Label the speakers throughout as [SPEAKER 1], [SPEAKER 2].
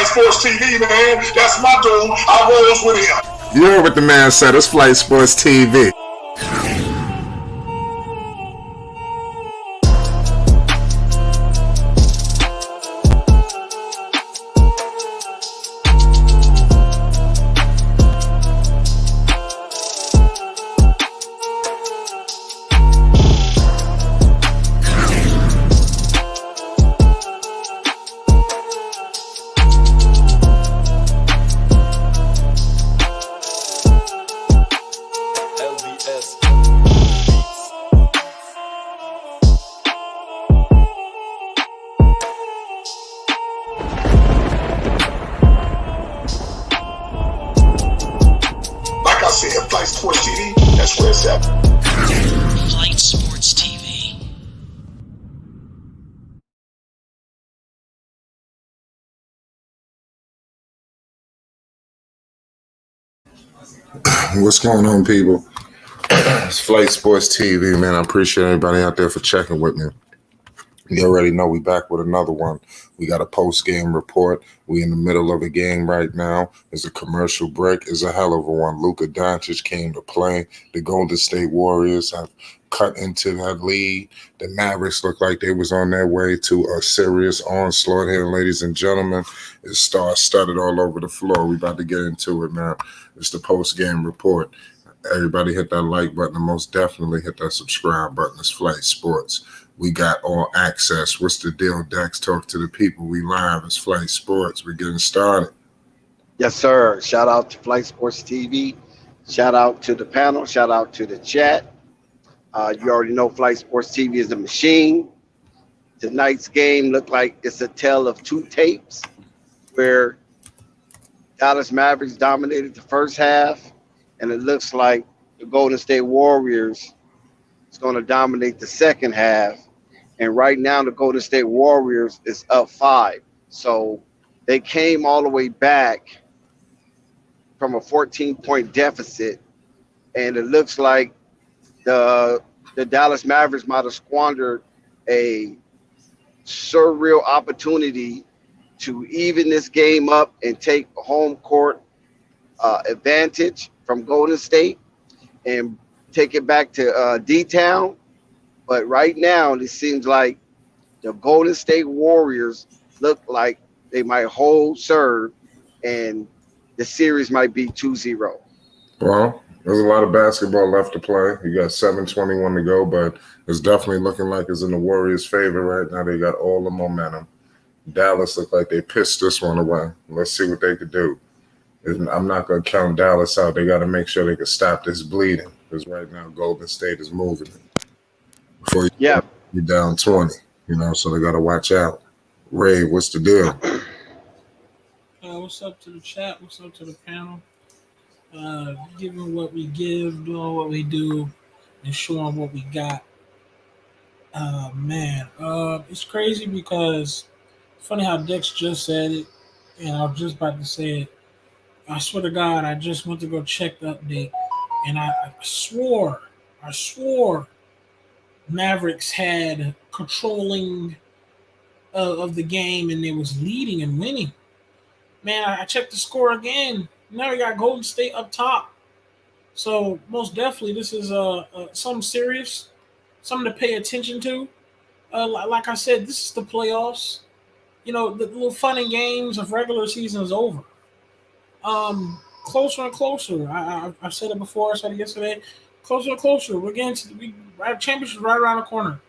[SPEAKER 1] Sports TV, man. That's my dude. I rolls with him.
[SPEAKER 2] You heard what the man said. It's Flight Sports TV.
[SPEAKER 1] Flight Sports TV, that's where it's at.
[SPEAKER 3] Flight Sports TV.
[SPEAKER 2] What's going on, people? It's Flight Sports TV, man. I appreciate everybody out there for checking with me. You already know we back with another one. We got a post-game report. We in the middle of a game right now. There's a commercial break. It's a hell of a one. Luka Doncic came to play. The Golden State Warriors have cut into that lead. The Mavericks look like they was on their way to a serious onslaught here, ladies and gentlemen. It's star-studded all over the floor. We about to get into it now. It's the post-game report. Everybody hit that like button and most definitely hit that subscribe button. It's Flight Sports. We got all access. What's the deal, Dex? Talk to the people. We live. It's Flight Sports. We're getting started.
[SPEAKER 4] Yes, sir. Shout out to Flight Sports TV. Shout out to the panel. Shout out to the chat. You already know Flight Sports TV is a machine. Tonight's game looked like it's a tale of two tapes where Dallas Mavericks dominated the first half, and it looks like the Golden State Warriors is going to dominate the second half. And right now, the Golden State Warriors is up 5. So they came all the way back from a 14-point deficit. And it looks like the Dallas Mavericks might have squandered a surreal opportunity to even this game up and take home court advantage from Golden State and take it back to D-Town. But right now, it seems like the Golden State Warriors look like they might hold serve, and the series might be 2-0.
[SPEAKER 2] Well, there's a lot of basketball left to play. You got 7:21 to go, but it's definitely looking like it's in the Warriors' favor right now. They got all the momentum. Dallas look like they pissed this one away. Let's see what they could do. I'm not going to count Dallas out. They got to make sure they can stop this bleeding, because right now Golden State is moving it. Before you're down 20, so they got to watch out. Ray, what's the deal?
[SPEAKER 5] What's up to the chat? What's up to the panel? Giving what we give, doing what we do, and showing what we got. It's crazy because it's funny how Dex just said it, and I was just about to say it. I swear to God, I just went to go check the update, and I swore Mavericks had controlling of the game, and they was leading and winning. Man, I checked the score again. Now we got Golden State up top. So most definitely, this is something serious, something to pay attention to. Like I said, this is the playoffs. The little fun and games of regular season is over. Closer and closer. I said it before. I said it yesterday. Closer and closer. We're getting to our championship right around the corner.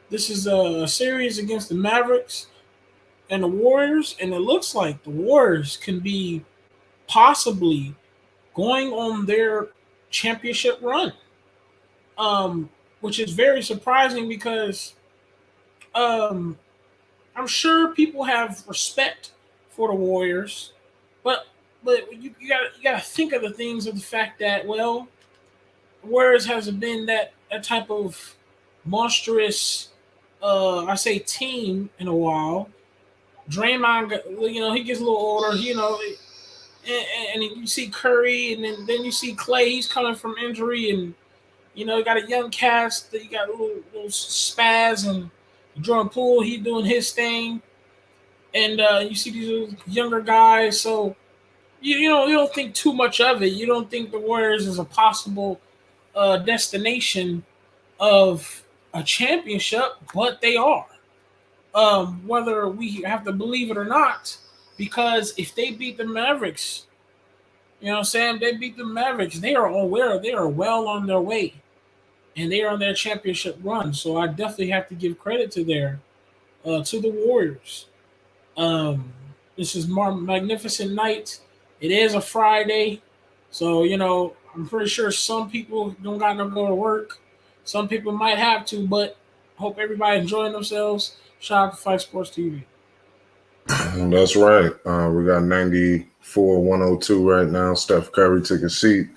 [SPEAKER 5] This is a series against the Mavericks and the Warriors, and it looks like the Warriors can be possibly going on their championship run, which is very surprising because I'm sure people have respect for the Warriors, but you gotta think of the things of the fact that, well, Warriors hasn't been that type of monstrous team in a while. Draymond, he gets a little older, and you see Curry, and then you see Clay. He's coming from injury, and you got a young cast. You got little Spaz and Jordan Poole. He's doing his thing. and you see these younger guys. So you don't think too much of it. You don't think the Warriors is a possible destination of a championship, but they are. Whether we have to believe it or not, because if they beat the Mavericks, you know what I'm saying? They beat the Mavericks. They are aware. They are well on their way, and they are on their championship run. So I definitely have to give credit to the Warriors. Um, this is more magnificent night. It is a Friday, so I'm pretty sure some people don't got to go to work. Some people might have to, but hope everybody enjoying themselves. Shout out to Fight Sports TV.
[SPEAKER 2] That's right. We got 94-102 right now. Steph Curry took a seat.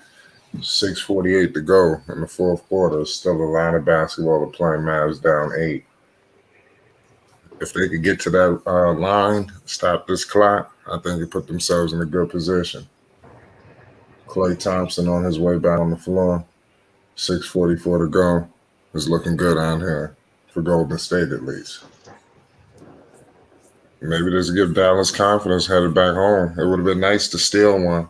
[SPEAKER 2] 6:48 to go in the fourth quarter. Still a line of basketball to play. Mavs down 8. If they could get to that line, stop this clock, I think they put themselves in a good position. Klay Thompson on his way back on the floor. 6:44 to go. It's looking good on here for Golden State at least. Maybe this give Dallas confidence headed back home. It would have been nice to steal one,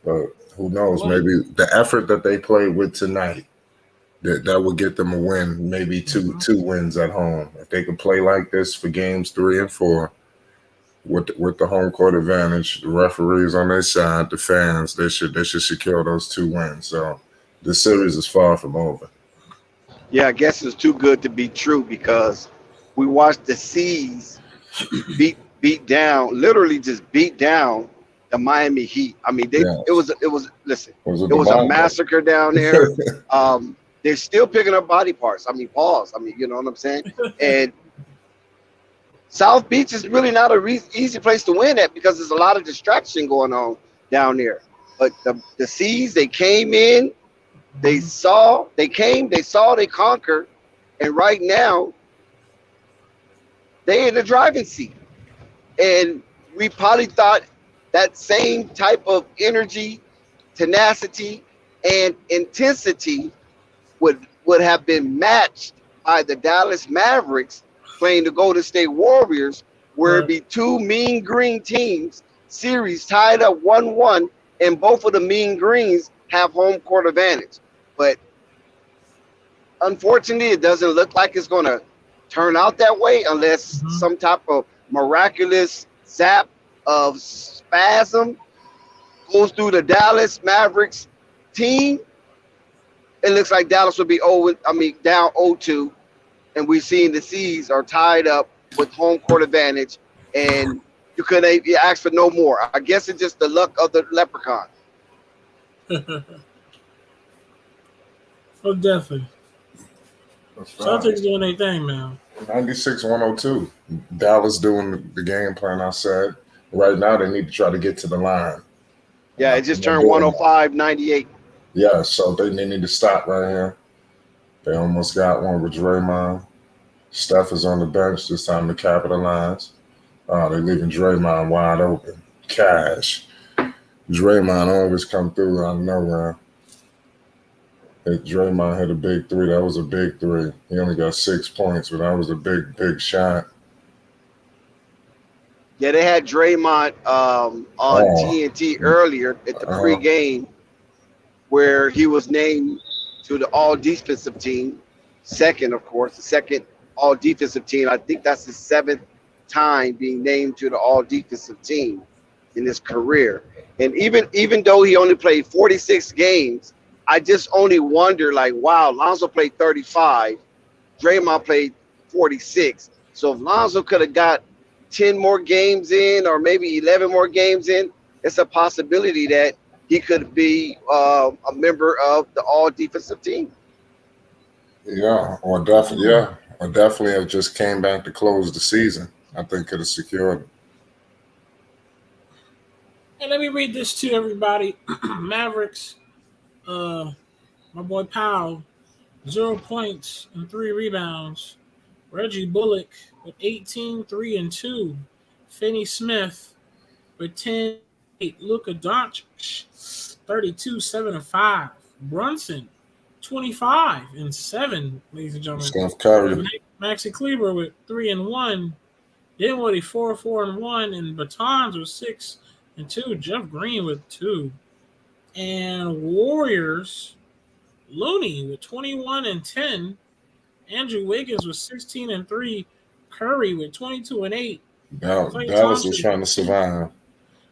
[SPEAKER 2] but who knows? Maybe the effort that they played with tonight, that would get them a win, maybe two wins at home. If they could play like this for games 3 and 4, with the home court advantage, the referees on their side, the fans, they should secure those 2 wins. So the series is far from over.
[SPEAKER 4] Yeah, I guess it's too good to be true because we watched the C's beat down, literally just beat down the Miami Heat. I mean, it was a massacre down there. They're still picking up body parts. I mean, pause. I mean, you know what I'm saying? And South Beach is really not a easy place to win at because there's a lot of distraction going on down there. But the C's, they came in, they conquered, and right now they in the driving seat. And we probably thought that same type of energy, tenacity, and intensity would have been matched by the Dallas Mavericks playing the Golden State Warriors, where it'd be 2 mean green teams, series tied up 1-1, and both of the mean greens have home court advantage. But unfortunately, it doesn't look like it's going to turn out that way unless some type of miraculous zap of spasm goes through the Dallas Mavericks team. It looks like Dallas will be down 0-2, and we've seen the C's are tied up with home court advantage, and you couldn't ask for no more. I guess it's just the luck of the leprechaun.
[SPEAKER 5] Oh, definitely. Celtics doing their thing, man.
[SPEAKER 2] 96-102. Dallas doing the game plan I said. Right now, they need to try to get to the line.
[SPEAKER 4] Yeah, it just turned 105-98.
[SPEAKER 2] Yeah, so they need to stop right here. They almost got one with Draymond. Steph is on the bench this time to capitalize. They're leaving Draymond wide open. Cash. Draymond always come through out of nowhere. Draymond hit a big 3. That was a big 3. He only got 6 points, but that was a big, big shot.
[SPEAKER 4] Yeah, they had Draymond on TNT earlier at the pregame where he was named to the all-defensive team. Second, of course, the second all-defensive team. I think that's his 7th time being named to the all-defensive team in his career. And even though he only played 46 games, I just only wonder, like, wow, Lonzo played 35, Draymond played 46. So if Lonzo could have got 10 more games in or maybe 11 more games in, it's a possibility that he could be a member of the all-defensive team.
[SPEAKER 2] Or definitely have just came back to close the season. I think could have secured it.
[SPEAKER 5] And let me read this to everybody. Mavericks, my boy Powell, 0 points and 3 rebounds. Reggie Bullock with 18, 3 and 2. Finney Smith with 10, 8. Luka Doncic, 32, 7 and 5. Brunson, 25 and 7, ladies and gentlemen.
[SPEAKER 2] Steph Curry.
[SPEAKER 5] Maxi Kleber with 3 and 1. Dinwiddie 4-4-1, and Bertans was 6-2. Jeff Green with 2. And Warriors, Looney with 21-10. Andrew Wiggins with 16-3. Curry with 22-8. Klay
[SPEAKER 2] Dallas was
[SPEAKER 5] Thompson,
[SPEAKER 2] trying to survive.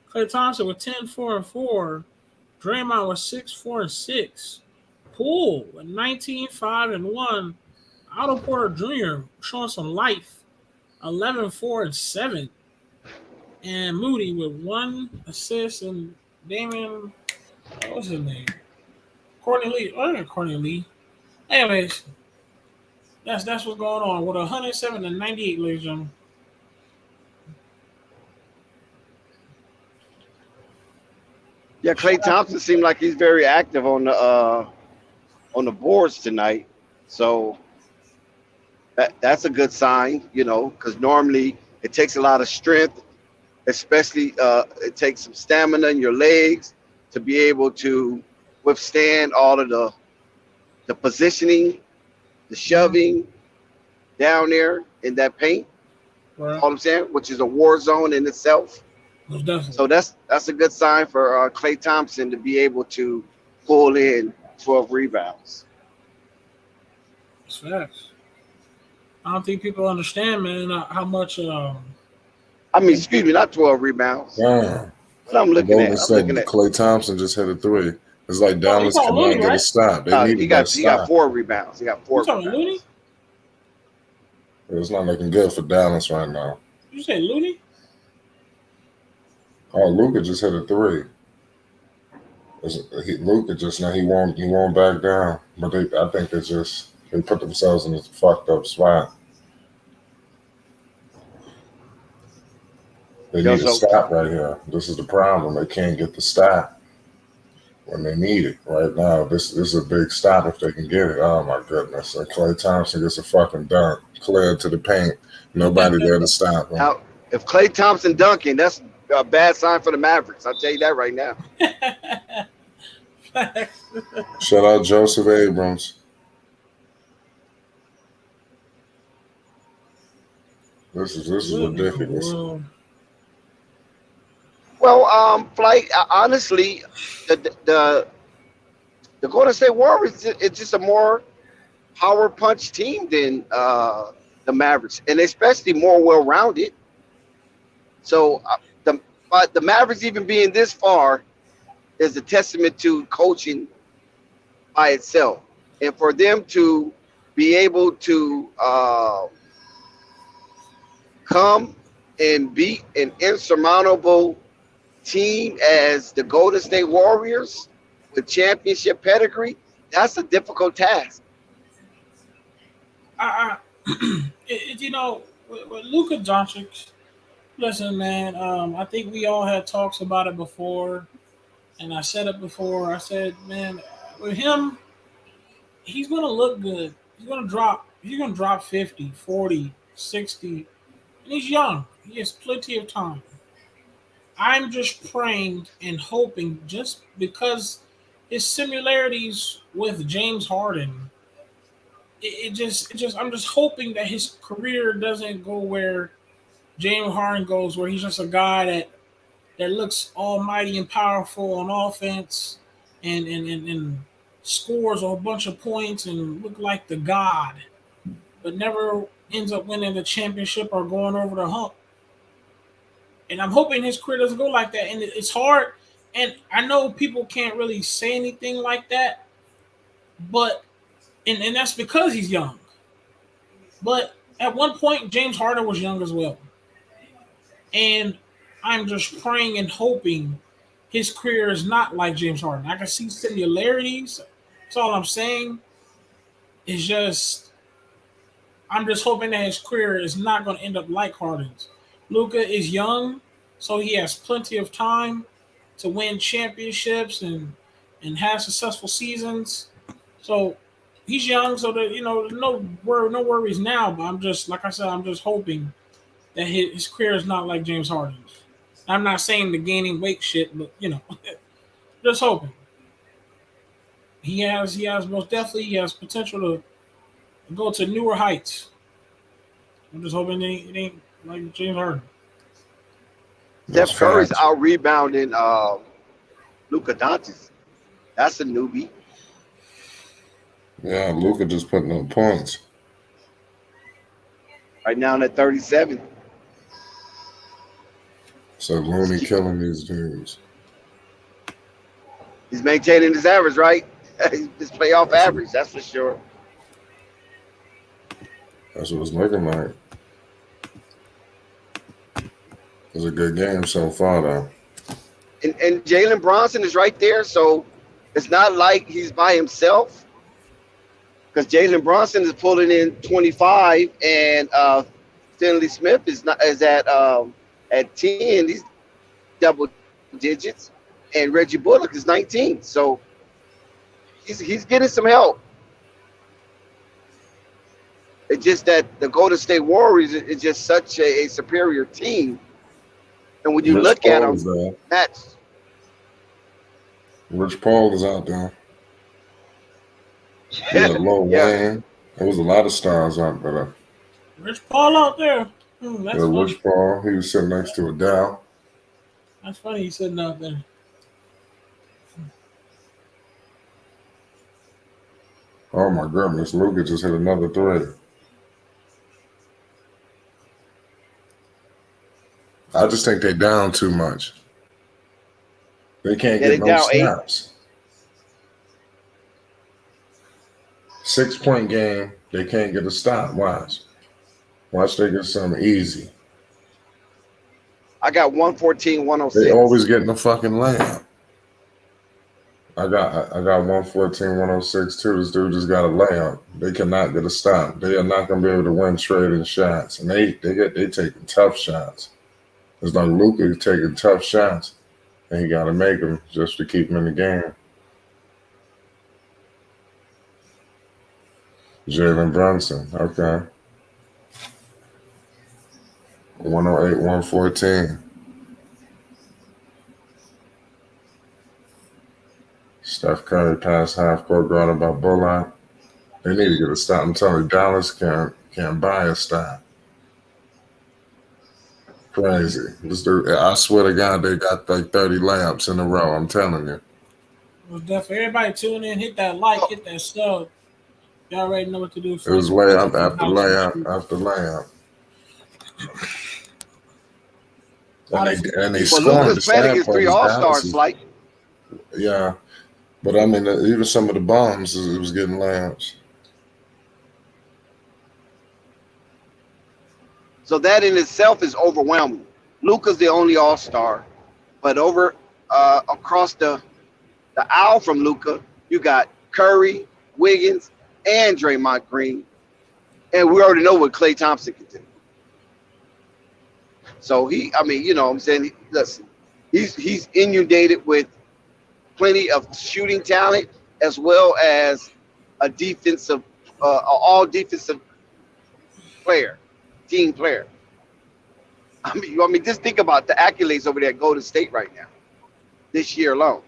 [SPEAKER 5] Klay Thompson with 10-4-4. Draymond with 6-4-6. Poole with 19-5-1. Otto Porter Jr. showing some life, 11-4-7. And Moody with 1 assist, and Damian, what's his name? Courtney Lee. Oh, not Courtney Lee. Anyways, that's what's going on with 107-98, ladies and gentlemen.
[SPEAKER 4] Yeah, Klay Thompson seemed like he's very active on the boards tonight. So that's a good sign, because normally it takes a lot of strength, especially it takes some stamina in your legs to be able to withstand all of the positioning, the shoving down there in that paint.
[SPEAKER 5] Right.
[SPEAKER 4] All I'm saying, which is a war zone in itself.
[SPEAKER 5] Most definitely.
[SPEAKER 4] So that's a good sign for Klay Thompson to be able to pull in 12 rebounds.
[SPEAKER 5] That's facts. I don't think people understand, man, how much.
[SPEAKER 4] Excuse me, not 12 rebounds.
[SPEAKER 2] Yeah.
[SPEAKER 4] What I'm looking at.
[SPEAKER 2] Klay Thompson just hit a 3. It's like Dallas
[SPEAKER 5] you call
[SPEAKER 2] cannot
[SPEAKER 5] Looney,
[SPEAKER 2] get a
[SPEAKER 5] right?
[SPEAKER 2] stop. They need
[SPEAKER 4] He
[SPEAKER 2] that
[SPEAKER 4] got
[SPEAKER 2] stop.
[SPEAKER 4] 4 rebounds. He got 4
[SPEAKER 5] You talking
[SPEAKER 4] rebounds.
[SPEAKER 5] Looney?
[SPEAKER 2] It's not looking good for Dallas right now.
[SPEAKER 5] You say Looney?
[SPEAKER 2] Oh, Luka just hit a 3. Luka just now he won't back down. But I think they put themselves in a fucked up spot. They need a stop right here. This is the problem. They can't get the stop when they need it right now. This is a big stop if they can get it. Oh my goodness! And Klay Thompson gets a fucking dunk, cleared to the paint. Nobody there to stop him.
[SPEAKER 4] Now, if Klay Thompson dunking, that's a bad sign for the Mavericks. I'll tell you that right now.
[SPEAKER 2] Shout out Joseph Abrams. This is ridiculous.
[SPEAKER 4] Well, Flight, honestly, the Golden State Warriors is just a more power punch team than the Mavericks, and especially more well-rounded. So the Mavericks even being this far is a testament to coaching by itself, and for them to be able to come and beat an insurmountable team as the Golden State Warriors with championship pedigree, that's a difficult task.
[SPEAKER 5] With Luka Doncic, listen, man, I think we all had talks about it before, and I said it before. I said, man, with him, he's going to look good. He's going to drop 50, 40, 60, and he's young. He has plenty of time. I'm just praying and hoping, just because his similarities with James Harden, I'm just hoping that his career doesn't go where James Harden goes, where he's just a guy that looks almighty and powerful on offense and scores a bunch of points and look like the god, but never ends up winning the championship or going over the hump. And I'm hoping his career doesn't go like that. And it's hard. And I know people can't really say anything like that. But, and that's because he's young. But at one point, James Harden was young as well. And I'm just praying and hoping his career is not like James Harden. I can see similarities. That's all I'm saying. It's just, I'm just hoping that his career is not going to end up like Harden's. Luka is young, so he has plenty of time to win championships and have successful seasons. So he's young, so that no worries now. But I'm just, like I said, I'm just hoping that his career is not like James Harden's. I'm not saying the gaining weight shit, but just hoping. He has most definitely he has potential to go to newer heights. I'm just hoping it ain't like James Harden.
[SPEAKER 2] That's
[SPEAKER 4] Steph Curry's
[SPEAKER 2] facts.
[SPEAKER 4] out rebounding Luka Doncic. That's a newbie.
[SPEAKER 2] Yeah, Luka just putting up points.
[SPEAKER 4] Right now at 37.
[SPEAKER 2] So Looney killing these dudes.
[SPEAKER 4] He's maintaining his average, right? His playoff average, that's for sure.
[SPEAKER 2] That's what it's looking like. It's a good game so far, though.
[SPEAKER 4] And Jalen Bronson is right there, so it's not like he's by himself. Because Jalen Bronson is pulling in 25, and Finley Smith is at 10. He's double digits, and Reggie Bullock is 19. So he's getting some help. It's just that the Golden State Warriors is just such a superior team, and when you
[SPEAKER 2] Rich
[SPEAKER 4] look at
[SPEAKER 2] Paul is
[SPEAKER 4] them,
[SPEAKER 2] there.
[SPEAKER 4] that's
[SPEAKER 2] Rich Paul is out there. Yeah, Lil
[SPEAKER 4] yeah.
[SPEAKER 2] Wayne. There was a lot of stars out there.
[SPEAKER 5] Rich Paul out there. That's
[SPEAKER 2] Yeah,
[SPEAKER 5] funny.
[SPEAKER 2] Rich Paul. He was sitting next to Adele.
[SPEAKER 5] That's funny. He's sitting out there.
[SPEAKER 2] Oh my goodness, Luka just hit another three. I just think they down too much. They can't
[SPEAKER 4] Yeah,
[SPEAKER 2] get
[SPEAKER 4] they
[SPEAKER 2] no
[SPEAKER 4] down 8.
[SPEAKER 2] snaps. 6-point game, they can't get a stop. Watch they get something easy.
[SPEAKER 4] I got 114,
[SPEAKER 2] They
[SPEAKER 4] 106.
[SPEAKER 2] always getting a fucking layup. I got 114, 106 too. This dude just got a layup. They cannot get a stop. They are not gonna be able to win trading shots. And they taking tough shots. It's like Luka taking tough shots. And he gotta make them just to keep him in the game. Jalen Brunson, okay. 108, 114. Steph Curry passed half court guarded by Bullock. They need to get a stop. I'm telling you, Dallas can't buy a stop. Crazy. This dude, I swear to God, they got like 30 layups in a row. I'm telling you.
[SPEAKER 5] Well, definitely. Everybody tune in, hit that like, hit that sub. Y'all already know what to do.
[SPEAKER 2] It was layup after layup after layup. And they
[SPEAKER 4] Well,
[SPEAKER 2] scoring.
[SPEAKER 4] Luka's playing against 3 All-Stars, like.
[SPEAKER 2] Yeah. But I mean, even some of the bombs, it was getting layups.
[SPEAKER 4] So that in itself is overwhelming. Luka's the only All-Star, but over across the aisle from Luka, you got Curry, Wiggins, and Draymond Green, and we already know what Klay Thompson can do. So I'm saying, listen, he's inundated with plenty of shooting talent as well as a defensive, all defensive player, team player. I mean, just think about the accolades over there at Golden State right now, this year alone.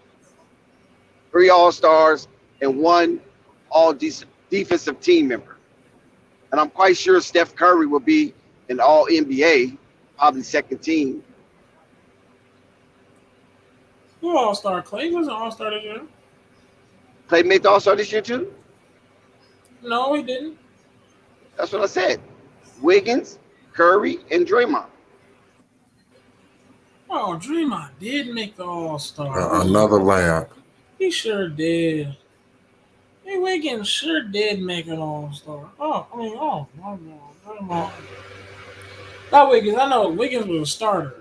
[SPEAKER 4] 3 All-Stars and 1 all-defensive team member. And I'm quite sure Steph Curry will be an All-NBA, probably second team.
[SPEAKER 5] Who All-Star? Clay was an All-Star this year.
[SPEAKER 4] Clay made the All-Star this year too?
[SPEAKER 5] No, he didn't.
[SPEAKER 4] That's what I said. Wiggins, Curry, and Draymond.
[SPEAKER 5] Oh, Draymond did make the All-Star.
[SPEAKER 2] Another layup.
[SPEAKER 5] He sure did. Hey, Wiggins sure did make an All-Star. Draymond. Not Wiggins. I know Wiggins was a starter.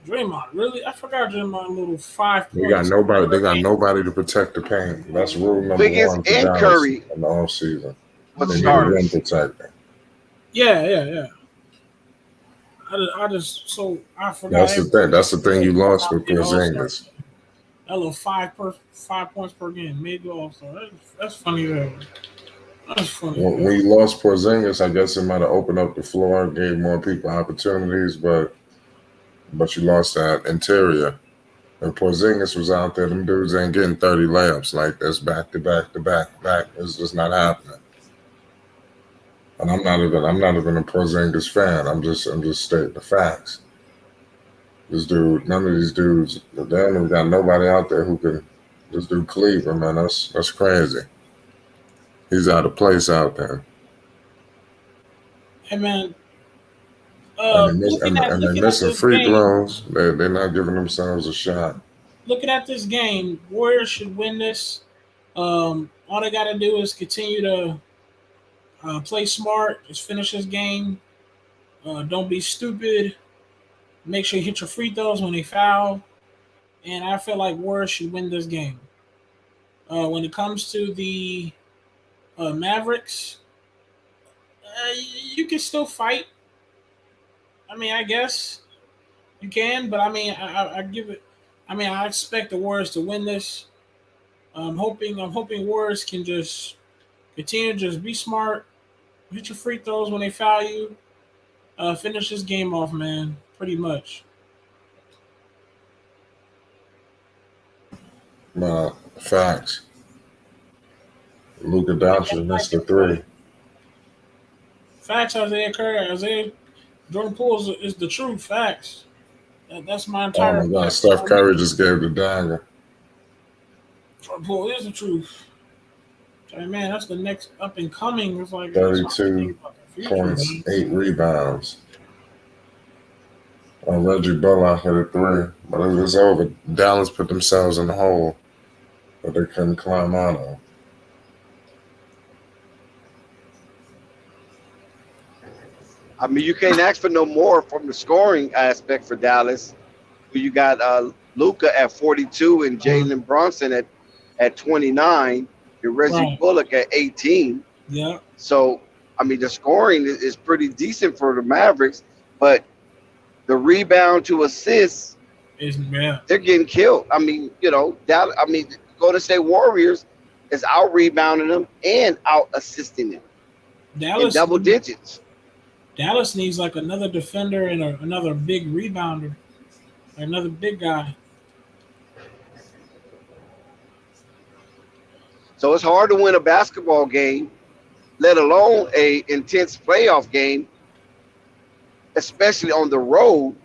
[SPEAKER 5] Draymond, really? I forgot Draymond little 5 points.
[SPEAKER 2] They got nobody to protect the paint. That's rule number
[SPEAKER 4] Wiggins
[SPEAKER 2] 1 for
[SPEAKER 4] and
[SPEAKER 2] Dallas
[SPEAKER 4] Curry
[SPEAKER 2] in the offseason.
[SPEAKER 4] was
[SPEAKER 2] They need
[SPEAKER 4] starters.
[SPEAKER 2] rim protector.
[SPEAKER 5] Yeah. I forgot.
[SPEAKER 2] That's the thing. That's the thing you lost with Porzingis.
[SPEAKER 5] That little 5 points per game made the All-Star. That's funny though. That's funny.
[SPEAKER 2] When you lost Porzingis, I guess it might have opened up the floor, gave more people opportunities, but you lost that interior. If Porzingis was out there, them dudes ain't getting 30 layups like this back to back to back to back. It's just not happening. And I'm not even a Porzingis fan. I'm just stating the facts. This dude, none of these dudes, they don't even got nobody out there who can. This dude Cleveland, man, that's crazy. He's out of place out there,
[SPEAKER 5] Hey man,
[SPEAKER 2] and they're
[SPEAKER 5] looking at
[SPEAKER 2] missing
[SPEAKER 5] this
[SPEAKER 2] free
[SPEAKER 5] game,
[SPEAKER 2] throws. They're not giving themselves a shot.
[SPEAKER 5] Warriors should win this. All they got to do is continue to play smart. Just finish this game. Don't be stupid. Make sure you hit your free throws when they foul. And I feel like Warriors should win this game. When it comes to the Mavericks, you can still fight. I mean, I guess you can, but I mean, I give it. I mean, I expect the Warriors to win this. I'm hoping Warriors can just continue to just be smart, hit your free throws when they foul you, finish this game off, man. Pretty much.
[SPEAKER 2] Facts. Luka Doncic missed the three.
[SPEAKER 5] Facts, Isaiah Jordan Poole is the truth. Facts. That's my entire.
[SPEAKER 2] Oh my God, Steph Curry just gave the dagger.
[SPEAKER 5] Jordan Poole is the truth. Hey, man, that's the next up and coming. It's like
[SPEAKER 2] 32 points, 8 rebounds. Reggie Bullock hit a three, but it was over. Dallas put themselves in the hole that they couldn't climb out of.
[SPEAKER 4] I mean, you can't ask for no more from the scoring aspect for Dallas. You got Luka at 42 and Jalen Brunson at 29. Your Reggie Bullock at 18.
[SPEAKER 5] Yeah.
[SPEAKER 4] So, I mean, the scoring is pretty decent for the Mavericks, but the rebound to assists, they're getting killed. I mean, Dallas, Golden State Warriors is out rebounding them and out assisting them in double digits.
[SPEAKER 5] Dallas needs like another defender and another big rebounder, another big guy.
[SPEAKER 4] So it's hard to win a basketball game, let alone a intense playoff game, especially on the road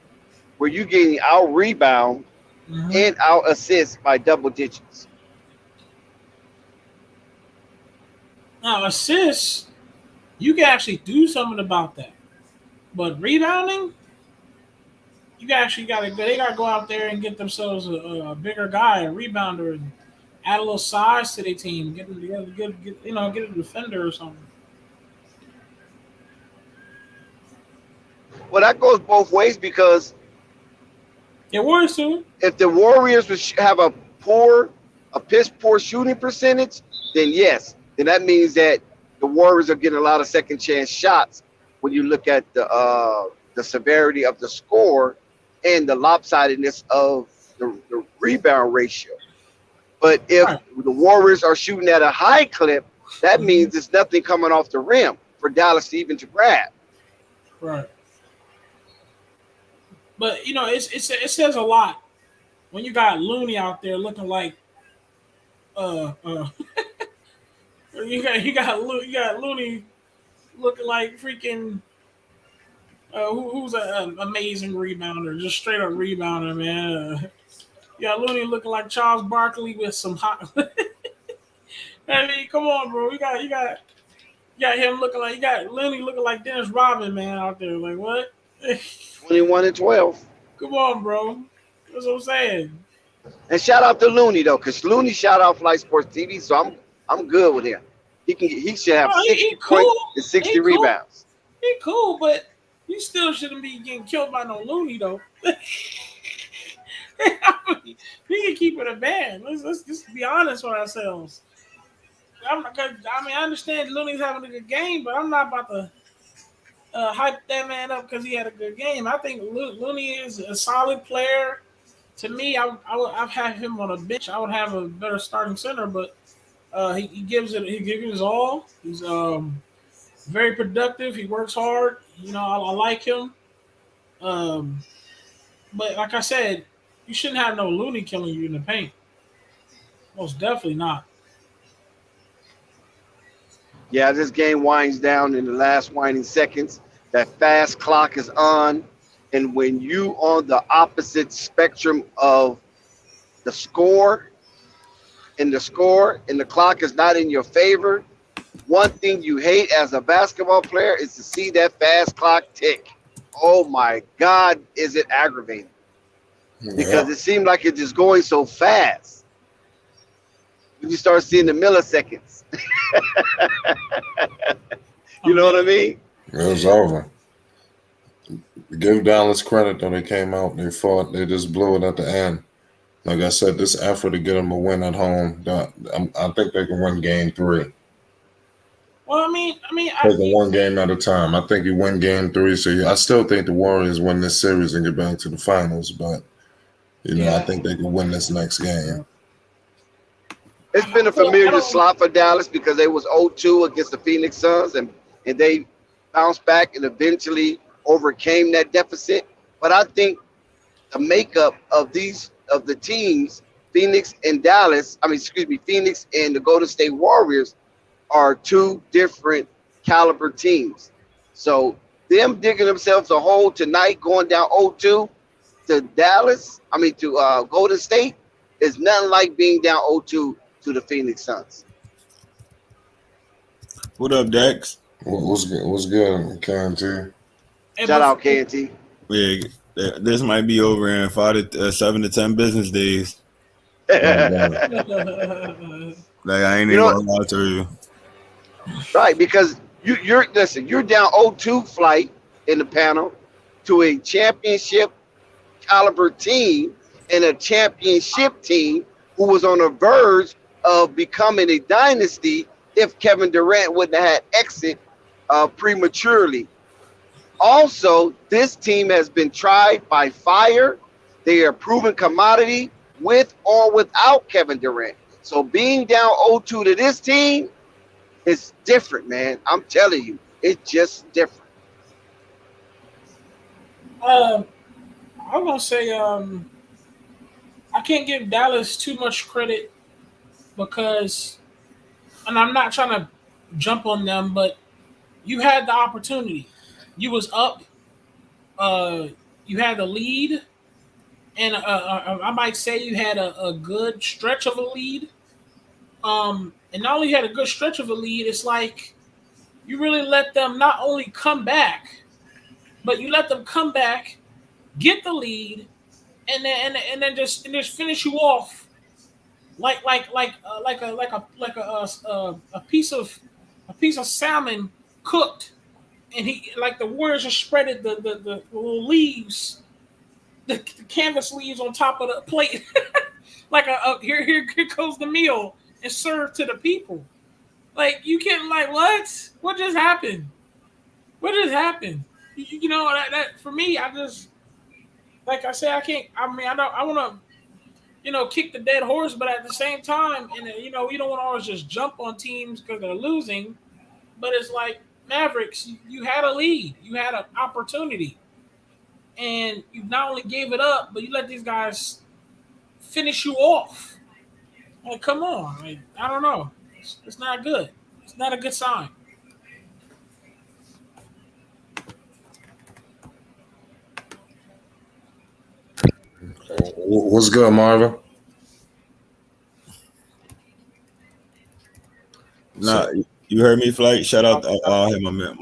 [SPEAKER 4] where you're getting out rebound and out assist by double digits.
[SPEAKER 5] Now assists, you can actually do something about that. But rebounding, they gotta go out there and get themselves a bigger guy, a rebounder, and add a little size to their team. Get them together, get a defender or something.
[SPEAKER 4] Well, that goes both ways because
[SPEAKER 5] it works too.
[SPEAKER 4] If the Warriors would have a piss poor shooting percentage, then yes, then that means that the Warriors are getting a lot of second chance shots. When you look at the severity of the score and the lopsidedness of the rebound ratio. But if the Warriors are shooting at a high clip, that means there's nothing coming off the rim for Dallas to even to grab.
[SPEAKER 5] Right. But it says a lot when you got Looney out there looking like you got Looney looking like freaking who's an amazing rebounder, just straight up rebounder, man. You got Looney looking like Charles Barkley with some hot. I mean, come on, bro. You got him looking like Looney looking like Dennis Rodman, man, out there. Like what?
[SPEAKER 4] 21 and 12.
[SPEAKER 5] Come on, bro. That's what I'm saying.
[SPEAKER 4] And shout out to Looney though, because Looney shout out Flight Sports TV, so I'm good with him. He should have 60 points and 60 rebounds.
[SPEAKER 5] He cool, but you still shouldn't be getting killed by no Looney though. We can keep it a band. Let's just be honest with ourselves. I understand Looney's having a good game, but I'm not about to hype that man up because he had a good game. I think Looney is a solid player. To me, I've had him on a bench. I would have a better starting center, but he gives it all. He's very productive. He works hard. I like him. But like I said, you shouldn't have no Looney killing you in the paint. Most definitely not.
[SPEAKER 4] Yeah, this game winds down in the last winding seconds. That fast clock is on, and when you on the opposite spectrum of the score, and the clock is not in your favor, one thing you hate as a basketball player is to see that fast clock tick. Oh my God, is it aggravating? Because
[SPEAKER 2] Yeah.
[SPEAKER 4] it seemed like it's just going so fast. You start seeing the milliseconds. You know what I mean?
[SPEAKER 2] It was over. Give Dallas credit though. They came out, they fought, they just blew it at the end. Like I said, this effort to get them a win at home, I think they can win game 3.
[SPEAKER 5] Well,
[SPEAKER 2] Taking one game at a time. I think you win game 3. So I still think the Warriors win this series and get back to the finals. But I think they can win this next game.
[SPEAKER 4] It's been a familiar slot for Dallas because they was 0-2 against the Phoenix Suns, and they bounced back and eventually overcame that deficit. But I think the makeup of the teams, Phoenix and Phoenix and the Golden State Warriors are two different caliber teams. So them digging themselves a hole tonight, going down 0-2 to Golden State, is nothing like being down 0-2 to the Phoenix Suns.
[SPEAKER 6] What up, Dex?
[SPEAKER 2] What's good, KNT?
[SPEAKER 4] Shout out KNT.
[SPEAKER 6] Yeah, this might be over in 7 to 10 business days.
[SPEAKER 2] Oh,
[SPEAKER 6] Like I ain't even gonna lie to you.
[SPEAKER 4] Right, because you're down 0-2 flight in the panel to a championship caliber team and a championship team who was on the verge of becoming a dynasty if Kevin Durant wouldn't have had exit prematurely. Also, this team has been tried by fire. They are a proven commodity with or without Kevin Durant. So being down 0-2 to this team is different, man. I'm telling you, it's just different.
[SPEAKER 5] I'm gonna say I can't give Dallas too much credit because, and I'm not trying to jump on them, but you had the opportunity. You was up. You had the lead, and I might say you had a good stretch of a lead. And not only had a good stretch of a lead, it's like you really let them not only come back, but you let them come back, get the lead, and then just finish you off like a piece of salmon cooked, and the Warriors just spreaded the little leaves, the canvas leaves on top of the plate, like here goes the meal, and served to the people. Like you can't what just happened? What just happened? That for me, I just like I said, I can't. I want to kick the dead horse, but at the same time, and you don't want to always just jump on teams because they're losing. But it's like Mavericks, you had a lead, you had an opportunity, and you not only gave it up, but you let these guys finish you off. Like, come on, I don't know. It's not good. It's not a good sign.
[SPEAKER 2] What's good, Marvin?
[SPEAKER 6] Nah, you heard me, Flight. Shout out. I'll hit my mic.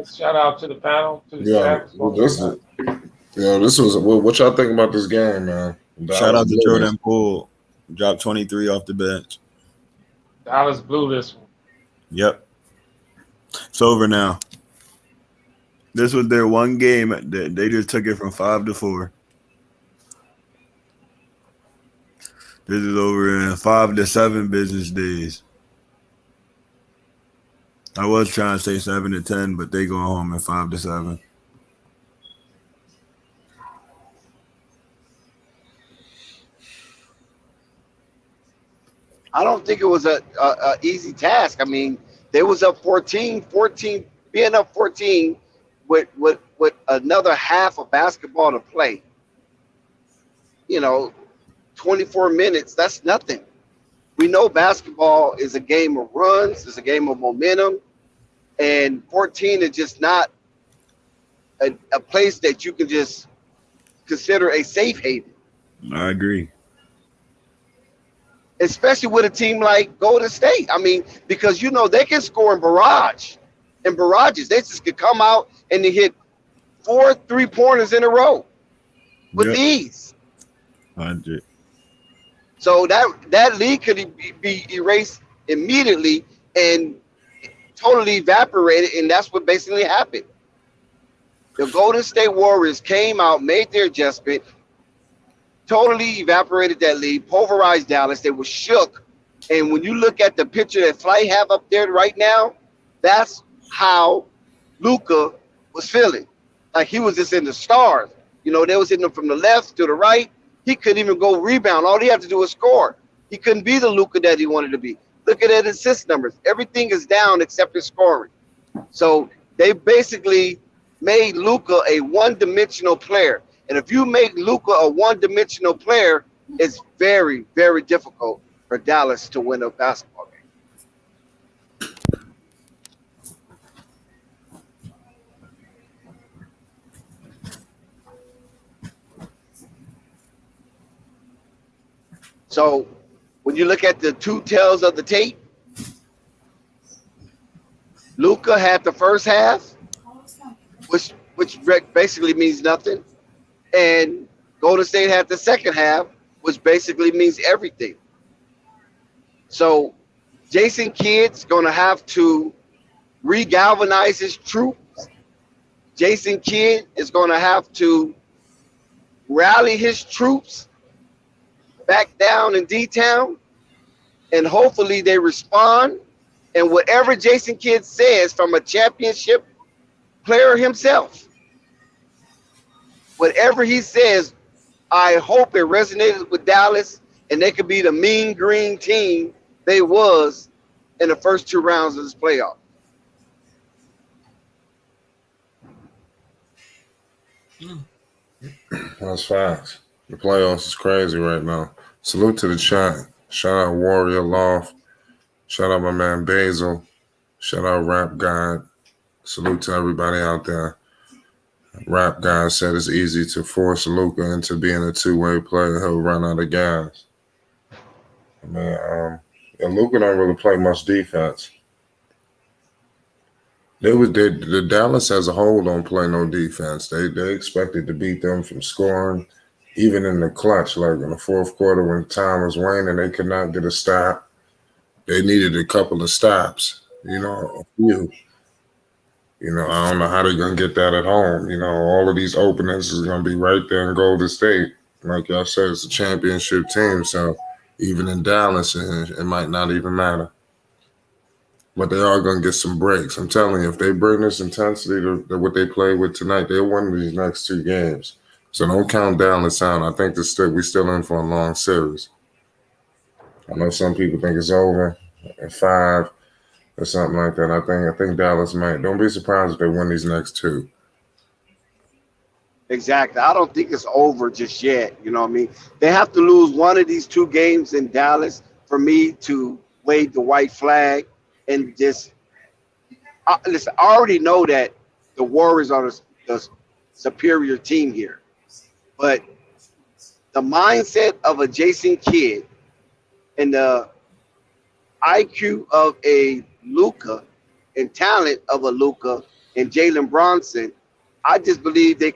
[SPEAKER 7] Shout out to the panel. To the
[SPEAKER 2] this was what y'all think about this game, man.
[SPEAKER 6] Shout out to Jordan Poole. Dropped 23 off the bench.
[SPEAKER 7] Dallas blew this one.
[SPEAKER 6] Yep. It's over now. This was their one game. They just took it from 5 to 4. This is over in 5 to 7 business days. I was trying to say 7 to 10, but they going home in 5 to 7.
[SPEAKER 4] I don't think it was a easy task. I mean, they was up 14, being up 14 with another half of basketball to play. 24 minutes, that's nothing. we know basketball is a game of runs, it's a game of momentum, and 14 is just not a place that you can just consider a safe haven,
[SPEAKER 6] I agree.
[SPEAKER 4] especially with a team like Golden State. I mean, because they can score in barrages. They just could come out and they hit 4 3-pointers in a row with
[SPEAKER 6] Yep.
[SPEAKER 4] ease.
[SPEAKER 6] 100.
[SPEAKER 4] So that lead could be erased immediately and totally evaporated, and that's what basically happened. The Golden State Warriors came out, made their adjustment, totally evaporated that lead, pulverized Dallas. They were shook. And when you look at the picture that Flight have up there right now, that's how Luka was feeling. Like he was just in the stars. They was hitting him from the left to the right. He couldn't even go rebound. All he had to do was score. He couldn't be the Luka that he wanted to be. Look at his assist numbers. Everything is down except his scoring. So they basically made Luka a one-dimensional player. And if you make Luka a one-dimensional player, it's very, very difficult for Dallas to win a basketball game. So when you look at the two tails of the tape, Luka had the first half, which basically means nothing, and Golden State had the second half, which basically means everything. So Jason Kidd's going to have to re-galvanize his troops. Jason Kidd is going to have to rally his troops back down in D-Town, and hopefully they respond. And whatever Jason Kidd says from a championship player himself, whatever he says, I hope it resonated with Dallas and they could be the mean green team they was in the first 2 rounds of this playoff.
[SPEAKER 2] That's facts. The playoffs is crazy right now. Salute to the chat. Shout out Warrior Loft. Shout out my man Basil. Shout out Rap God. Salute to everybody out there. Rap God said it's easy to force Luka into being a two-way player. He'll run out of gas. Man, Luka don't really play much defense. The Dallas as a whole don't play no defense. They expected to beat them from scoring, even in the clutch, like in the fourth quarter when time was waning, they could not get a stop. They needed a couple of stops, a few. I don't know how they're going to get that at home. All of these openings is going to be right there in Golden State. Like y'all said, it's a championship team, so even in Dallas, it might not even matter. But they are going to get some breaks. I'm telling you, if they bring this intensity to what they played with tonight, they'll win these next 2 games. So don't count Dallas out. I think we're still in for a long series. I know some people think it's over at 5 or something like that. I think Dallas might. Don't be surprised if they win these next 2.
[SPEAKER 4] Exactly. I don't think it's over just yet. You know what I mean? They have to lose one of these 2 games in Dallas for me to wave the white flag and just listen. I already know that the Warriors are the superior team here, but the mindset of a Jason Kidd and the IQ of a Luka and talent of a Luka and Jalen Bronson, I just believe they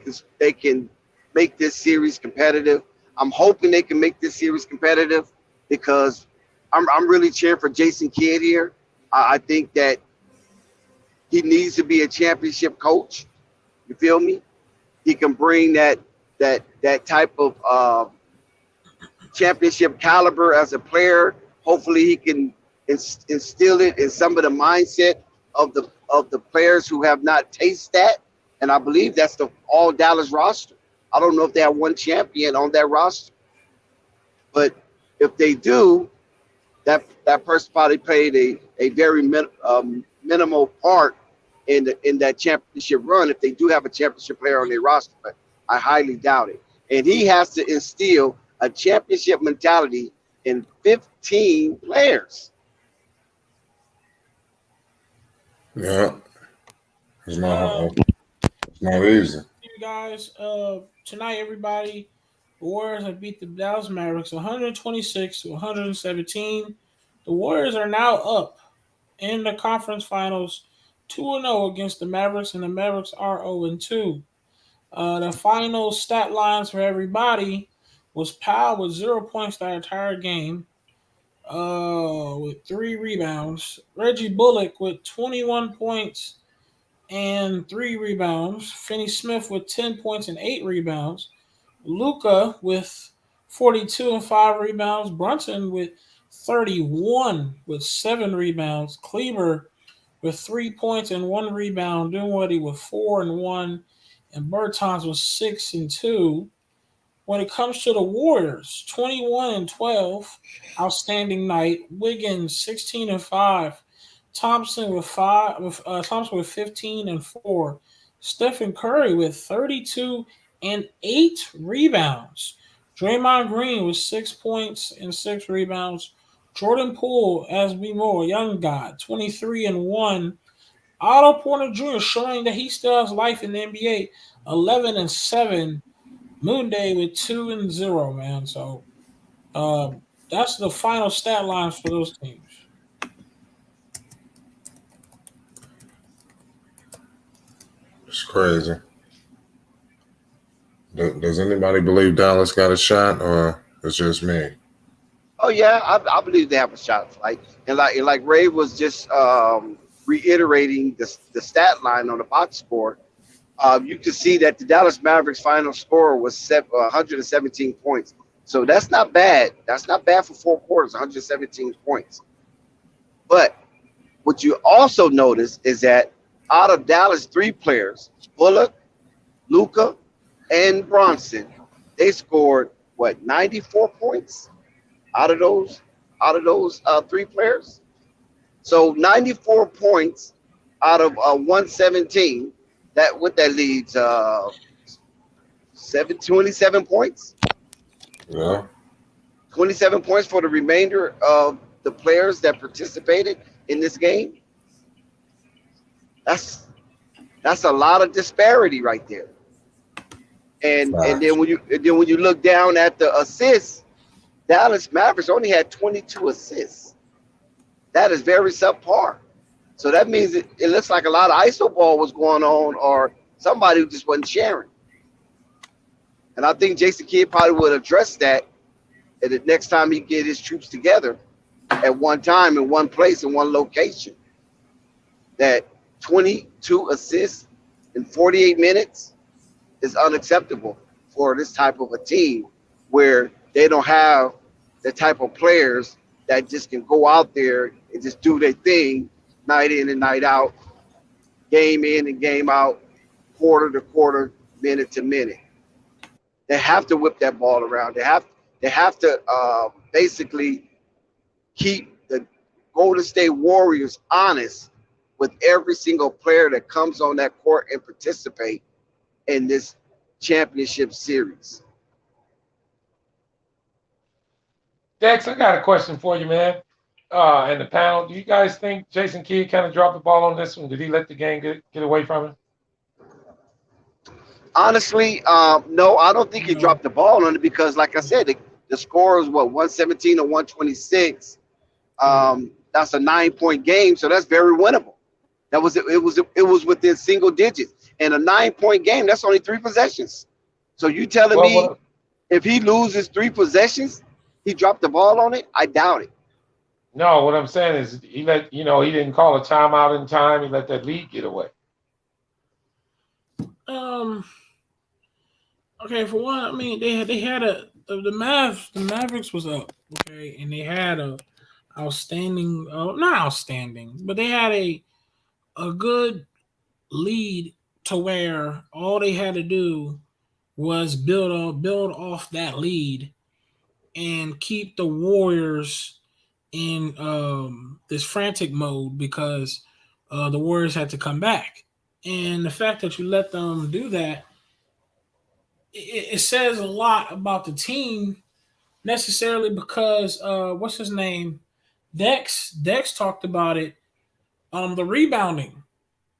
[SPEAKER 4] can make this series competitive. I'm hoping they can make this series competitive because I'm really cheering for Jason Kidd here. I think that he needs to be a championship coach. You feel me? He can bring that type of championship caliber as a player. Hopefully he can instill it in some of the mindset of the players who have not tasted that. And I believe that's the all Dallas roster. I don't know if they have one champion on that roster, but if they do, that person probably played a very minimal part in that championship run. If they do have a championship player on their roster, but I highly doubt it. And he has to instill a championship mentality 215 players.
[SPEAKER 2] Yeah, it's not easy.
[SPEAKER 5] You guys, tonight, everybody, the Warriors have beat the Dallas Mavericks 126 to 117. The Warriors are now up in the conference finals 2-0 against the Mavericks, and the Mavericks are 0-2. The final stat lines for everybody was Powell with 0 points that entire game, with 3 rebounds. Reggie Bullock with 21 points and 3 rebounds. Finney Smith with 10 points and 8 rebounds. Luka with 42 and 5 rebounds. Brunson with 31 with 7 rebounds. Kleber with 3 points and 1 rebound. Dinwiddie with 4 and 1. And Bertans with 6 and 2. When it comes to the Warriors, 21 and 12, outstanding night. Wiggins 16 and 5. Thompson with 15 and 4. Stephen Curry with 32 and 8 rebounds. Draymond Green with 6 points and 6 rebounds. Jordan Poole, as we know, a young guy, 23 and 1. Otto Porter Jr. showing that he still has life in the NBA, 11 and 7. Moonday with 2 and 0, man. So that's the final stat lines for those teams.
[SPEAKER 2] It's crazy. Does anybody believe Dallas got a shot, or it's just me?
[SPEAKER 4] Oh yeah, I believe they have a shot. Like Ray was just reiterating the stat line on the box score. You can see that the Dallas Mavericks final score was 117 points. So that's not bad. That's not bad for 4 quarters, 117 points. But what you also notice is that out of Dallas 3 players, Bullock, Luka, and Bronson, they scored 94 points out of those 3 players. So 94 points out of 117. That leads 27 points.
[SPEAKER 2] Yeah.
[SPEAKER 4] 27 points for the remainder of the players that participated in this game. That's a lot of disparity right there. And then when you look down at the assists, Dallas Mavericks only had 22 assists. That is very subpar. So that means it looks like a lot of ISO ball was going on, or somebody who just wasn't sharing. And I think Jason Kidd probably would address that at the next time he get his troops together at one time in one place in one location. That 22 assists in 48 minutes is unacceptable for this type of a team where they don't have the type of players that just can go out there and just do their thing night in and night out, game in and game out, quarter to quarter, minute to minute. They have to whip that ball around. They have to basically keep the Golden State Warriors honest with every single player that comes on that court and participate in this championship series.
[SPEAKER 7] Dex, I got a question for you, man. And the panel, do you guys think Jason Kidd kind of dropped the ball on this one? Did he let the game get away from him?
[SPEAKER 4] Honestly, no, I don't think he dropped the ball on it because, like I said, the score is 117 or 126. That's a 9-point game, so that's very winnable. It was within single digits, and a 9-point game, that's only 3 possessions. So you telling me if he loses 3 possessions, he dropped the ball on it? I doubt it.
[SPEAKER 7] No, what I'm saying is he didn't call a timeout in time. He let that lead get away.
[SPEAKER 5] Okay, for one, I mean they had the Mavericks was up, okay, and they had a outstanding, not outstanding, but they had a good lead to where all they had to do was build off that lead and keep the Warriors in this frantic mode because the Warriors had to come back. And the fact that you let them do that, it says a lot about the team necessarily because what's his name? Dex talked about it. The rebounding.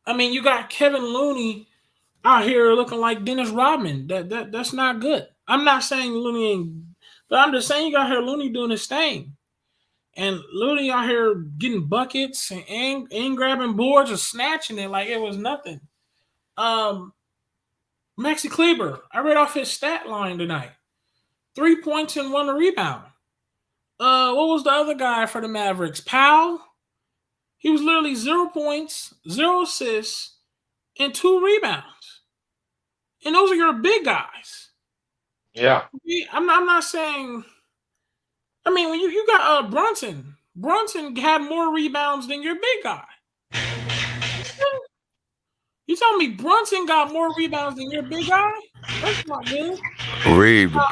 [SPEAKER 5] I mean, you got Kevin Looney out here looking like Dennis Rodman. That's not good. I'm not saying Looney ain't, but I'm just saying you got here Looney doing his thing. And Looney out here getting buckets and grabbing boards or snatching it like it was nothing. Maxi Kleber, I read off his stat line tonight. 3 points and 1 rebound. What was the other guy for the Mavericks? Powell? He was literally 0 points, 0 assists, and 2 rebounds. And those are your big guys.
[SPEAKER 7] Yeah.
[SPEAKER 5] I'm not saying. I mean, when you got Brunson. Brunson had more rebounds than your big guy. You telling me Brunson got more rebounds than your big guy? That's not good.
[SPEAKER 8] Reeve, the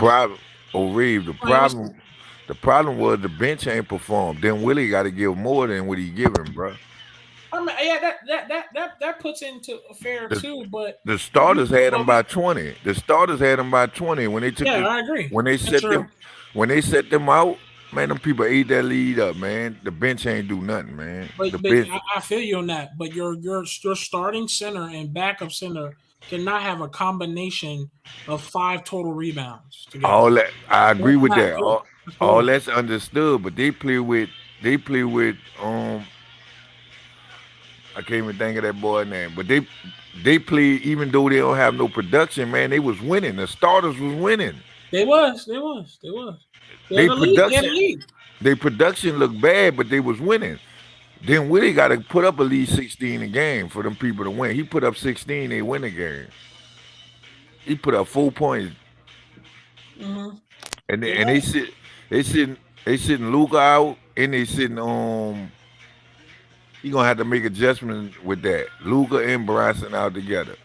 [SPEAKER 8] problem was the bench ain't performed. Then Willie got to give more than what he giving, bro.
[SPEAKER 5] I mean, yeah, that puts into a fair too, but
[SPEAKER 8] the starters had them by 20. The starters had them by 20 when they took.
[SPEAKER 5] Yeah, I agree.
[SPEAKER 8] When they set them out, man, them people ate that lead up, man. The bench ain't do nothing, man.
[SPEAKER 5] But I feel you on that. But your starting center and backup center cannot have a combination of 5 total rebounds together.
[SPEAKER 8] All that I agree with that. All that's understood, but they play with I can't even think of that boy's name, but they play even though they don't have no production, man. They was winning. The starters was winning.
[SPEAKER 5] They was.
[SPEAKER 8] Their production looked bad, but they was winning. Then Willie got to put up at least 16 a game for them people to win. He put up 16, they win the game. He put up 4 points, and they sitting Luka out, and they sitting he gonna have to make adjustments with that. Luka and Bryson out together,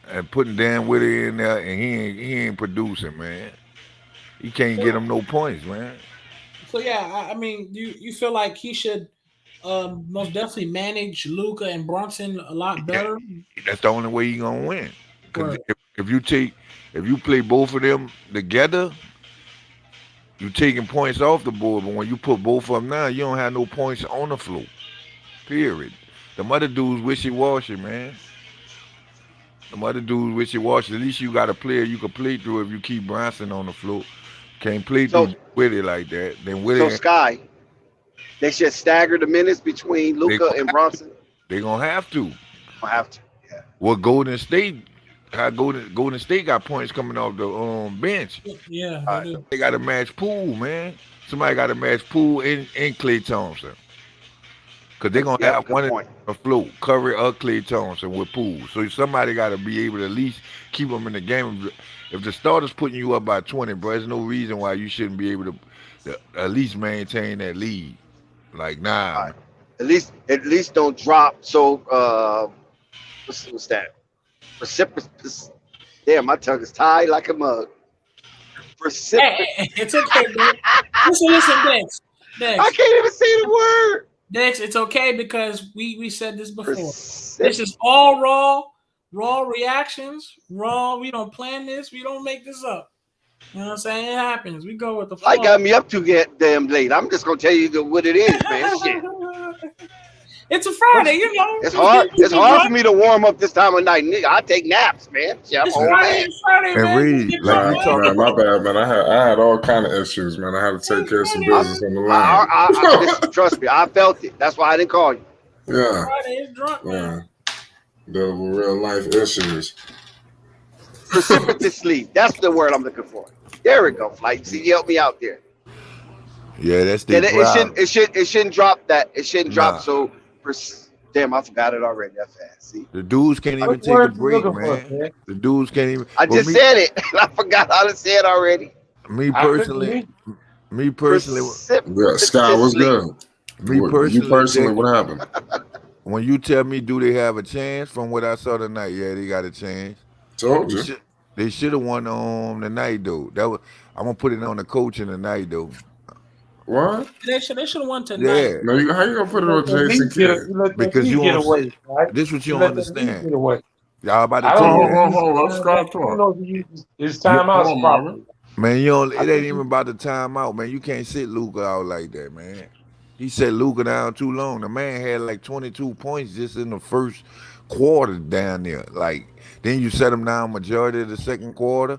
[SPEAKER 8] and putting Dan Willie in there, and he ain't producing, man. He can't get him no points, man.
[SPEAKER 5] So yeah, I mean, you feel like he should most definitely manage Luka and Brunson a lot better.
[SPEAKER 8] That's the only way he gonna win. Because if you play both of them together, you taking points off the board. But when you put both of them now, you don't have no points on the floor. Period. The other dudes wishy-washy, man. The other dudes wishy-washy. At least you got a player you can play through if you keep Bronson on the floor. Can't play through with it like that. Then Willie.
[SPEAKER 4] So Sky, they should stagger the minutes between Luka and Bronson.
[SPEAKER 8] They're gonna have to.
[SPEAKER 4] Yeah.
[SPEAKER 8] Well, Golden State got points coming off the bench.
[SPEAKER 5] Yeah,
[SPEAKER 8] they got to match Poole, man. Somebody got to match Poole and Klay Thompson. Because they're going to have one in the float, Curry or Klay Thompson with Poole. So somebody got to be able to at least keep them in the game. If the starter's putting you up by 20, bro, there's no reason why you shouldn't be able to at least maintain that lead. Like, nah.
[SPEAKER 4] Right. At least don't drop. So, what's that? Precipitous. Damn, my tongue is tied like a mug. Precipitous.
[SPEAKER 5] Hey, it's okay, man. Listen, Dex.
[SPEAKER 4] I can't even say the word.
[SPEAKER 5] Dex, it's okay because we said this before. This is all raw reactions. Raw. We don't plan this. We don't make this up. You know what I'm saying? It happens. We go with the flow.
[SPEAKER 4] I got me up too damn late. I'm just gonna tell you what it is, man. Shit.
[SPEAKER 5] It's a Friday, you know.
[SPEAKER 4] It's hard. It's hard for me to warm up this time of night. I take naps, man.
[SPEAKER 5] It's Friday, man.
[SPEAKER 2] And Reed, like you talking, man, my bad, man. I had all kind of issues, man. I had to take care of some business on the line.
[SPEAKER 4] Trust me, I felt it. That's why I didn't call you.
[SPEAKER 2] Yeah.
[SPEAKER 5] Friday is drunk, man.
[SPEAKER 2] Dealing with real life issues.
[SPEAKER 4] Precipitously. That's the word I'm looking for. There we go, Flight. See, you help me out there.
[SPEAKER 8] Yeah, that's the
[SPEAKER 4] it shouldn't drop that. It shouldn't drop so. Damn, I forgot it already. That's fast. See,
[SPEAKER 8] the dudes can't even take a break, man. The dudes can't even.
[SPEAKER 4] I just said it. I forgot how to say it already.
[SPEAKER 8] Me personally.
[SPEAKER 2] Yeah, Sky, what's good?
[SPEAKER 8] You personally,
[SPEAKER 2] what happened?
[SPEAKER 8] When you tell me, do they have a chance? From what I saw tonight, yeah, they got a chance.
[SPEAKER 2] Told you.
[SPEAKER 8] They should have won tonight, though. I'm gonna put it on the coach in the night, though.
[SPEAKER 2] What?
[SPEAKER 5] They should have won tonight.
[SPEAKER 8] Yeah.
[SPEAKER 2] No, how you gonna put it on Jason Kidd?
[SPEAKER 8] Because you
[SPEAKER 7] get away, right?
[SPEAKER 8] This what you don't understand. Y'all about to
[SPEAKER 2] hold on. Let's start talking.
[SPEAKER 7] His timeout's proper.
[SPEAKER 8] Man, you don't,
[SPEAKER 4] I
[SPEAKER 8] it ain't
[SPEAKER 4] think
[SPEAKER 8] even
[SPEAKER 4] you,
[SPEAKER 8] about the timeout, man. You can't sit Luka out like that, man. He set Luka down too long. The man had like 22 points just in the first quarter down there. Like, then you set him down majority of the second quarter.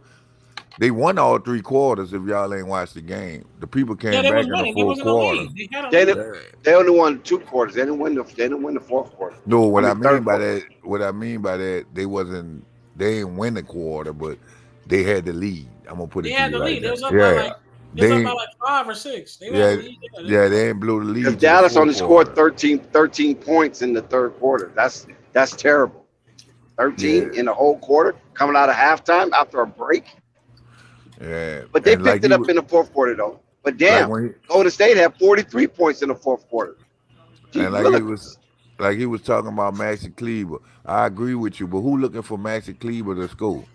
[SPEAKER 8] They won all 3 quarters if y'all ain't watched the game. The people
[SPEAKER 5] Yeah,
[SPEAKER 8] came
[SPEAKER 5] they was
[SPEAKER 8] back in the
[SPEAKER 5] winning. They
[SPEAKER 8] fourth
[SPEAKER 5] was in the
[SPEAKER 8] quarter.
[SPEAKER 5] lead. They had a
[SPEAKER 4] they
[SPEAKER 5] lead.
[SPEAKER 4] didn't,
[SPEAKER 8] Yeah.
[SPEAKER 4] they only won 2 quarters. They didn't win the fourth quarter.
[SPEAKER 8] No,
[SPEAKER 4] I
[SPEAKER 8] what I
[SPEAKER 4] mean
[SPEAKER 8] mean
[SPEAKER 4] third
[SPEAKER 8] by
[SPEAKER 4] quarter.
[SPEAKER 8] that, they didn't win the quarter, but they had the lead. I'm gonna put
[SPEAKER 5] They
[SPEAKER 8] it to
[SPEAKER 5] had
[SPEAKER 8] you
[SPEAKER 5] the
[SPEAKER 8] like
[SPEAKER 5] lead. They
[SPEAKER 8] that.
[SPEAKER 5] was up by
[SPEAKER 8] Yeah,
[SPEAKER 5] like
[SPEAKER 8] they ain't,
[SPEAKER 5] 5 or 6. They had the
[SPEAKER 8] yeah,
[SPEAKER 5] lead. Yeah, they
[SPEAKER 8] yeah,
[SPEAKER 5] was up.
[SPEAKER 8] they ain't blew the
[SPEAKER 4] Because
[SPEAKER 8] lead to the
[SPEAKER 4] Dallas
[SPEAKER 8] fourth
[SPEAKER 4] only scored
[SPEAKER 8] quarter.
[SPEAKER 4] 13 points in the third quarter. That's terrible.
[SPEAKER 8] Yeah,
[SPEAKER 4] 13 in the whole quarter coming out of halftime after a break.
[SPEAKER 8] yeah,
[SPEAKER 4] But they
[SPEAKER 8] and
[SPEAKER 4] picked it up in the fourth quarter though. But
[SPEAKER 8] like
[SPEAKER 4] damn,
[SPEAKER 8] when
[SPEAKER 4] Golden State had 43 points in the fourth quarter.
[SPEAKER 8] he,
[SPEAKER 4] Gee
[SPEAKER 8] and
[SPEAKER 4] willikers.
[SPEAKER 8] like he was talking about Maxi Kleber. I agree with you, but who looking for Maxi Kleber to score?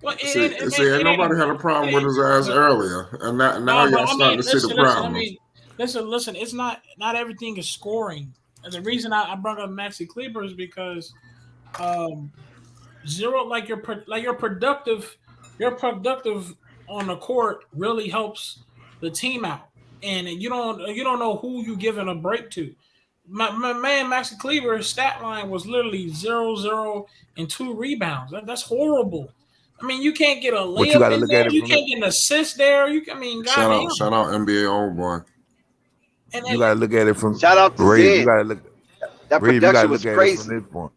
[SPEAKER 5] Well,
[SPEAKER 2] See, ain't
[SPEAKER 5] it ain't.
[SPEAKER 2] nobody had a problem with
[SPEAKER 5] It,
[SPEAKER 2] his ass
[SPEAKER 5] but
[SPEAKER 2] earlier, and now
[SPEAKER 5] no, but
[SPEAKER 2] y'all
[SPEAKER 5] I
[SPEAKER 2] starting
[SPEAKER 5] mean,
[SPEAKER 2] to see the
[SPEAKER 5] listen. I
[SPEAKER 2] problems.
[SPEAKER 5] mean, listen. It's not everything is scoring. And the reason I brought up Maxi Kleber is because um, zero like you're productive on the court really helps the team out, and you don't know who you giving a break to. My man Maxi Kleber's stat line was literally 0, 0, and 2 rebounds. That's horrible. I mean, you can't get a
[SPEAKER 8] But you
[SPEAKER 5] layup
[SPEAKER 8] got to
[SPEAKER 5] in
[SPEAKER 8] look at
[SPEAKER 5] there.
[SPEAKER 8] it
[SPEAKER 5] You
[SPEAKER 8] from the
[SPEAKER 5] can't get an assist there. I mean, goddamn.
[SPEAKER 2] Shout out NBA old boy.
[SPEAKER 5] And
[SPEAKER 8] you got to look at it from
[SPEAKER 4] Shout out to
[SPEAKER 8] Rave. You
[SPEAKER 4] Zen.
[SPEAKER 8] got to look
[SPEAKER 4] That
[SPEAKER 8] Rave. You got to
[SPEAKER 4] production was
[SPEAKER 8] look at it from
[SPEAKER 4] crazy.
[SPEAKER 8] this point.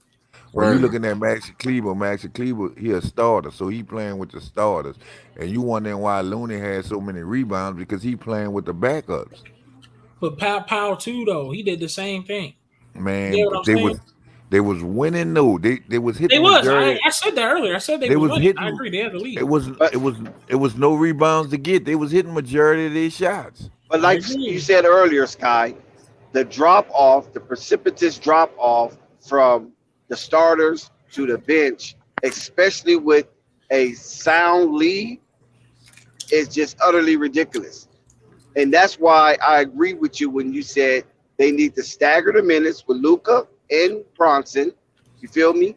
[SPEAKER 8] When you
[SPEAKER 2] Crazy.
[SPEAKER 8] looking at Maxi Kleber, he a starter, so he playing with the starters, and you wondering why Looney had so many rebounds because he playing with the backups.
[SPEAKER 5] but Pow too though, he did the same thing. You
[SPEAKER 8] Man,
[SPEAKER 5] get what
[SPEAKER 8] but
[SPEAKER 5] I'm saying?
[SPEAKER 8] they was winning though. They was
[SPEAKER 5] They
[SPEAKER 8] hitting
[SPEAKER 5] was.
[SPEAKER 8] majority.
[SPEAKER 5] I said that earlier. I said they
[SPEAKER 8] They
[SPEAKER 5] was
[SPEAKER 8] was
[SPEAKER 5] winning. I
[SPEAKER 8] hitting.
[SPEAKER 5] agree. They had the
[SPEAKER 8] It
[SPEAKER 5] lead.
[SPEAKER 8] was
[SPEAKER 4] But
[SPEAKER 8] it was no rebounds to get. They was hitting majority of their shots.
[SPEAKER 4] but
[SPEAKER 5] I
[SPEAKER 4] like you
[SPEAKER 5] agree.
[SPEAKER 4] said earlier, Sky, the drop off, the precipitous drop off from the starters to the bench, especially with a sound lead, is just utterly ridiculous. And that's why I agree with you when you said they need to stagger the minutes with Luka and Bronson. You feel me?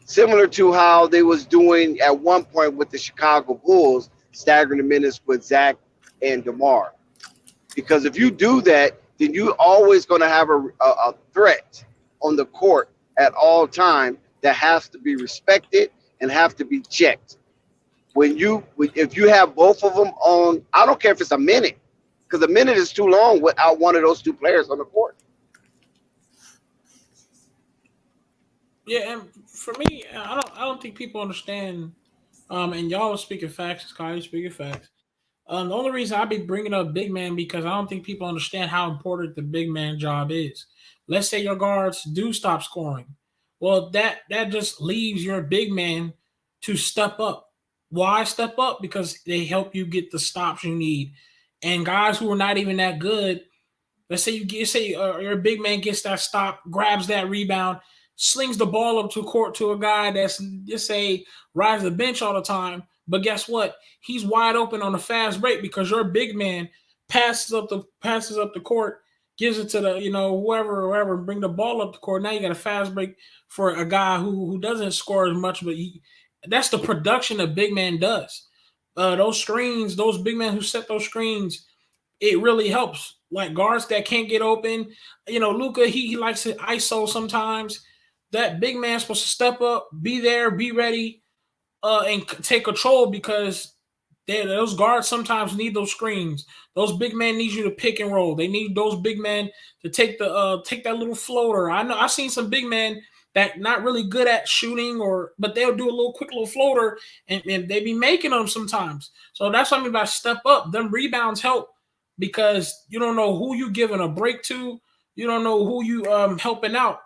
[SPEAKER 4] Similar to how they was doing at one point with the Chicago Bulls, staggering the minutes with Zach and DeMar. Because if you do that, then you're always going to have a threat on the court at all time that has to be respected and have to be checked. If you have both of them on, I don't care if it's a minute, because a minute is too long without one of those two players on the court.
[SPEAKER 5] Yeah, and for me, I don't think people understand. And y'all was speaking facts. Sky was speaking facts. The only reason I be bringing up big man because I don't think people understand how important the big man job is. Let's say your guards do stop scoring. Well, that just leaves your big man to step up. Why step up? Because they help you get the stops you need. And guys who are not even that good, let's say your big man gets that stop, grabs that rebound, slings the ball up to court to a guy that's just say rides the bench all the time. But guess what? He's wide open on a fast break because your big man passes up the court, gives it to the whoever, bring the ball up the court. Now you got a fast break for a guy who doesn't score as much, but that's the production a big man does. Those screens, those big men who set those screens, it really helps. Like guards that can't get open, Luka, he likes to ISO sometimes. That big man's supposed to step up, be there, be ready, and take control because those guards sometimes need those screens. Those big men need you to pick and roll. They need those big men to take that little floater. I know I've seen some big men that not really good at shooting but they'll do a quick little floater and they be making them sometimes. So that's what I mean by step up. Them rebounds help because you don't know who you giving a break to. You don't know who you helping out.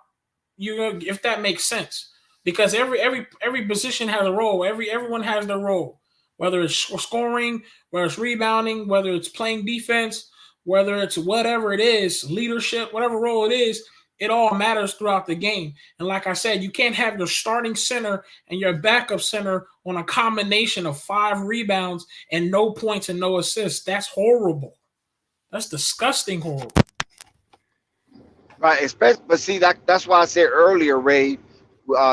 [SPEAKER 5] If that makes sense, because every position has a role. Everyone has their role, whether it's scoring, whether it's rebounding, whether it's playing defense, whether it's whatever it is, leadership, whatever role it is. It all matters throughout the game. And like I said, you can't have your starting center and your backup center on a combination of 5 rebounds and no points and no assists. That's horrible. That's disgusting horrible.
[SPEAKER 4] Right, especially, but see that's why I said earlier, Ray,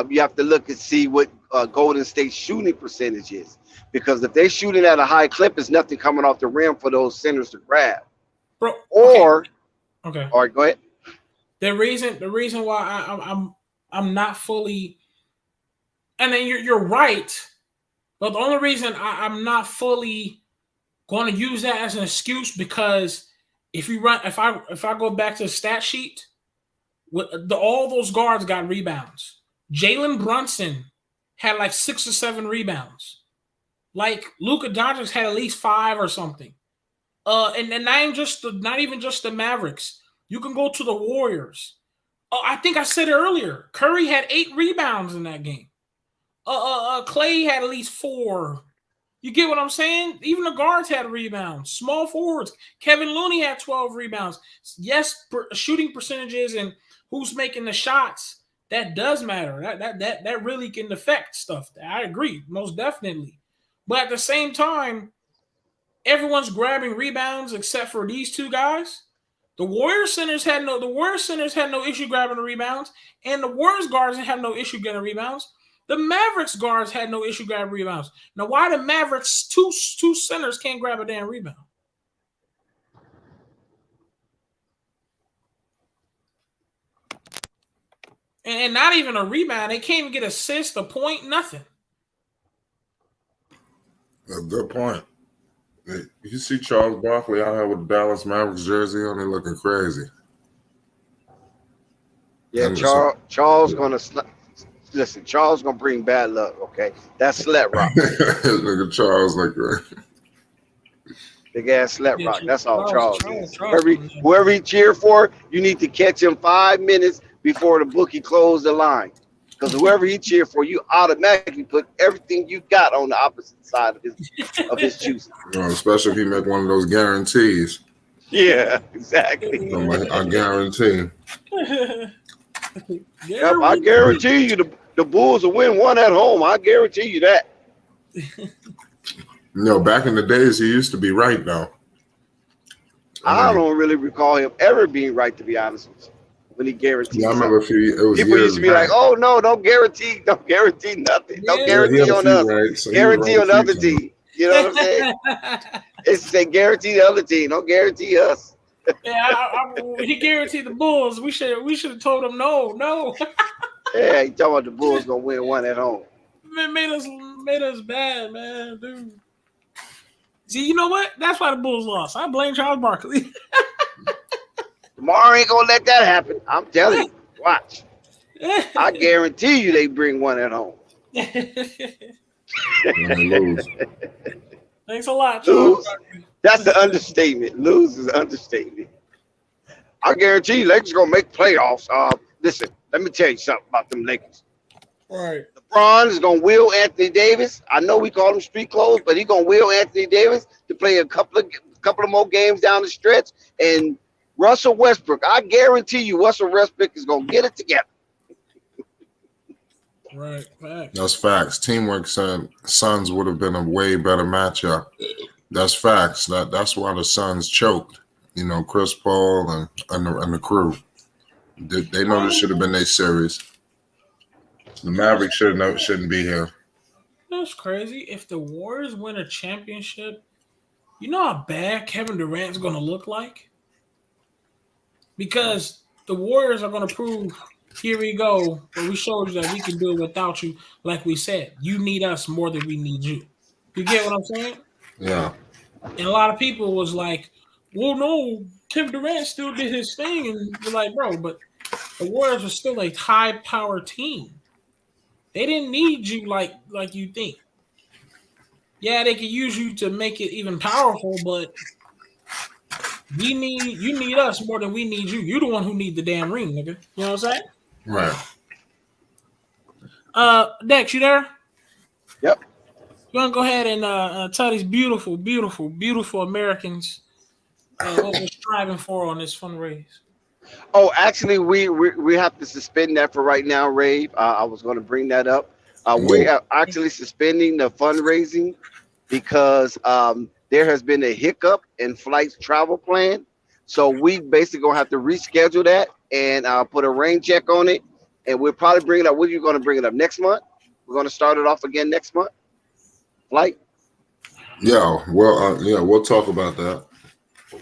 [SPEAKER 4] you have to look and see what Golden State shooting percentage is, because if they're shooting at a high clip, there's nothing coming off the rim for those centers to grab.
[SPEAKER 5] Bro,
[SPEAKER 4] Or,
[SPEAKER 5] okay.
[SPEAKER 4] All right, go ahead.
[SPEAKER 5] The reason why I'm not fully, and then you're right, but the only reason I'm not fully going to use that as an excuse because if I go back to the stat sheet, all those guards got rebounds. Jalen Brunson had like 6 or 7 rebounds. Like Luka Doncic had at least 5 or something. And not even just the Mavericks. You can go to the Warriors. I think I said it earlier. Curry had 8 rebounds in that game. Clay had at least 4. You get what I'm saying? Even the guards had rebounds. Small forwards. Kevin Looney had 12 rebounds. Yes, shooting percentages and who's making the shots, that does matter. That really can affect stuff. I agree, most definitely. But at the same time, everyone's grabbing rebounds except for these 2 guys. The Warriors centers had no issue grabbing the rebounds, and the Warriors guards had no issue getting rebounds. The Mavericks guards had no issue grabbing rebounds. Now, why the Mavericks two centers can't grab a damn rebound? And not even a rebound. They can't even get assist, a point, nothing.
[SPEAKER 2] A good point. You see Charles Barkley out here with the Dallas Mavericks jersey on, they looking crazy.
[SPEAKER 4] Yeah, Charles gonna listen. Charles gonna bring bad luck. Okay, that's slut rock.
[SPEAKER 2] Look at Charles like that.
[SPEAKER 4] Big ass slut rock. That's all Charles is.
[SPEAKER 5] Charles.
[SPEAKER 4] Whoever he cheer for, you need to catch him 5 minutes before the bookie closed the line. Because whoever he cheer for, you automatically put everything you got on the opposite side of his juice.
[SPEAKER 2] Especially if he make one of those guarantees.
[SPEAKER 4] Yeah, exactly.
[SPEAKER 2] I guarantee.
[SPEAKER 4] Yep, I guarantee you the Bulls will win one at home. I guarantee you that.
[SPEAKER 2] Back in the days, he used to be right, though.
[SPEAKER 4] I don't really recall him ever being right, to be honest with you, when he guaranteed.
[SPEAKER 2] Yeah, I remember
[SPEAKER 4] people used to be like, "Oh no, don't guarantee nothing. Don't guarantee on us.
[SPEAKER 2] Right, so
[SPEAKER 4] guarantee on the other team." You know what I'm saying? It's say guarantee the other team, don't guarantee us.
[SPEAKER 5] Yeah, he guaranteed the Bulls. We should have told him no.
[SPEAKER 4] Yeah, he talking about the Bulls gonna win one at home.
[SPEAKER 5] Man, made us bad, man, dude. See, you know what? That's why the Bulls lost. I blame Charles Barkley.
[SPEAKER 4] Tomorrow ain't gonna let that happen. I'm telling you. Watch. I guarantee you they bring one at home.
[SPEAKER 5] Thanks a lot, Charles.
[SPEAKER 4] That's the understatement. Lose is an understatement. I guarantee you Lakers gonna make playoffs. Listen, let me tell you something about them Lakers.
[SPEAKER 5] All right.
[SPEAKER 4] LeBron is gonna will Anthony Davis. I know we call him street clothes, but he's gonna will Anthony Davis to play a couple of more games down the stretch. And Russell Westbrook, I guarantee you, Russell Westbrook is gonna get it together.
[SPEAKER 5] Right, facts.
[SPEAKER 2] That's facts. Teamwork Suns would have been a way better matchup. That's facts. That's why the Suns choked. Chris Paul and the crew. They know this should have been their series. The Mavericks shouldn't be here.
[SPEAKER 5] That's crazy. If the Warriors win a championship, you know how bad Kevin Durant's going to look like? Because the Warriors are going to prove, here we go, but we showed you that we can do it without you. Like we said, you need us more than we need you. You get what I'm saying?
[SPEAKER 2] Yeah.
[SPEAKER 5] And a lot of people was like, well, no, Kevin Durant still did his thing. And we're like, bro, but the Warriors were still a high-power team. They didn't need you like you think. Yeah, they could use you to make it even powerful, but you need us more than we need you. You're the one who need the damn ring, nigga. You know what I'm saying?
[SPEAKER 2] Right.
[SPEAKER 5] Dex, you there?
[SPEAKER 4] Yep.
[SPEAKER 5] You want to go ahead and tell these beautiful, beautiful, beautiful Americans what we're striving for on this fundraise?
[SPEAKER 4] Oh, actually, we have to suspend that for right now, Rave. I was going to bring that up. We are actually suspending the fundraising because there has been a hiccup in Flight's travel plan. So we basically going to have to reschedule that and put a rain check on it. And we'll probably bring it up. When are you going to bring it up? Next month? We're going to start it off again next month? Flight?
[SPEAKER 2] Yeah, well, we'll talk about that.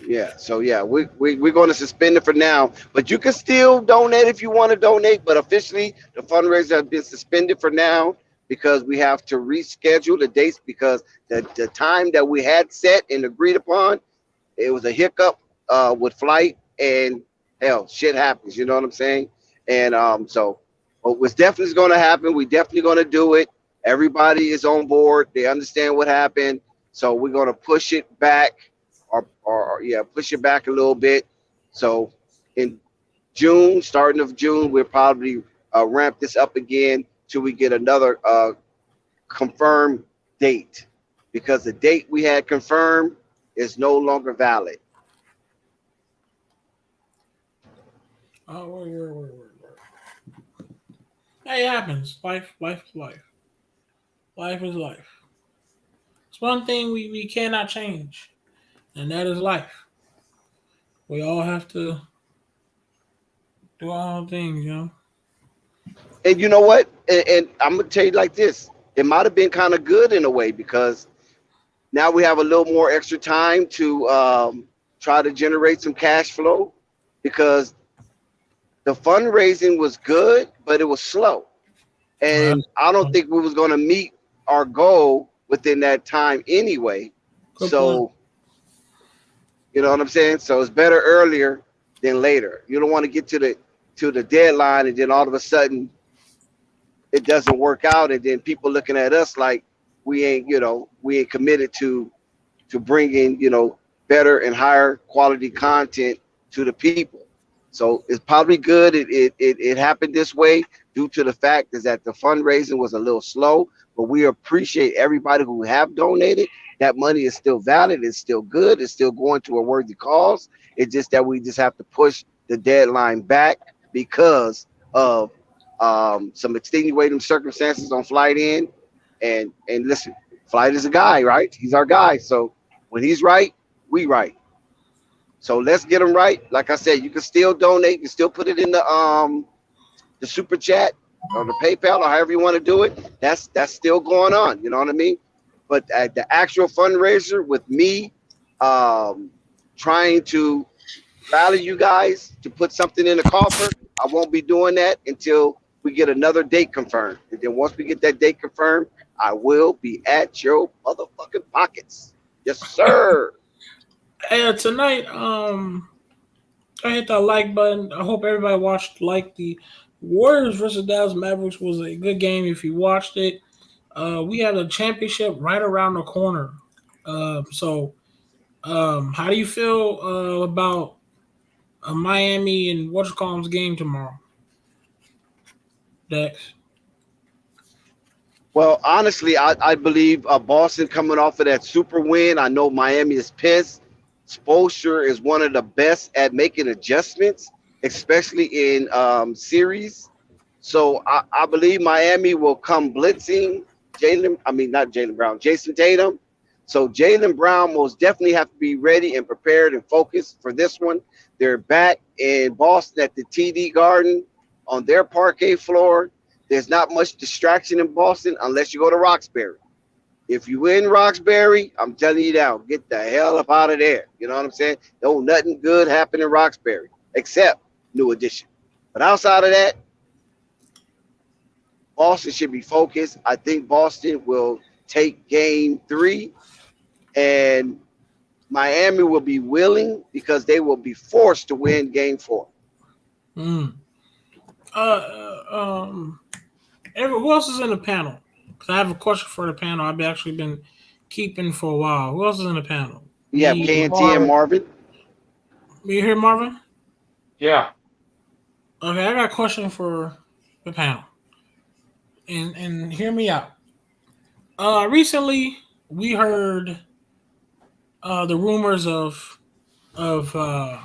[SPEAKER 4] Yeah, so yeah, we're going to suspend it for now, but you can still donate if you want to donate. But officially, the fundraiser has been suspended for now because we have to reschedule the dates because the time that we had set and agreed upon, it was a hiccup with flight and hell, shit happens. You know what I'm saying? And so, but what's definitely going to happen, we definitely going to do it. Everybody is on board. They understand what happened, so we're going to push it back or yeah, push it back a little bit. So in June, starting of June, we'll probably ramp this up again till we get another confirmed date because the date we had confirmed is no longer valid.
[SPEAKER 5] Oh, word. Hey, it happens. Life is life. Life is life. It's one thing we cannot change, and that is life. We all have to do our own things, you know.
[SPEAKER 4] And you know what? And I'm gonna tell you like this: it might have been kind of good in a way because now we have a little more extra time to try to generate some cash flow because the fundraising was good, but it was slow.
[SPEAKER 5] Well,
[SPEAKER 4] And I don't think we was going to meet our goal within that time anyway.
[SPEAKER 5] good point.
[SPEAKER 4] So, you know what I'm saying? So it's better earlier than later. You don't want to get to the deadline and then all of a sudden it doesn't work out and then people looking at us like we ain't committed to bringing, better and higher quality content to the people. So it's probably good. It happened this way due to the fact is that the fundraising was a little slow, but we appreciate everybody who have donated. That money is still valid. It's still good. It's still going to a worthy cause. It's just that we just have to push the deadline back because of some extenuating circumstances on flight in. And listen, flight is a guy, right? He's our guy. So when he's right, we right. So let's get them right. Like I said, you can still donate. You can still put it in the super chat or the PayPal or however you want to do it. That's still going on. You know what I mean? But the actual fundraiser with me trying to rally you guys to put something in the coffer, I won't be doing that until we get another date confirmed. And then once we get that date confirmed, I will be at your motherfucking pockets. Yes, sir.
[SPEAKER 5] Hey, tonight, I hit that like button. I hope everybody watched. Like the Warriors versus Dallas Mavericks was a good game. If you watched it, we had a championship right around the corner. How do you feel about Miami and what's called game tomorrow, Dex?
[SPEAKER 4] Well, honestly, I believe Boston coming off of that super win. I know Miami is pissed. Spoelstra is one of the best at making adjustments, especially in series. So I believe Miami will come blitzing not Jalen Brown, Jason Tatum. So Jalen Brown most definitely have to be ready and prepared and focused for this one. They're back in Boston at the TD Garden on their parquet floor. There's not much distraction in Boston unless you go to Roxbury. If you in Roxbury, I'm telling you now, get the hell up out of there. You know what I'm saying? No, nothing good happened in Roxbury except New Edition. But outside of that, Boston should be focused. I think Boston will take game 3 and Miami will be willing because they will be forced to win game 4.
[SPEAKER 5] Mm. Who else is in the panel? Because I have a question for the panel. I've actually been keeping for a while. Who else is in the panel?
[SPEAKER 4] You have KNT and Marvin.
[SPEAKER 5] You hear Marvin?
[SPEAKER 7] Yeah.
[SPEAKER 5] Okay, I got a question for the panel. And hear me out. Recently we heard the rumors of Zach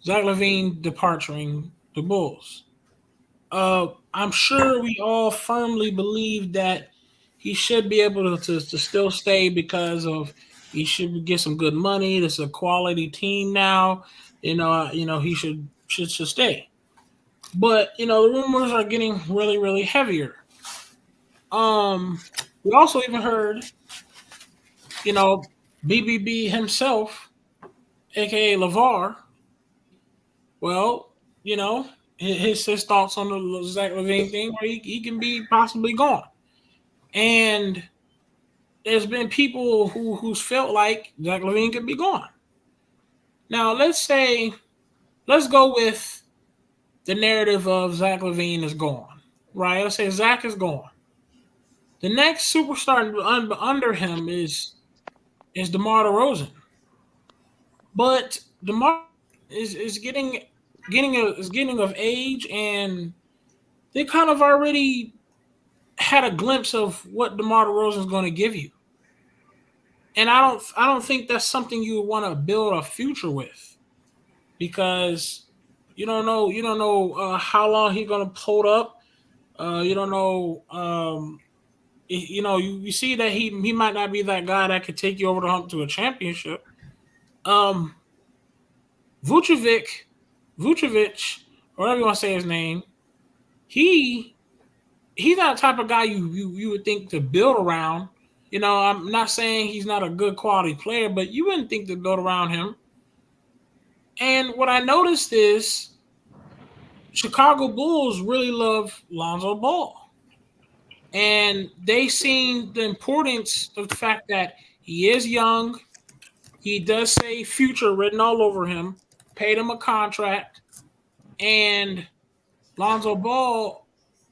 [SPEAKER 5] LaVine departing the Bulls. I'm sure we all firmly believe that he should be able to still stay because of he should get some good money. This is a quality team now. He should stay. But the rumors are getting really, really heavier. We also even heard BBB himself, aka LeVar, well, his thoughts on the Zach LaVine thing, where he can be possibly gone. And there's been people who's felt like Zach LaVine could be gone. Now, let's go with the narrative of Zach LaVine is gone, right? Let's say Zach is gone. The next superstar under him is DeMar DeRozan, but DeMar is getting of age, and they kind of already had a glimpse of what DeMar DeRozan is going to give you, and I don't think that's something you want to build a future with, because you don't know how long he's going to hold up. You don't know. You see that he might not be that guy that could take you over the hump to a championship. Vucevic, whatever you want to say his name, he's not the type of guy you would think to build around. I'm not saying he's not a good quality player, but you wouldn't think to build around him. And what I noticed is Chicago Bulls really love Lonzo Ball. And they seen the importance of the fact that he is young. He does say future written all over him, paid him a contract. And Lonzo Ball,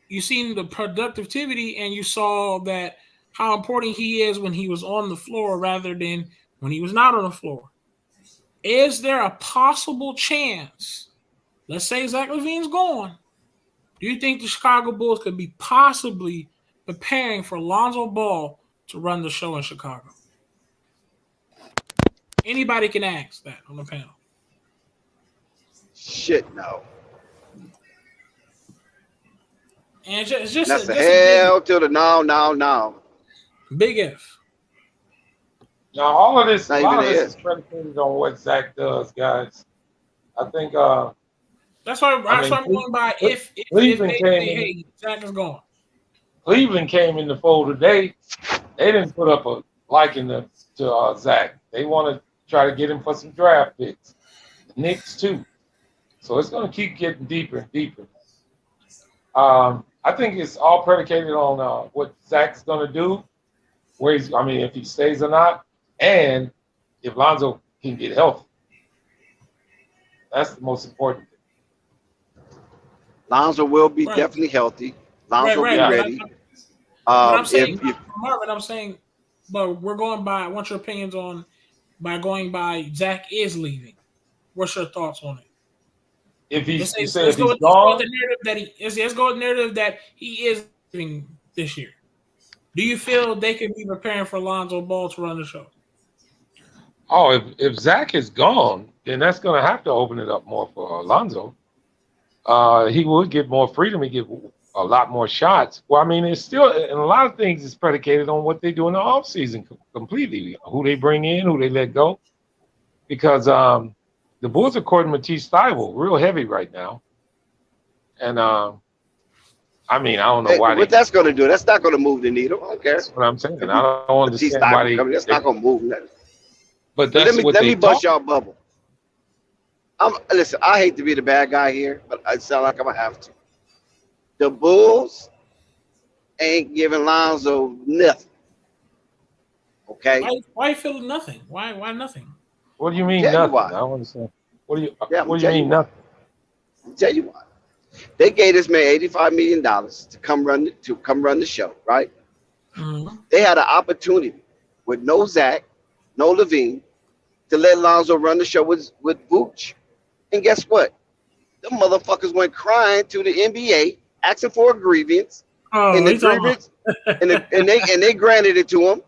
[SPEAKER 5] you seen the productivity, and you saw that how important he is when he was on the floor rather than when he was not on the floor. Is there a possible chance, let's say Zach LaVine's gone, do you think the Chicago Bulls could be possibly preparing for Lonzo Ball to run the show in Chicago? Anybody can ask that on the panel.
[SPEAKER 4] Shit, no.
[SPEAKER 5] And it's just
[SPEAKER 4] that's the hell to the no.
[SPEAKER 5] Big F.
[SPEAKER 7] Now, all of this,
[SPEAKER 4] Not
[SPEAKER 7] a lot
[SPEAKER 4] even
[SPEAKER 7] of this
[SPEAKER 4] it.
[SPEAKER 7] is predicated on what Zach does, guys. I think
[SPEAKER 5] that's why I'm going by if
[SPEAKER 7] Cleveland
[SPEAKER 5] hey, Zach is gone.
[SPEAKER 7] Cleveland came in the fold today. They didn't put up a liking to Zach. They want to try to get him for some draft picks. The Knicks too. So it's going to keep getting deeper and deeper. I think it's all predicated on what Zach's going to do, if he stays or not, and if Lonzo can get healthy. That's the most important thing.
[SPEAKER 4] Lonzo will be definitely healthy. Lonzo will be ready.
[SPEAKER 5] I'm saying, but we're going by. I want your opinions on going by Zach is leaving. What's your thoughts on it?
[SPEAKER 7] Let's
[SPEAKER 5] go with the narrative that he is leaving this year. Do you feel they could be preparing for Lonzo Ball to run the show?
[SPEAKER 7] Oh, if Zach is gone, then that's going to have to open it up more for Lonzo. He would get more freedom. He get a lot more shots. Well, it's still, and a lot of things is predicated on what they do in the offseason completely. Who they bring in, who they let go. Because the Bulls are courting Matisse Thybulle real heavy right now. And, I don't know why.
[SPEAKER 4] What that's going to do, that's not going to move the needle. I don't care.
[SPEAKER 7] That's what I'm saying. I don't understand why they.
[SPEAKER 4] That's not going to move nothing.
[SPEAKER 7] But that's
[SPEAKER 4] let me bust y'all bubble. Listen, I hate to be the bad guy here, but I sound like I'm going to have to. The Bulls ain't giving Lonzo nothing. Okay?
[SPEAKER 5] Why you feeling nothing? Why nothing?
[SPEAKER 7] What do you mean nothing? I don't understand. What do you mean nothing?
[SPEAKER 4] I'll tell you why. They gave this man $85 million to come run the show, right?
[SPEAKER 5] Mm-hmm.
[SPEAKER 4] They had an opportunity with no Zach, no LaVine, to let Lonzo run the show with Vooch. And guess what? Them motherfuckers went crying to the NBA, asking for a grievance. And they granted it to them,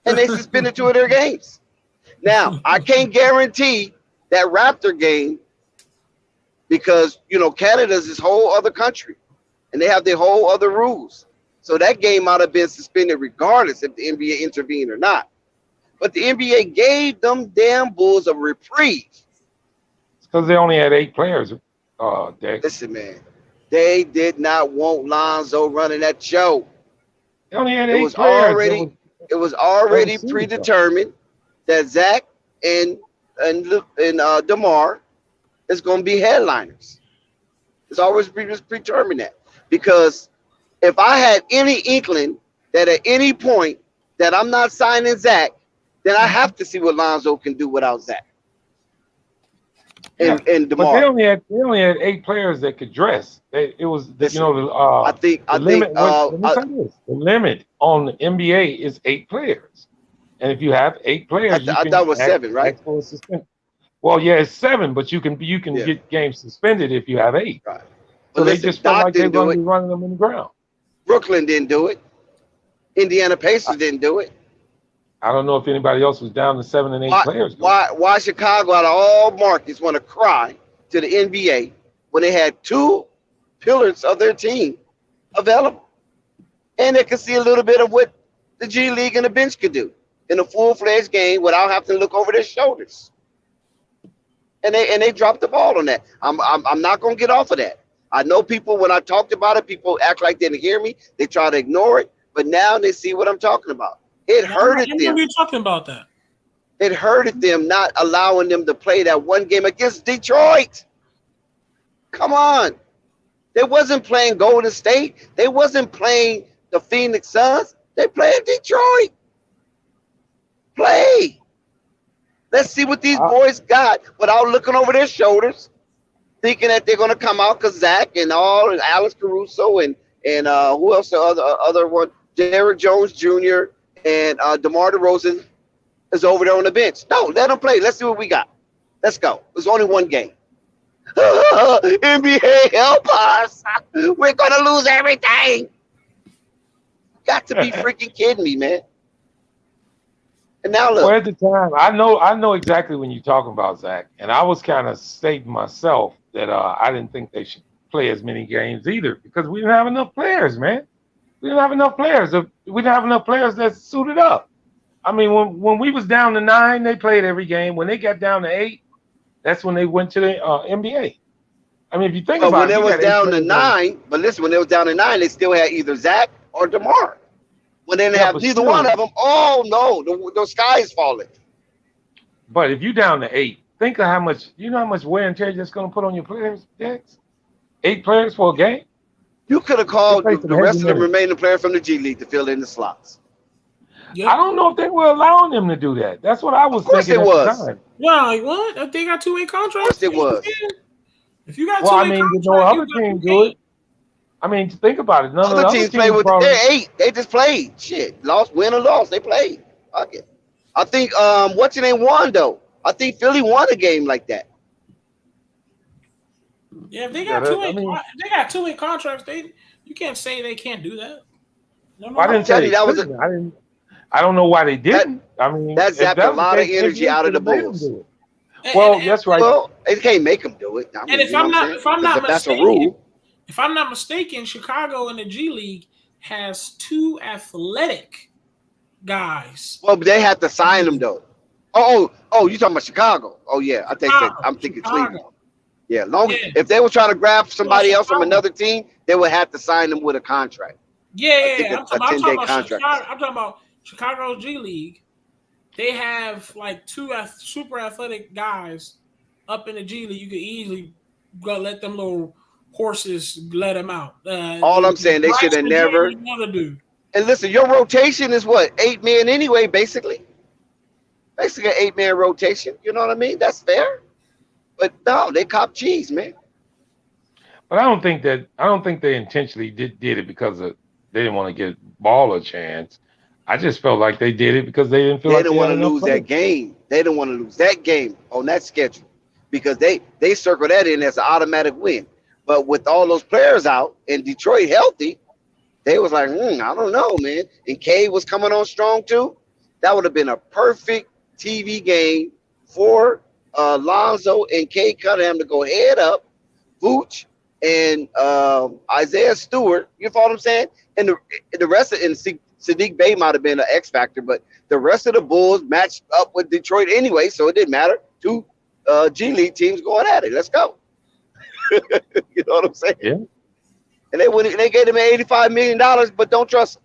[SPEAKER 4] and they suspended 2 of their games. Now, I can't guarantee that Raptor game because, Canada's this whole other country, and they have their whole other rules. So that game might have been suspended regardless if the NBA intervened or not. But the NBA gave them damn Bulls a reprieve.
[SPEAKER 7] It's because they only had 8 players, Dex.
[SPEAKER 4] Listen, man, they did not want Lonzo running that show.
[SPEAKER 7] They only had
[SPEAKER 4] It
[SPEAKER 7] 8
[SPEAKER 4] was
[SPEAKER 7] players.
[SPEAKER 4] already It was already
[SPEAKER 7] Overseas,
[SPEAKER 4] predetermined that Zach and DeMar is going to be headliners. It's always predetermined that, because if I had any inkling that at any point that I'm not signing Zach, then I have to see what Lonzo can do without Zach and
[SPEAKER 7] But
[SPEAKER 4] DeMar.
[SPEAKER 7] they only had 8 players that could dress. It was
[SPEAKER 4] Listen,
[SPEAKER 7] the
[SPEAKER 4] I think
[SPEAKER 7] limit. Let me tell you this: the limit on the NBA is 8 players, and if you have 8 players,
[SPEAKER 4] I thought it was 7, right?
[SPEAKER 7] ask for a suspension. Well, yeah, it's 7, but you can get games suspended if you have 8.
[SPEAKER 4] Right.
[SPEAKER 7] So
[SPEAKER 4] But
[SPEAKER 7] they
[SPEAKER 4] listen,
[SPEAKER 7] just felt
[SPEAKER 4] Doc
[SPEAKER 7] like they were
[SPEAKER 4] didn't do
[SPEAKER 7] going to
[SPEAKER 4] it.
[SPEAKER 7] be running them in the ground.
[SPEAKER 4] Brooklyn didn't do it. Indiana Pacers didn't do it.
[SPEAKER 7] I don't know if anybody else was down to 7 and 8 players.
[SPEAKER 4] Why Chicago out of all markets want to cry to the NBA when they had 2 pillars of their team available, and they could see a little bit of what the G League and the bench could do in a full-fledged game without having to look over their shoulders. And they dropped the ball on that. I'm not gonna get off of that. I know people, when I talked about it, people act like they didn't hear me. They try to ignore it, but now they see what I'm talking about. It hurted them.
[SPEAKER 5] You're talking about that.
[SPEAKER 4] It hurted them not allowing them to play that one game against Detroit. Come on. They wasn't playing Golden State. They wasn't playing the Phoenix Suns. They played Detroit. Play. Let's see what these boys got without looking over their shoulders, thinking that they're going to come out because Zach and Alex Caruso and who else? The other one, Derrick Jones Jr. and DeMar DeRozan is over there on the bench. No, let them play. Let's see what we got. Let's go. It's only one game. NBA, help us. We're going to lose everything. Got to be freaking kidding me, man. And now look.
[SPEAKER 7] Well, at the time, I know exactly when you're talking about, Zach, and I was kind of stating myself that I didn't think they should play as many games either, because we didn't have enough players, man. We didn't have enough players. We didn't have enough players that suited up. I mean, when we was down to 9, they played every game. When they got down to 8, that's when they went to the NBA. I mean, if you think about it,
[SPEAKER 4] when they was down to 9, but listen, when they was down to 9, they still had either Zach or DeMar. When they didn't have neither one of them, oh no, the sky is falling.
[SPEAKER 7] But if you down to 8, think of how much wear and tear that's going to put on your players' decks. 8 players for a game.
[SPEAKER 4] You could have called the rest of the remaining players from the G League to fill in the slots.
[SPEAKER 5] Yep.
[SPEAKER 7] I don't know if they were allowing them to do that. That's what I was thinking at the time.
[SPEAKER 5] Yeah, like what? They got 2-way contracts.
[SPEAKER 4] Of course it was.
[SPEAKER 5] If you got
[SPEAKER 7] 2-way contracts, no other team do it. I mean, think about it. None of the other teams
[SPEAKER 4] play with their 8. They just played. Shit, lost, win or lost, they played. Okay. I think what's your name won though. I think Philly won a game like that.
[SPEAKER 5] Yeah, if they got 2-way contracts, you can't say they can't do that. No,
[SPEAKER 7] I didn't say that was I don't know why they didn't.
[SPEAKER 4] That zapped a lot of energy out of the Bulls.
[SPEAKER 7] That's right.
[SPEAKER 4] Well, they can't make them do it.
[SPEAKER 5] And if I'm not mistaken, if I'm not mistaken, Chicago in the G League has 2 athletic guys.
[SPEAKER 4] Well, but they have to sign them though. Oh, you talking about Chicago? Oh yeah, I'm thinking Cleveland. Yeah, if they were trying to grab somebody else from another team, they would have to sign them with a contract.
[SPEAKER 5] Yeah. I'm talking about Chicago's G League. They have like 2 super athletic guys up in the G League. You could easily go let them little horses let them out.
[SPEAKER 4] All I'm saying, they should have never. And listen, your rotation is what, 8 men anyway, basically. Basically, an 8-man rotation. You know what I mean? That's fair. But no, they cop cheese, man.
[SPEAKER 7] But I don't think they intentionally did it because they didn't want to give Ball a chance. I just felt like they did it because they didn't feel like they
[SPEAKER 4] want to lose that game. They didn't want to lose that game on that schedule because they circle that in as an automatic win. But with all those players out and Detroit healthy, they was like, I don't know, man. And K was coming on strong too. That would have been a perfect TV game for Lonzo and K Cunningham to go head up, Vooch and Isaiah Stewart. You follow what I'm saying? And the rest of Sadiq Bey might have been an X factor, but the rest of the Bulls matched up with Detroit anyway, so it didn't matter. 2 G League teams going at it. Let's go. You know what I'm saying?
[SPEAKER 7] Yeah.
[SPEAKER 4] And they gave them $85 million, but don't trust them.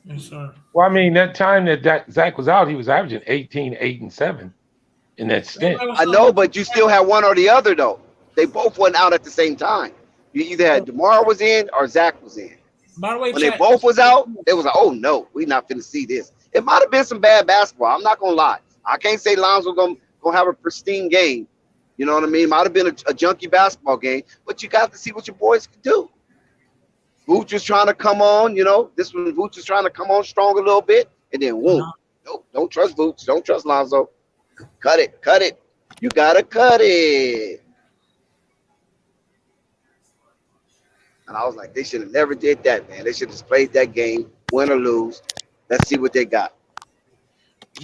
[SPEAKER 5] Yes, sir.
[SPEAKER 7] Well, I mean, that time that Zach was out, he was averaging 18, 8, and 7 in that stint.
[SPEAKER 5] Everybody was
[SPEAKER 4] I
[SPEAKER 5] talking
[SPEAKER 4] know,
[SPEAKER 5] about
[SPEAKER 4] but you still had one or the other though. They both went out at the same time. You either had DeMar was in or Zach was in.
[SPEAKER 5] By the way,
[SPEAKER 4] When they
[SPEAKER 5] chat.
[SPEAKER 4] both was out, it was like, oh no, we not finna see this. It might have been some bad basketball. I'm not gonna lie. I can't say Lonzo gonna have a pristine game. You know what I mean? Might have been a junky basketball game, but you got to see what your boys can do. Vooch was trying to come on, this one Vooch was trying to come on strong a little bit, and then whoom. Nope, don't trust Vooch. Don't trust Lonzo. Cut it. You gotta cut it. And I was like, they should have never did that, man. They should have just played that game, win or lose. Let's see what they got.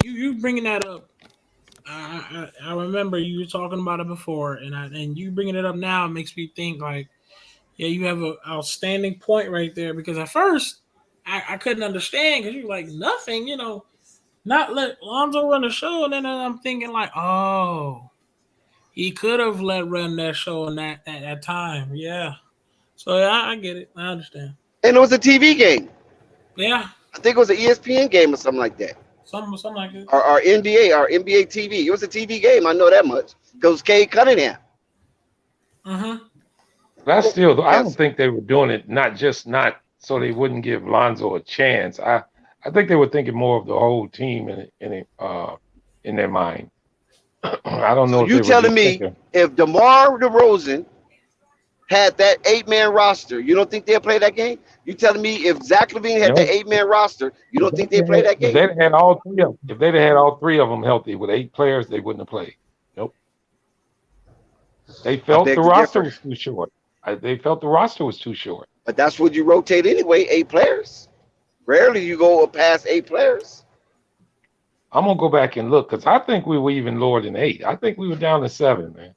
[SPEAKER 5] You bringing that up. I remember you were talking about it before, and you bringing it up now makes me think like, yeah, you have an outstanding point right there. Because at first, I couldn't understand because you're like nothing, not let Lonzo run the show, and then I'm thinking like, oh, he could have let run that show in that time, yeah. So yeah, I get it, I understand.
[SPEAKER 4] And it was a TV game.
[SPEAKER 5] Yeah,
[SPEAKER 4] I think it was an ESPN game or something like that.
[SPEAKER 5] something like that.
[SPEAKER 4] Or NBA TV. It was a TV game. I know that much. Because Cade Cunningham.
[SPEAKER 7] That's still, I don't think they were doing it not so they wouldn't give Lonzo a chance. I think they were thinking more of the whole team in their mind. I don't know.
[SPEAKER 4] So you telling me if DeMar DeRozan had that 8-man roster, you don't think they'll play that game? You telling me if Zach LaVine had that 8-man roster, you don't think they'd play that game?
[SPEAKER 7] If they'd had all three of them healthy with 8 players, they wouldn't have played. Nope. They felt the roster was too short. They felt the roster was too short.
[SPEAKER 4] But that's what you rotate anyway, 8 players. Rarely you go past 8 players.
[SPEAKER 7] I'm going to go back and look because I think we were even lower than 8. I think we were down to 7, man.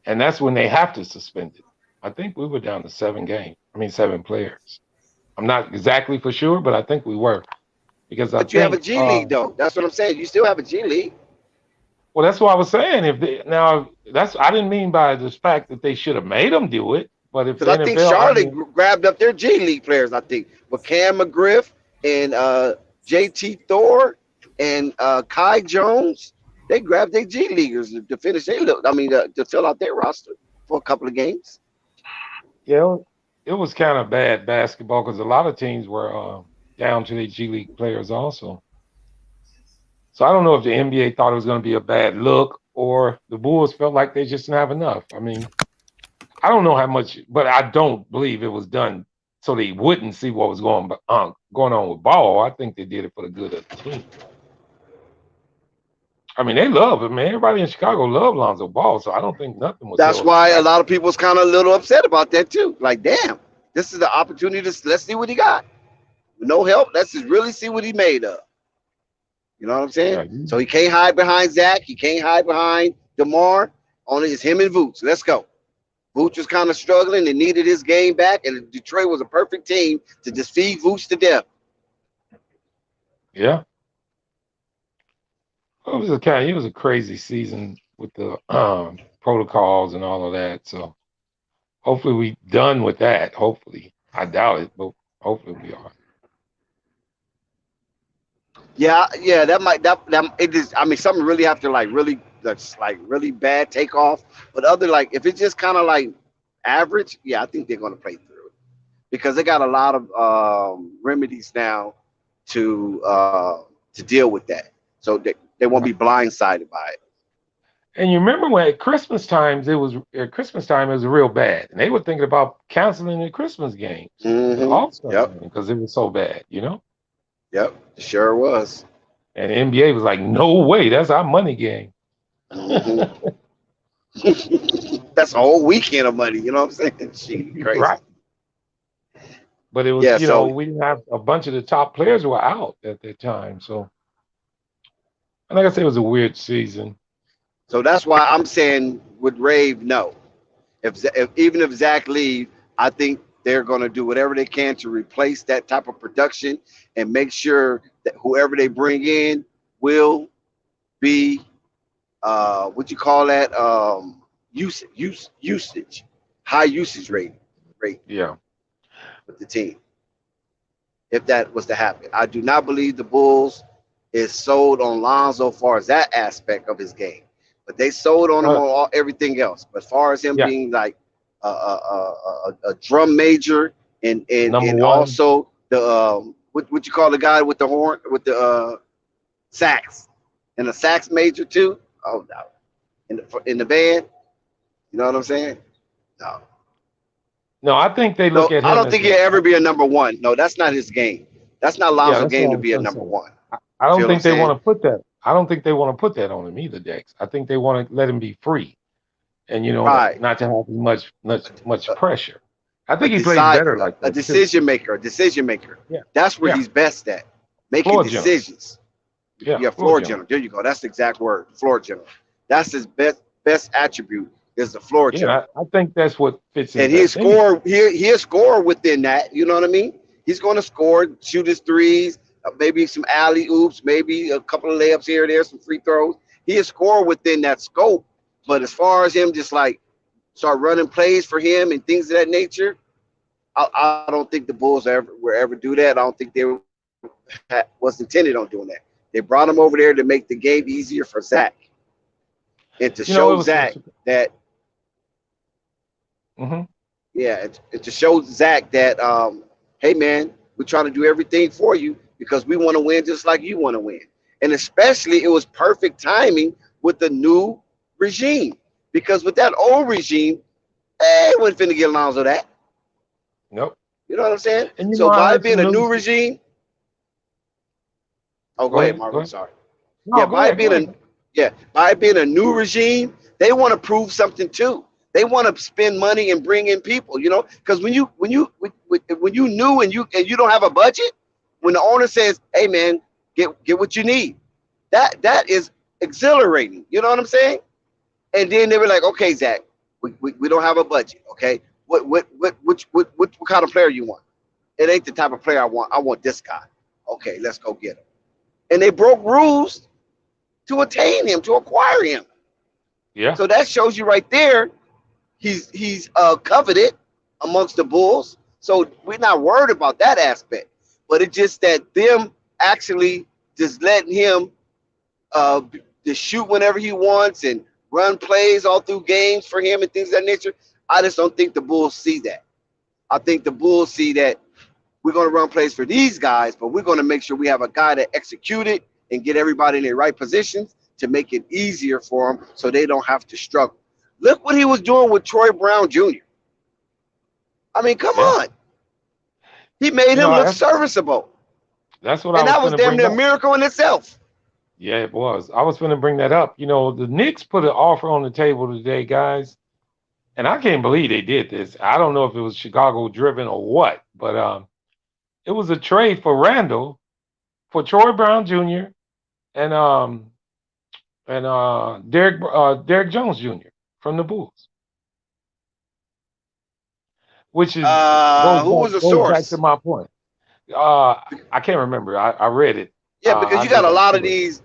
[SPEAKER 7] And that's when they have to suspend it. I think we were down to 7 players. I'm not exactly for sure, but I think we were. But
[SPEAKER 4] you have a G League, though. That's what I'm saying. You still have a G League.
[SPEAKER 7] Well, that's what I was saying. I didn't mean by the fact that they should have made them do it, but if
[SPEAKER 4] because I think Charlotte grabbed up their G League players, I think, with Cam McGriff and JT Thor and Kai Jones, they grabbed their G Leaguers to finish to fill out their roster for a couple of games.
[SPEAKER 7] Yeah, it was kind of bad basketball because a lot of teams were down to their G League players also. So I don't know if the NBA thought it was going to be a bad look or the Bulls felt like they just didn't have enough. I mean, I don't know how much, but I don't believe it was done so they wouldn't see what was going on with ball. I think they did it for the good of the team. I mean, they love it, man. Everybody in Chicago loved Lonzo Ball, so I don't think nothing was.
[SPEAKER 4] That's why a lot of people was kind of a little upset about that too. Like, damn, this is the opportunity let's see what he got. With no help, let's just really see what he made of. You know what I'm saying? Yeah. So he can't hide behind Zach. He can't hide behind DeMar. Only it's him and Vooch. Let's go. Vooch was kind of struggling and needed his game back, and Detroit was a perfect team to just feed Vooch to death.
[SPEAKER 7] Yeah. It was a crazy season with the protocols and all of that. So hopefully we done with that. Hopefully. I doubt it, but hopefully we are.
[SPEAKER 4] Yeah, it is. I mean, something really have to really bad take off. But if it's just kind of like average, yeah, I think they're going to play through it because they got a lot of remedies now to deal with that. So they won't be blindsided by it.
[SPEAKER 7] And you remember when at Christmas time it was real bad, and they were thinking about canceling the Christmas games, because it was so bad,
[SPEAKER 4] Yep, sure was.
[SPEAKER 7] And the NBA was like, no way, that's our money game.
[SPEAKER 4] Mm-hmm. That's a whole weekend of money, you know what I'm saying? Gee, crazy. Right.
[SPEAKER 7] But it was, we didn't have a bunch of the top players who were out at that time. So, and like I said, it was a weird season.
[SPEAKER 4] So that's why I'm saying with Rave, no. Even if Zach leave, I think they're going to do whatever they can to replace that type of production and make sure that whoever they bring in will be, usage, high usage rate.
[SPEAKER 7] Yeah.
[SPEAKER 4] With the team. if that was to happen. I do not believe the Bulls is sold on Lonzo as far as that aspect of his game, but they sold on him on everything else. But as far as him
[SPEAKER 7] Yeah,
[SPEAKER 4] being like a drum major
[SPEAKER 7] number
[SPEAKER 4] and
[SPEAKER 7] one.
[SPEAKER 4] also the what you call the guy with the horn with the sax and a sax major too. Oh no, in the band, you know what I'm saying? No,
[SPEAKER 7] No, I think they look
[SPEAKER 4] no,
[SPEAKER 7] at
[SPEAKER 4] I
[SPEAKER 7] him
[SPEAKER 4] don't
[SPEAKER 7] as
[SPEAKER 4] think he'll ever be a number one. No, that's not his game. That's not
[SPEAKER 7] yeah.
[SPEAKER 4] Lonzo's
[SPEAKER 7] That's
[SPEAKER 4] game
[SPEAKER 7] what
[SPEAKER 4] to
[SPEAKER 7] I was
[SPEAKER 4] be a
[SPEAKER 7] gonna
[SPEAKER 4] number
[SPEAKER 7] say.
[SPEAKER 4] one.
[SPEAKER 7] I
[SPEAKER 4] See
[SPEAKER 7] don't
[SPEAKER 4] what I'm
[SPEAKER 7] think they
[SPEAKER 4] saying?
[SPEAKER 7] want to put that. I don't think they want to put that on him either, Dex. I think they want to let him be free, and
[SPEAKER 4] Right.
[SPEAKER 7] not to have much
[SPEAKER 4] A,
[SPEAKER 7] pressure. I
[SPEAKER 4] a
[SPEAKER 7] think he plays
[SPEAKER 4] decide
[SPEAKER 7] better like
[SPEAKER 4] a
[SPEAKER 7] that too.
[SPEAKER 4] decision maker, a decision maker.
[SPEAKER 7] Yeah,
[SPEAKER 4] That's where
[SPEAKER 7] yeah.
[SPEAKER 4] he's best at, making
[SPEAKER 7] Floor general.
[SPEAKER 4] decisions.
[SPEAKER 7] Yeah,
[SPEAKER 4] Yeah,
[SPEAKER 7] floor
[SPEAKER 4] floor
[SPEAKER 7] general.
[SPEAKER 4] general. There you go. That's the exact word. Floor general. That's his best attribute is the floor
[SPEAKER 7] Yeah,
[SPEAKER 4] general.
[SPEAKER 7] I think that's what fits him
[SPEAKER 4] And he'll
[SPEAKER 7] best. And
[SPEAKER 4] score. He'll score within that. You know what I mean? He's going to score, shoot his threes, maybe some alley oops, maybe a couple of layups here or there, some free throws. He'll score within that scope. But as far as him just like start running plays for him and things of that nature, I don't think the Bulls will ever do that. I don't think they was intended on doing that. They brought him over there to make the game easier for Zach and to
[SPEAKER 7] you know, it
[SPEAKER 4] show
[SPEAKER 7] was
[SPEAKER 4] Zach that
[SPEAKER 7] mhm.
[SPEAKER 4] yeah, and to show Zach that hey man, we're trying to do everything for you because we want to win just like you want to win. And especially it was perfect timing with the new regime because with that old regime, they wasn't finna get Alonzo that.
[SPEAKER 7] Nope.
[SPEAKER 4] You know what I'm saying?
[SPEAKER 7] And you know
[SPEAKER 4] So
[SPEAKER 7] how
[SPEAKER 4] by it
[SPEAKER 7] that's
[SPEAKER 4] being a new
[SPEAKER 7] lose.
[SPEAKER 4] regime, oh
[SPEAKER 7] Go
[SPEAKER 4] go ahead,
[SPEAKER 7] ahead. Go
[SPEAKER 4] Marvin.
[SPEAKER 7] ahead.
[SPEAKER 4] Sorry. Yeah,
[SPEAKER 7] No, go ahead. Go ahead.
[SPEAKER 4] by it being a new regime, they want to prove something too. They want to spend money and bring in people, you know, because when you new and you don't have a budget, when the owner says, "Hey man, get what you need," that is exhilarating. You know what I'm saying? And then they were like, "Okay, Zach, we don't have a budget. Okay, what kind of player you want? It ain't the type of player I want. I want this guy. Okay, let's go get him." And they broke rules to attain him, to acquire him.
[SPEAKER 7] Yeah.
[SPEAKER 4] So that shows you right there, he's coveted amongst the Bulls. So we're not worried about that aspect. But it's just that them actually just letting him just shoot whenever he wants and run plays all through games for him and things of that nature. I just don't think the Bulls see that. I think the Bulls see that we're going to run plays for these guys, but we're going to make sure we have a guy that execute it and get everybody in their right positions to make it easier for them so they don't have to struggle. Look what he was doing with Troy Brown Jr. I mean, come
[SPEAKER 7] Yeah.
[SPEAKER 4] on. He made
[SPEAKER 7] You
[SPEAKER 4] him
[SPEAKER 7] know,
[SPEAKER 4] look serviceable.
[SPEAKER 7] that's what I
[SPEAKER 4] And
[SPEAKER 7] was
[SPEAKER 4] that was
[SPEAKER 7] going to
[SPEAKER 4] damn
[SPEAKER 7] bring
[SPEAKER 4] near a
[SPEAKER 7] up.
[SPEAKER 4] miracle in itself.
[SPEAKER 7] Yeah, it was. I was going to bring that up. You know, the Knicks put an offer on the table today, guys, and I can't believe they did this. I don't know if it was Chicago driven or what, but it was a trade for Randall for Troy Brown Jr. and Derek Jones Jr. from the Bulls, which is
[SPEAKER 4] Who was the
[SPEAKER 7] goes back to
[SPEAKER 4] source?
[SPEAKER 7] my point. I can't remember. I read it.
[SPEAKER 4] Yeah, because
[SPEAKER 7] I
[SPEAKER 4] you got
[SPEAKER 7] know
[SPEAKER 4] a
[SPEAKER 7] that
[SPEAKER 4] lot of these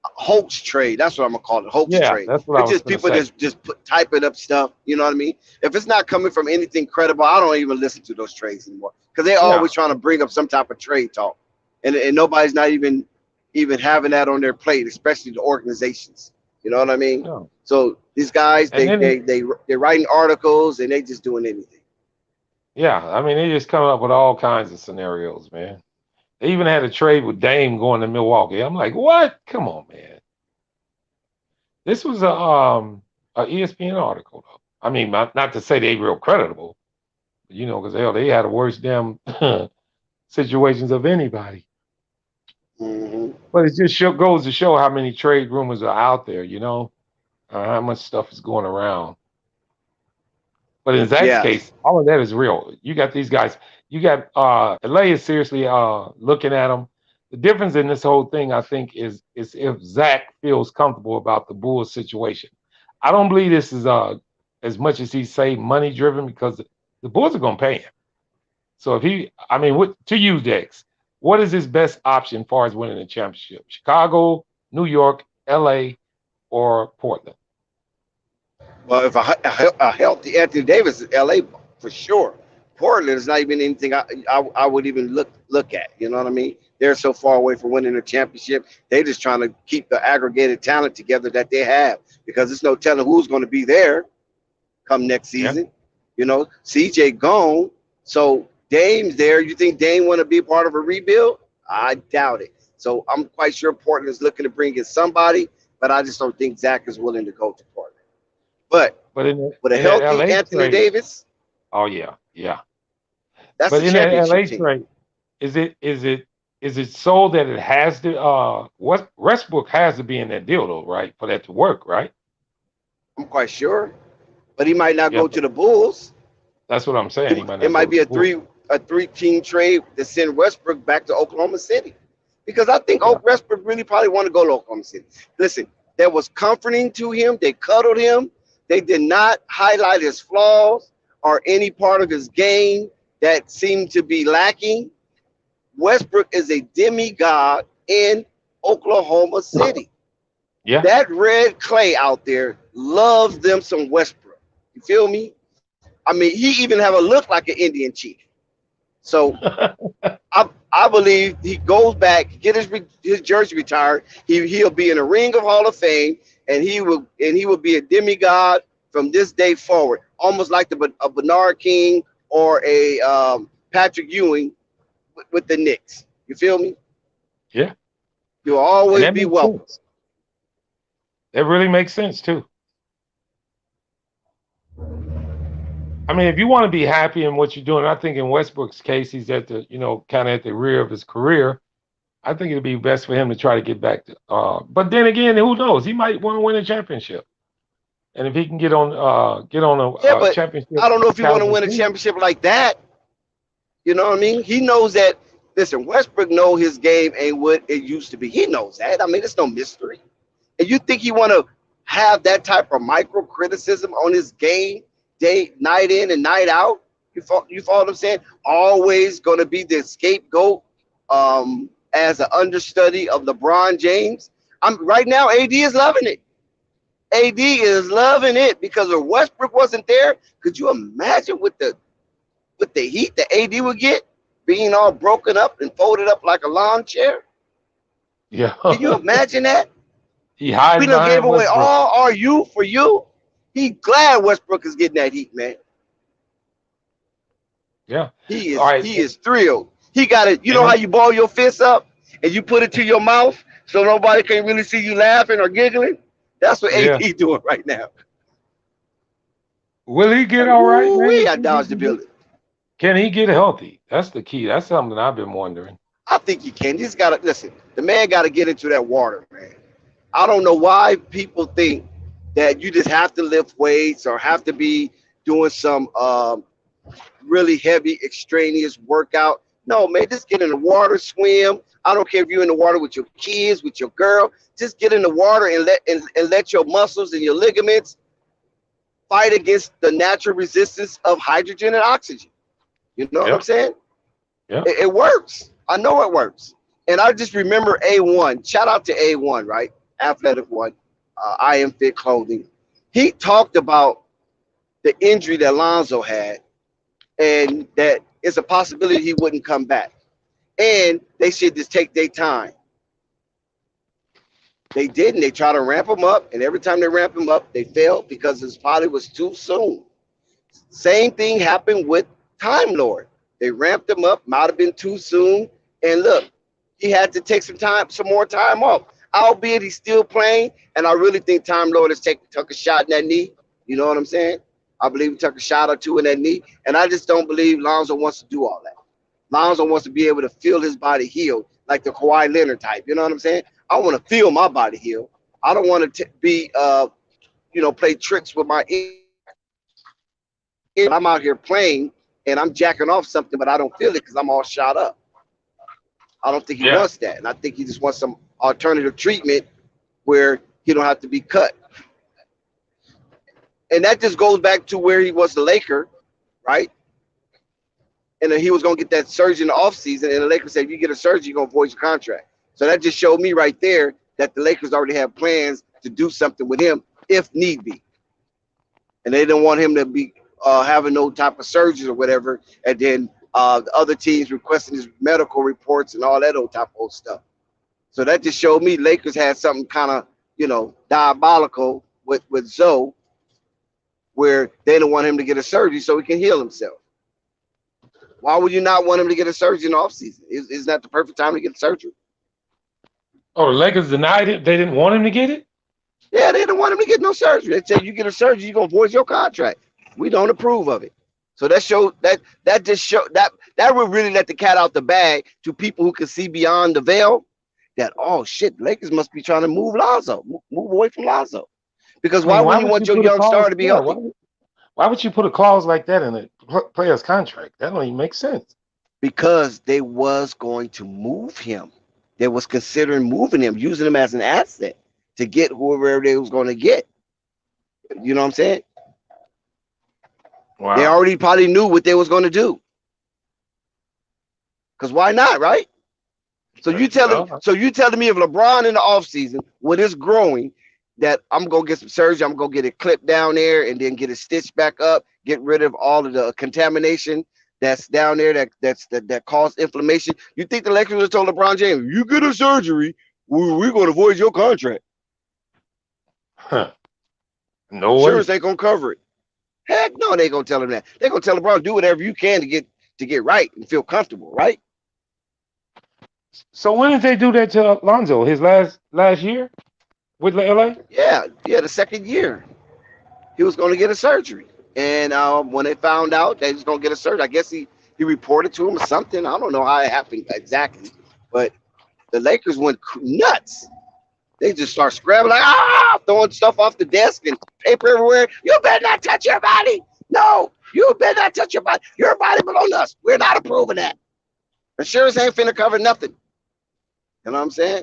[SPEAKER 4] hoax trade. That's what I'm gonna call it, hoax
[SPEAKER 7] yeah,
[SPEAKER 4] trade.
[SPEAKER 7] that's what I
[SPEAKER 4] It's
[SPEAKER 7] was
[SPEAKER 4] just
[SPEAKER 7] going to
[SPEAKER 4] people
[SPEAKER 7] say.
[SPEAKER 4] just typing up stuff. You know what I mean? If it's not coming from anything credible, I don't even listen to those trades anymore because they're
[SPEAKER 7] Yeah,
[SPEAKER 4] always trying to bring up some type of trade talk, and nobody's not even having that on their plate, especially the organizations. You know what I mean?
[SPEAKER 7] no.
[SPEAKER 4] So these guys,
[SPEAKER 7] And then
[SPEAKER 4] they're writing articles and they just doing anything.
[SPEAKER 7] yeah, I mean they just come up with all kinds of scenarios, man. They even had a trade with Dame going to Milwaukee. I'm like, what? Come on, man. This was a ESPN article though. I mean, not to say they real creditable, but, because hell, they had the worst damn situations of anybody.
[SPEAKER 4] Hmm.
[SPEAKER 7] But it just goes to show how many trade rumors are out there. How much stuff is going around. But in Zach's
[SPEAKER 4] Yeah,
[SPEAKER 7] case, all of that is real. You got these guys. You got LA is seriously looking at them. The difference in this whole thing, I think, is if Zach feels comfortable about the Bulls situation. I don't believe this is as much as he say money driven because the Bulls are going to pay him. So to you, Dex, what is his best option as far as winning a championship? Chicago, New York, LA, or Portland?
[SPEAKER 4] well, if a healthy Anthony Davis is LA for sure. Portland is not even anything I would even look at. You know what I mean? They're so far away from winning a championship. They're just trying to keep the aggregated talent together that they have, because there's no telling who's going to be there come next
[SPEAKER 7] Yeah.
[SPEAKER 4] season. You know, CJ gone, so Dame's there. You think Dame want to be part of a rebuild? I doubt it. So I'm quite sure Portland is looking to bring in somebody, but I just don't think Zach is willing to go to Portland. But
[SPEAKER 7] But
[SPEAKER 4] with a
[SPEAKER 7] in that
[SPEAKER 4] healthy
[SPEAKER 7] LA
[SPEAKER 4] Anthony
[SPEAKER 7] trade,
[SPEAKER 4] Davis,
[SPEAKER 7] oh yeah.
[SPEAKER 4] that's
[SPEAKER 7] But
[SPEAKER 4] a
[SPEAKER 7] in that LA
[SPEAKER 4] championship team.
[SPEAKER 7] trade, is it so that it has to Westbrook has to be in that deal though, right? For that to work, right?
[SPEAKER 4] I'm quite sure, but he might not
[SPEAKER 7] Yeah,
[SPEAKER 4] go to the Bulls.
[SPEAKER 7] that's what I'm saying. He might
[SPEAKER 4] It
[SPEAKER 7] not go
[SPEAKER 4] might
[SPEAKER 7] to
[SPEAKER 4] be
[SPEAKER 7] the
[SPEAKER 4] a
[SPEAKER 7] Bulls.
[SPEAKER 4] three team trade to send Westbrook back to Oklahoma City, because I think
[SPEAKER 7] Yeah.
[SPEAKER 4] Westbrook really probably want to go to Oklahoma City. Listen, that was comforting to him. They cuddled him. They did not highlight his flaws or any part of his game that seemed to be lacking. Westbrook is a demigod in Oklahoma City.
[SPEAKER 7] Yeah.
[SPEAKER 4] That red clay out there loves them some Westbrook. You feel me? I mean, he even have a look like an Indian chief. So I believe he goes back, get his jersey retired. He'll be in a ring of Hall of Fame, and he will be a demigod from this day forward, almost like a Bernard King or a Patrick Ewing with the Knicks. You feel me?
[SPEAKER 7] Yeah.
[SPEAKER 4] You'll
[SPEAKER 7] And
[SPEAKER 4] always
[SPEAKER 7] that
[SPEAKER 4] be
[SPEAKER 7] makes
[SPEAKER 4] welcome.
[SPEAKER 7] sense. That really makes sense too. I mean, if you want to be happy in what you're doing, I think in Westbrook's case, he's at the, kind of at the rear of his career. I think it'd be best for him to try to get back to. But then again, who knows? He might want to win a championship, and if he can get on
[SPEAKER 4] Yeah,
[SPEAKER 7] a
[SPEAKER 4] but
[SPEAKER 7] championship
[SPEAKER 4] I don't know if he want to
[SPEAKER 7] caliber
[SPEAKER 4] win a
[SPEAKER 7] team.
[SPEAKER 4] championship like that. You know what I mean? He knows that. Listen, Westbrook know his game ain't what it used to be. He knows that. I mean, it's no mystery. And you think he want to have that type of micro criticism on his game, night in and night out? You follow what I'm saying? Always going to be the scapegoat as an understudy of LeBron James. Right now, AD is loving it. AD is loving it because if Westbrook wasn't there, could you imagine with the heat that AD would get, being all broken up and folded up like a lawn chair?
[SPEAKER 7] Yeah.
[SPEAKER 4] Can you imagine that?
[SPEAKER 7] He
[SPEAKER 4] We
[SPEAKER 7] hiding
[SPEAKER 4] done gave
[SPEAKER 7] behind
[SPEAKER 4] away
[SPEAKER 7] Westbrook.
[SPEAKER 4] all our youth for you. He glad Westbrook is getting that heat, man.
[SPEAKER 7] Yeah.
[SPEAKER 4] He
[SPEAKER 7] All right.
[SPEAKER 4] is thrilled. He got it. You know how you ball your fist up and you put it to your mouth so nobody can really see you laughing or giggling? That's what
[SPEAKER 7] Yeah.
[SPEAKER 4] AD doing right now.
[SPEAKER 7] Will he get all right, man?
[SPEAKER 4] We I dodged the building.
[SPEAKER 7] Can he get healthy? That's the key. That's something I've been wondering.
[SPEAKER 4] I think he can. He's got to listen. The man got to get into that water, man. I don't know why people think that you just have to lift weights or have to be doing some really heavy extraneous workout. No, man, just get in the water, swim. I don't care if you're in the water with your kids, with your girl. Just get in the water and let your muscles and your ligaments fight against the natural resistance of hydrogen and oxygen. You know what I'm saying?
[SPEAKER 7] Yeah.
[SPEAKER 4] It works. I know it works. And I just remember A1. Shout out to A1, right? Athletic One, I Am Fit Clothing. He talked about the injury that Lonzo had and that it's a possibility he wouldn't come back. And they should just take their time. They didn't. They tried to ramp him up, and every time they ramp him up, they failed because his body was too soon. Same thing happened with Time Lord. They ramped him up, might have been too soon, and look, he had to take some more time off. Albeit he's still playing, and I really think Time Lord has took a shot in that knee. You know what I'm saying? I believe he took a shot or two in that knee, and I just don't believe Lonzo wants to do all that. Lonzo wants to be able to feel his body heal, like the Kawhi Leonard type. You know what I'm saying? I want to feel my body heal. I don't want to play tricks with my ear. I'm out here playing, and I'm jacking off something, but I don't feel it because I'm all shot up. I don't think he wants that, and I think he just wants some alternative treatment where he don't have to be cut. And that just goes back to where he was the Laker, right? And then he was going to get that surgery in the offseason, and the Lakers said, if you get a surgery, you're going to void your contract. So that just showed me right there that the Lakers already have plans to do something with him if need be. And they didn't want him to be having no type of surgery or whatever, and then the other teams requesting his medical reports and all that old type of old stuff. So that just showed me Lakers had something kind of, diabolical with Zoe, where they didn't want him to get a surgery so he can heal himself. Why would you not want him to get a surgery in the offseason? Isn't that the perfect time to get surgery?
[SPEAKER 7] Oh, the Lakers denied it. They didn't want him to get it.
[SPEAKER 4] Yeah, they didn't want him to get no surgery. They said you get a surgery, you're gonna void your contract. We don't approve of it. So that would really let the cat out the bag to people who can see beyond the veil. That, oh shit, Lakers must be trying to move Lonzo, move away from Lonzo. Because why wouldn't you want your young star to be healthy?
[SPEAKER 7] Why would you put a clause like that in a player's contract? That don't even make sense.
[SPEAKER 4] Because they was going to move him. They was considering moving him, using him as an asset to get whoever they was going to get. You know what I'm saying?
[SPEAKER 7] Wow.
[SPEAKER 4] They already probably knew what they was going to do. Because why not, right? So you telling me if LeBron in the offseason, with his growing, that I'm gonna get some surgery, I'm gonna get it clipped down there and then get it stitched back up, get rid of all of the contamination that's down there that caused inflammation. You think the Lakers would have told LeBron James, you get a surgery, we're gonna void your contract?
[SPEAKER 7] Huh. No way.
[SPEAKER 4] Sure as they gonna cover it. Heck no, they gonna tell him that. They're gonna tell LeBron, do whatever you can to get right and feel comfortable, right?
[SPEAKER 7] So when did they do that to Lonzo? His last year with LA?
[SPEAKER 4] Yeah, the second year. He was going to get a surgery. And when they found out that he was going to get a surgery, I guess he reported to him or something. I don't know how it happened exactly. But the Lakers went nuts. They just start scrambling, throwing stuff off the desk and paper everywhere. You better not touch your body. No, you better not touch your body. Your body belongs to us. We're not approving that. Insurance ain't finna cover nothing. You know what I'm saying?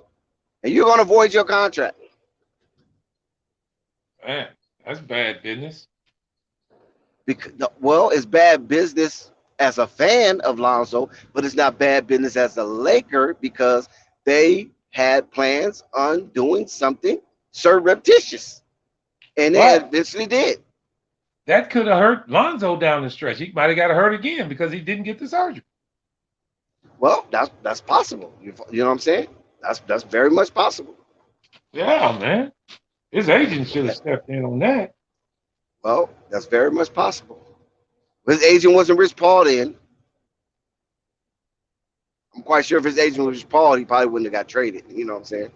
[SPEAKER 4] And you're going to void your contract.
[SPEAKER 7] Man, that's bad business.
[SPEAKER 4] Well, it's bad business as a fan of Lonzo, but it's not bad business as a Laker because they had plans on doing something surreptitious. And they eventually did.
[SPEAKER 7] That could have hurt Lonzo down the stretch. He might have got hurt again because he didn't get the surgery.
[SPEAKER 4] Well, that's possible. You know what I'm saying? That's very much possible.
[SPEAKER 7] Yeah, man. His agent should have stepped in on that.
[SPEAKER 4] Well, that's very much possible. His agent wasn't Rich Paul then. I'm quite sure if his agent was Rich Paul, he probably wouldn't have got traded. You know what I'm saying?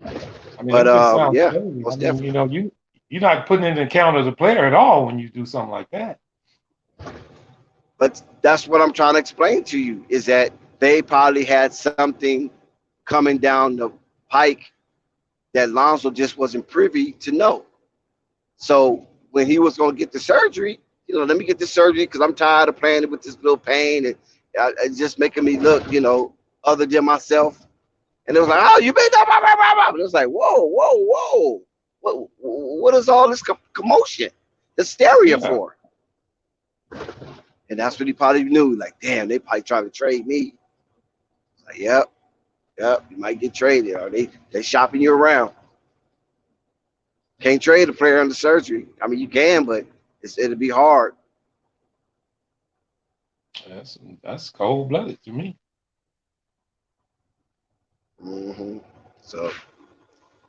[SPEAKER 7] I mean,
[SPEAKER 4] But yeah,
[SPEAKER 7] I mean, you're not putting in an account as a player at all when you do something like that.
[SPEAKER 4] But that's what I'm trying to explain to you is that they probably had something coming down the pike that Lonzo just wasn't privy to know. So when he was going to get the surgery, let me get the surgery because I'm tired of playing with this little pain and it's just making me look, other than myself. And it was like, oh, you made that. And it was like, whoa. What is all this commotion, hysteria for? And that's what he probably knew. Like, damn, they probably trying to trade me. Like, yep, you might get traded. Or they shopping you around. Can't trade a player under surgery. I mean, you can, but it'll be hard.
[SPEAKER 7] That's cold-blooded to me.
[SPEAKER 4] Mm-hmm. So,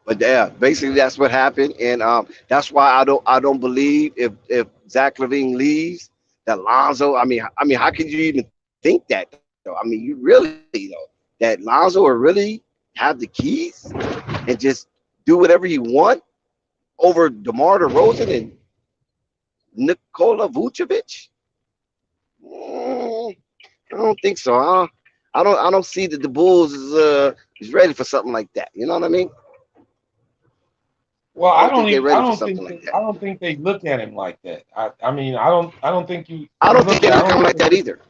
[SPEAKER 4] but yeah, basically that's what happened, and that's why I don't believe if Zach LaVine leaves that Lonzo. I mean, how could you even think that? Though? I mean, you really that Lonzo will really have the keys and just do whatever he want over DeMar DeRozan and Nikola Vucevic? I don't think so. I don't see that the Bulls is ready for something like that. You know what I mean?
[SPEAKER 7] Well, I don't think they look at him like that. I don't think they look at him like that
[SPEAKER 4] either.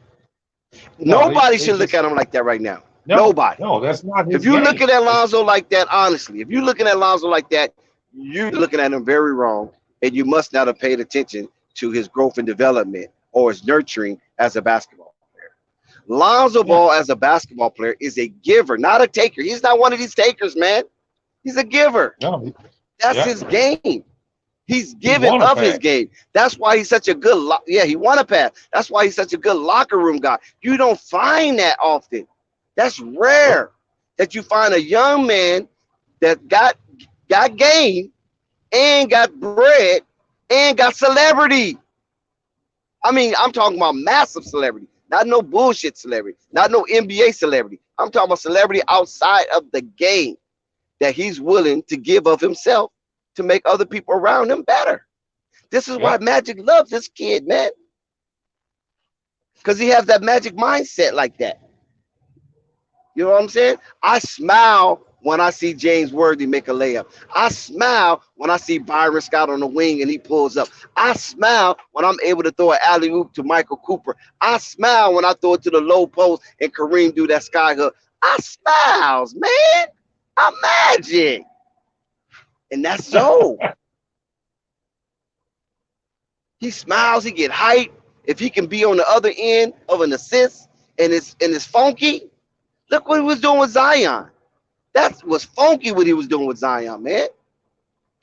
[SPEAKER 4] Nobody should look at him like that right now. Nobody.
[SPEAKER 7] No, that's not his
[SPEAKER 4] If you're
[SPEAKER 7] game.
[SPEAKER 4] looking at Lonzo like that, honestly, if you're looking at Lonzo like that, you're looking at him very wrong, and you must not have paid attention to his growth and development or his nurturing as a basketball player. Lonzo Ball as a basketball player is a giver, not a taker. He's not one of these takers, man. He's a giver.
[SPEAKER 7] No.
[SPEAKER 4] That's his game. He's giving
[SPEAKER 7] won a
[SPEAKER 4] of his
[SPEAKER 7] pass.
[SPEAKER 4] game. That's why he's such a good. He won a pass. That's why he's such a good locker room guy. You don't find that often. That's rare that you find a young man that got game and got bread and got celebrity. I mean, I'm talking about massive celebrity, not no bullshit celebrity, not no NBA celebrity. I'm talking about celebrity outside of the game that he's willing to give of himself to make other people around him better. This is why Magic loves this kid, man. Because he has that Magic mindset like that. You know what I'm saying? I smile when I see James Worthy make a layup. I smile when I see Byron Scott on the wing and he pulls up. I smile when I'm able to throw an alley-oop to Michael Cooper. I smile when I throw it to the low post and Kareem do that sky hook. I smiles, man. I'm Magic. And that's so. He smiles, he get hyped. If he can be on the other end of an assist and it's funky, look what he was doing with Zion. That was funky what he was doing with Zion, man.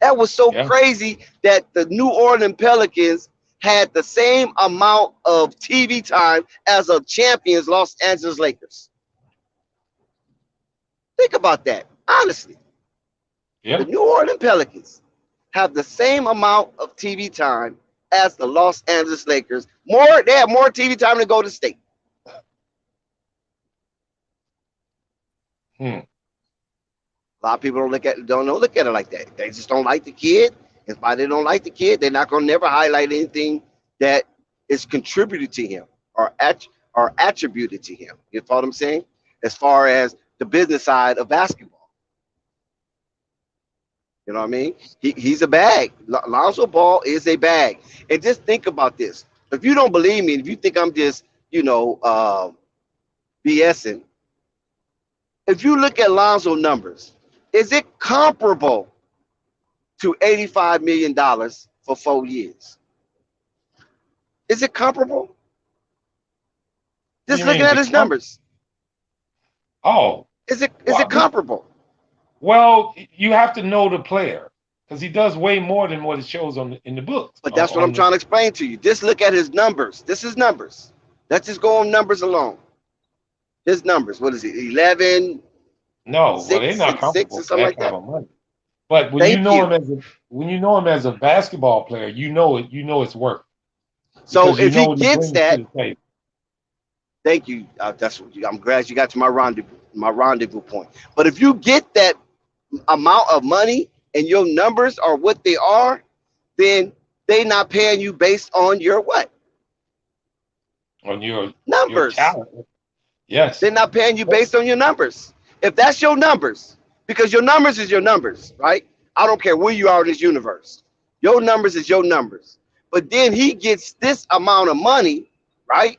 [SPEAKER 4] That was so crazy that the New Orleans Pelicans had the same amount of TV time as a champions Los Angeles Lakers. Think about that, honestly. The New Orleans Pelicans have the same amount of TV time as the Los Angeles Lakers. They have more TV time than Golden State. A lot of people don't look at it like that. They just don't like the kid. And why they don't like the kid, they're not going to never highlight anything that is contributed to him or attributed to him. You follow what I'm saying? As far as the business side of basketball. You know what I mean? He's a bag. Lonzo Ball is a bag. And just think about this. If you don't believe me, if you think I'm just, BSing, if you look at Lonzo numbers, is it comparable to $85 million for 4 years? Is it comparable? Just looking at his numbers.
[SPEAKER 7] Oh.
[SPEAKER 4] Is it comparable?
[SPEAKER 7] Well, you have to know the player because he does way more than what it shows in the books.
[SPEAKER 4] But that's what I'm trying to explain to you. Just look at his numbers. This is numbers. Let's just go on numbers alone. His numbers. What is it? 11.
[SPEAKER 7] No,
[SPEAKER 4] six,
[SPEAKER 7] well, they're not comfortable
[SPEAKER 4] or
[SPEAKER 7] for
[SPEAKER 4] something
[SPEAKER 7] that
[SPEAKER 4] like
[SPEAKER 7] kind
[SPEAKER 4] that.
[SPEAKER 7] of money. But when you know him as a basketball player, you know it's worth.
[SPEAKER 4] So if he gets that, thank you. I'm glad you got to my rendezvous point. But if you get that amount of money and your numbers are what they are, then they not paying you based on your what?
[SPEAKER 7] On your
[SPEAKER 4] numbers.
[SPEAKER 7] Your talent. Yes.
[SPEAKER 4] They're not paying you based on your numbers. If that's your numbers, because your numbers is your numbers, right? I don't care where you are in this universe. Your numbers is your numbers. But then he gets this amount of money, right?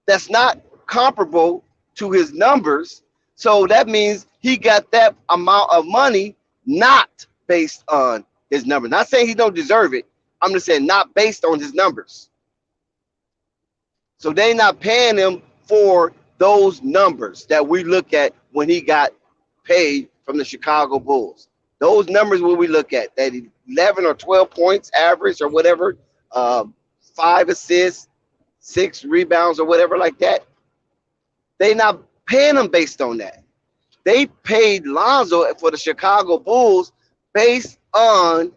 [SPEAKER 4] That's not comparable to his numbers. So that means he got that amount of money not based on his numbers. Not saying he don't deserve it. I'm just saying not based on his numbers. So they're not paying him for those numbers that we look at when he got paid from the Chicago Bulls. Those numbers when we look at, that 11 or 12 points average or whatever, 5 assists, 6 rebounds or whatever like that, they not paying him based on that. They paid Lonzo for the Chicago Bulls based on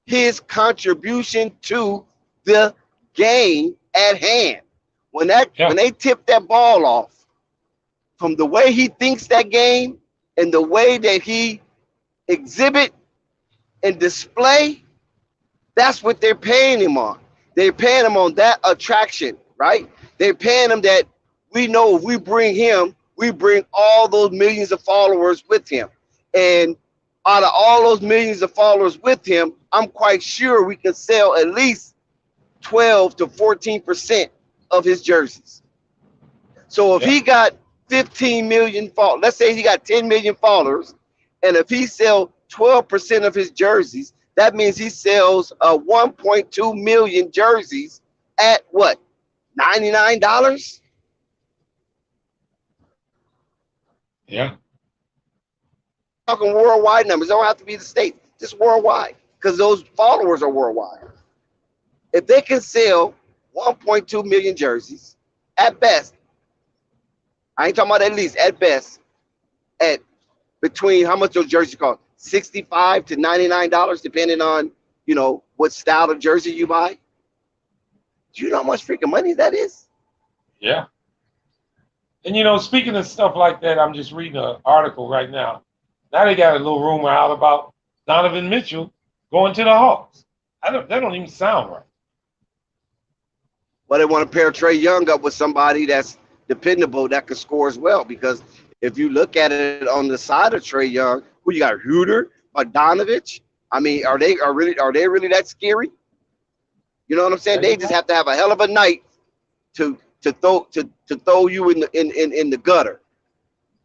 [SPEAKER 4] his contribution to the game at hand. When they tip that ball off, from the way he thinks that game and the way that he exhibit and display, that's what they're paying him on. They're paying him on that attraction, right? They're paying him that we know if we bring him, we bring all those millions of followers with him. And out of all those millions of followers with him, I'm quite sure we can sell at least 12 to 14% of his jerseys. So if he got 15 million followers, let's say he got 10 million followers, and if he sells 12% of his jerseys, that means he sells 1.2 million jerseys at what? $99?
[SPEAKER 7] Yeah.
[SPEAKER 4] Talking worldwide numbers. Don't have to be the States, just worldwide. because those followers are worldwide. If they can sell 1.2 million jerseys at best, I ain't talking about at least, at best, at between how much those jerseys cost, $65 to $99, depending on, you know, what style of jersey you buy. Do you know how much freaking money that is?
[SPEAKER 7] Yeah. And, you know, speaking of stuff like that, I'm just reading an article right now. Now they got a little rumor out about Donovan Mitchell going to the Hawks. That don't even sound right.
[SPEAKER 4] Well, they want to pair Trey Young up with somebody that's dependable that can score as well. Because if you look at it on the side of Trey Young, who you got, Huter, Bogdanovich? I mean, are they really that scary? You know what I'm saying? They just have to have a hell of a night to throw you in the gutter.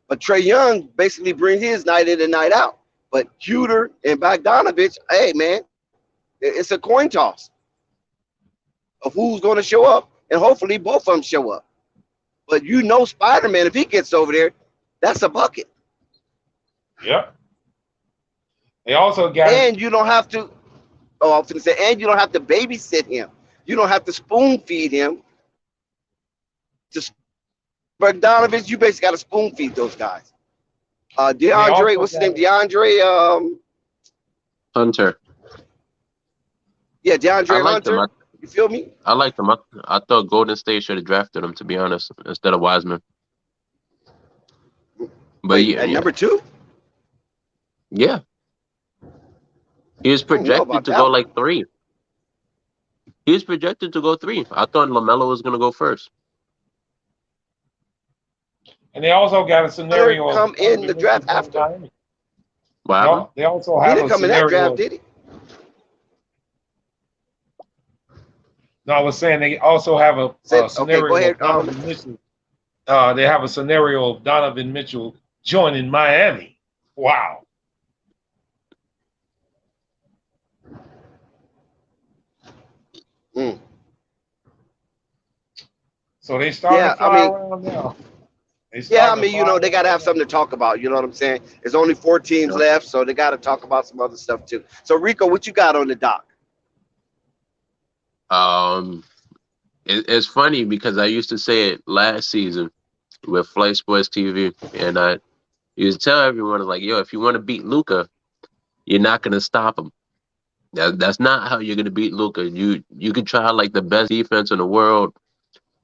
[SPEAKER 4] But Trey Young basically brings his night in and night out. But Huter and Bogdanovich, hey man, it's a coin toss of who's going to show up, and hopefully both of them show up. But you know, Spider-Man, if he gets over there, that's a bucket.
[SPEAKER 7] Yep. They also got,
[SPEAKER 4] and you don't have to. Oh, I was going to say, and you don't have to babysit him. You don't have to spoon feed him. Just Bogdanovich, you basically got to spoon feed those guys. DeAndre, what's his name? DeAndre
[SPEAKER 9] Hunter.
[SPEAKER 4] Yeah, DeAndre Hunter. You feel me?
[SPEAKER 9] I like him. I thought Golden State should have drafted him, to be honest, instead of Wiseman. But
[SPEAKER 4] wait, at number 2?
[SPEAKER 9] Yeah. He was projected to go like 3. He was projected to go 3. I thought LaMelo was going to go first.
[SPEAKER 7] and they also got a scenario
[SPEAKER 4] come in the draft after.
[SPEAKER 9] Wow.
[SPEAKER 7] They also have
[SPEAKER 4] He didn't
[SPEAKER 7] a
[SPEAKER 4] come in that
[SPEAKER 7] scenario.
[SPEAKER 4] draft, did he?
[SPEAKER 7] No, I was saying they also have a scenario.
[SPEAKER 4] Go ahead.
[SPEAKER 7] Of Donovan Mitchell. They have a scenario of Donovan Mitchell joining Miami. Wow.
[SPEAKER 4] Mm.
[SPEAKER 7] So they started
[SPEAKER 4] Yeah,
[SPEAKER 7] to fly around now.
[SPEAKER 4] Yeah, I mean, you know, they got to have something to talk about. You know what I'm saying? There's only 4 teams left, so they got to talk about some other stuff too. So, Rico, what you got on the dock?
[SPEAKER 9] It's funny because I used to say it last season with Flight Sports TV, and I used to tell everyone, like, yo, if you want to beat Luka, you're not going to stop him. That's not how you're going to beat Luka. You could try like the best defense in the world.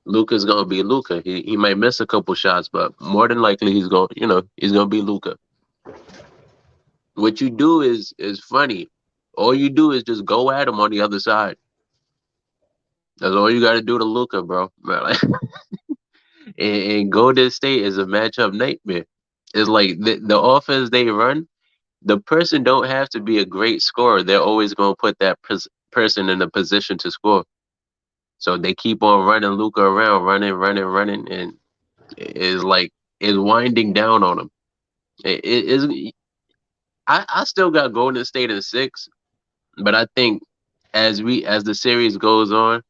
[SPEAKER 9] Luka's going to be Luka. He might miss a couple shots, but more than likely he's going to be Luka. What you do is funny. All you do is just go at him on the other side. That's all you got to do to Luka, bro. And Golden State is a matchup nightmare. It's like the offense they run, the person don't have to be a great scorer. They're always going to put that person in a position to score. So they keep on running Luka around, running, and it's winding down on him. I still got Golden State in 6, but I think as the series goes on,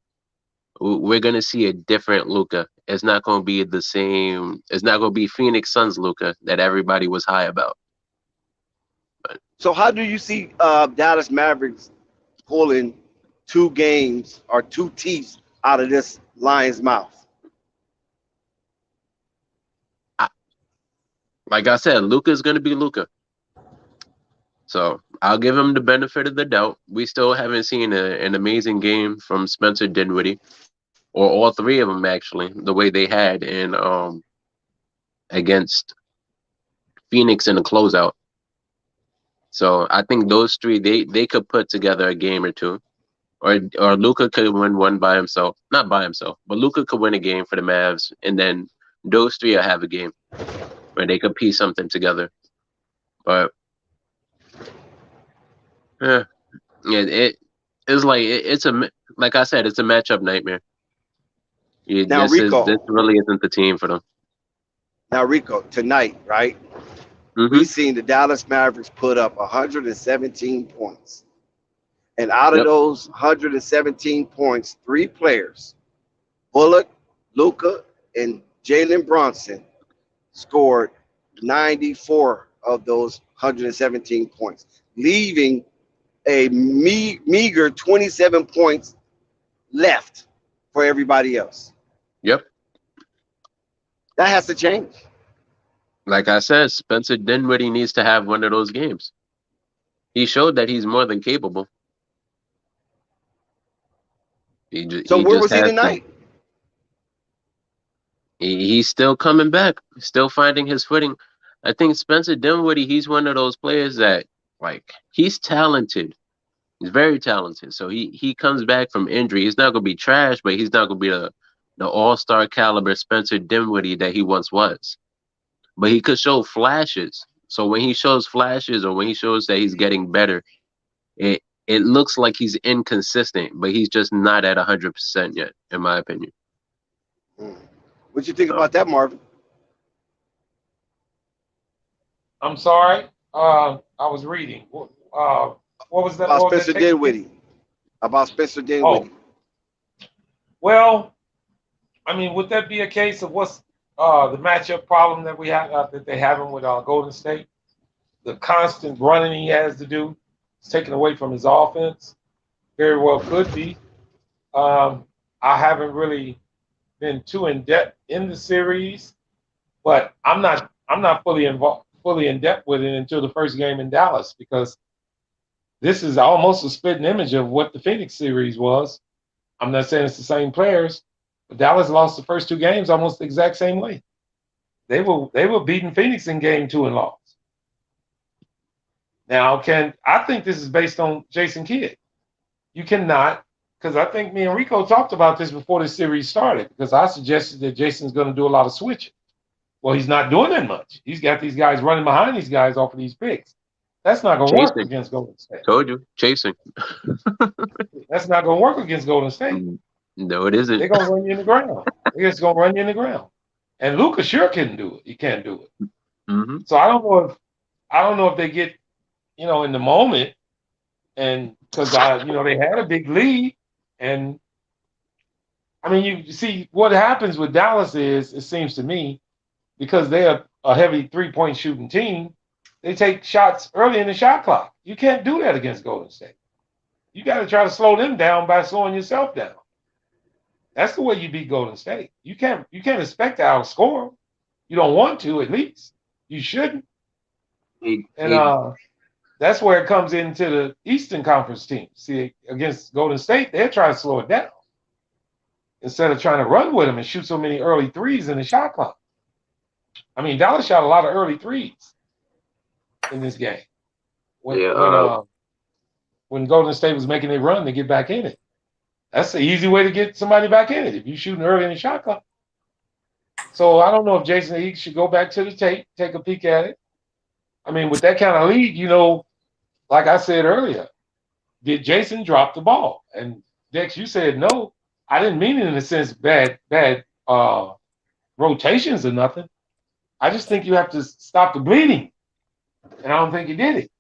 [SPEAKER 9] we're gonna see a different Luka. It's not gonna be the same. It's not gonna be Phoenix Suns Luka that everybody was high about. But,
[SPEAKER 4] so how do you see Dallas Mavericks pulling 2 games or 2 teeth out of this lion's mouth?
[SPEAKER 9] like I said, Luka's gonna be Luka. So I'll give him the benefit of the doubt. We still haven't seen an amazing game from Spencer Dinwiddie, or all 3 of them actually, the way they had in against Phoenix in the closeout. So I think those 3 they could put together a game or 2, or Luka could win one by himself, not by himself, but Luka could win a game for the Mavs, and then those 3 will have a game where they could piece something together. But yeah, it's like I said, it's a matchup nightmare.
[SPEAKER 4] Now, Rico,
[SPEAKER 9] this really isn't the team for them.
[SPEAKER 4] Now, Rico, tonight, right?
[SPEAKER 9] Mm-hmm.
[SPEAKER 4] We've seen the Dallas Mavericks put up 117 points. And out of those 117 points, 3 players, Bullock, Luka, and Jalen Brunson, scored 94 of those 117 points, leaving a meager 27 points left for everybody else.
[SPEAKER 9] Yep.
[SPEAKER 4] That has to change.
[SPEAKER 9] Like I said, Spencer Dinwiddie needs to have one of those games. He showed that he's more than capable.
[SPEAKER 4] So where was he tonight?
[SPEAKER 9] He's still coming back, still finding his footing. I think Spencer Dinwiddie, he's one of those players that, like, he's talented. He's very talented. So he comes back from injury. He's not going to be trash, but he's not going to be the all-star caliber Spencer Dinwiddie that he once was. But he could show flashes. So when he shows flashes or when he shows that he's getting better, it looks like he's inconsistent, but he's just not at 100% yet, in my opinion.
[SPEAKER 4] What you think about that, Marvin?
[SPEAKER 7] I'm sorry. I was reading. What was that?
[SPEAKER 4] About Spencer Dinwiddie. About Spencer Dinwiddie.
[SPEAKER 7] Oh. Well, I mean, would that be a case of what's the matchup problem that we have that they having with Golden State? The constant running he has to do is taken away from his offense. Very well could be. I haven't really been too in depth in the series, but I'm not fully in depth with it until the first game in Dallas, because this is almost a spitting image of what the Phoenix series was. I'm not saying it's the same players, but Dallas lost the first two games almost the exact same way. They were beating Phoenix in game 2 and lost. Now, I think this is based on Jason Kidd. You cannot, because I think me and Rico talked about this before the series started, because I suggested that Jason's going to do a lot of switching. Well, he's not doing that much. He's got these guys running behind these guys off of these picks. That's not going to work against Golden State.
[SPEAKER 9] Told you, chasing.
[SPEAKER 7] That's not going to work against Golden State.
[SPEAKER 9] No, it isn't.
[SPEAKER 7] They're going to run you in the ground. They're just going to run you in the ground. And Luka sure can do it. He can't do it.
[SPEAKER 9] Mm-hmm.
[SPEAKER 7] So I don't know if they get, in the moment, and because they had a big lead, and I mean, you see what happens with Dallas is, it seems to me, because they're a heavy 3-point shooting team, they take shots early in the shot clock. You can't do that against Golden State. You got to try to slow them down by slowing yourself down. That's the way you beat Golden State. You can't expect to outscore them. You don't want to, at least. You shouldn't. And that's where it comes into the Eastern Conference team. See, against Golden State, they're trying to slow it down instead of trying to run with them and shoot so many early threes in the shot clock. I mean, Dallas shot a lot of early threes in this game. When Golden State was making a run to get back in it. That's the easy way to get somebody back in it, if you're shooting early in the shot clock. So I don't know if Jason Eads should go back to the tape, take a peek at it. I mean, with that kind of lead, like I said earlier, did Jason drop the ball? And Dex, you said no. I didn't mean it in a sense bad rotations or nothing. I just think you have to stop the bleeding. And I don't think he did it.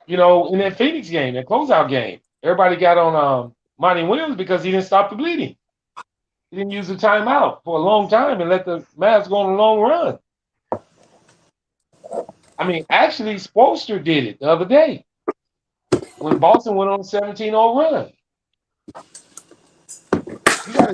[SPEAKER 7] In that Phoenix game, that closeout game, everybody got on Monty Williams because he didn't stop the bleeding. He didn't use the timeout for a long time and let the Mavs go on a long run. I mean, actually, Spoelstra did it the other day when Boston went on a 17-0 run.
[SPEAKER 4] A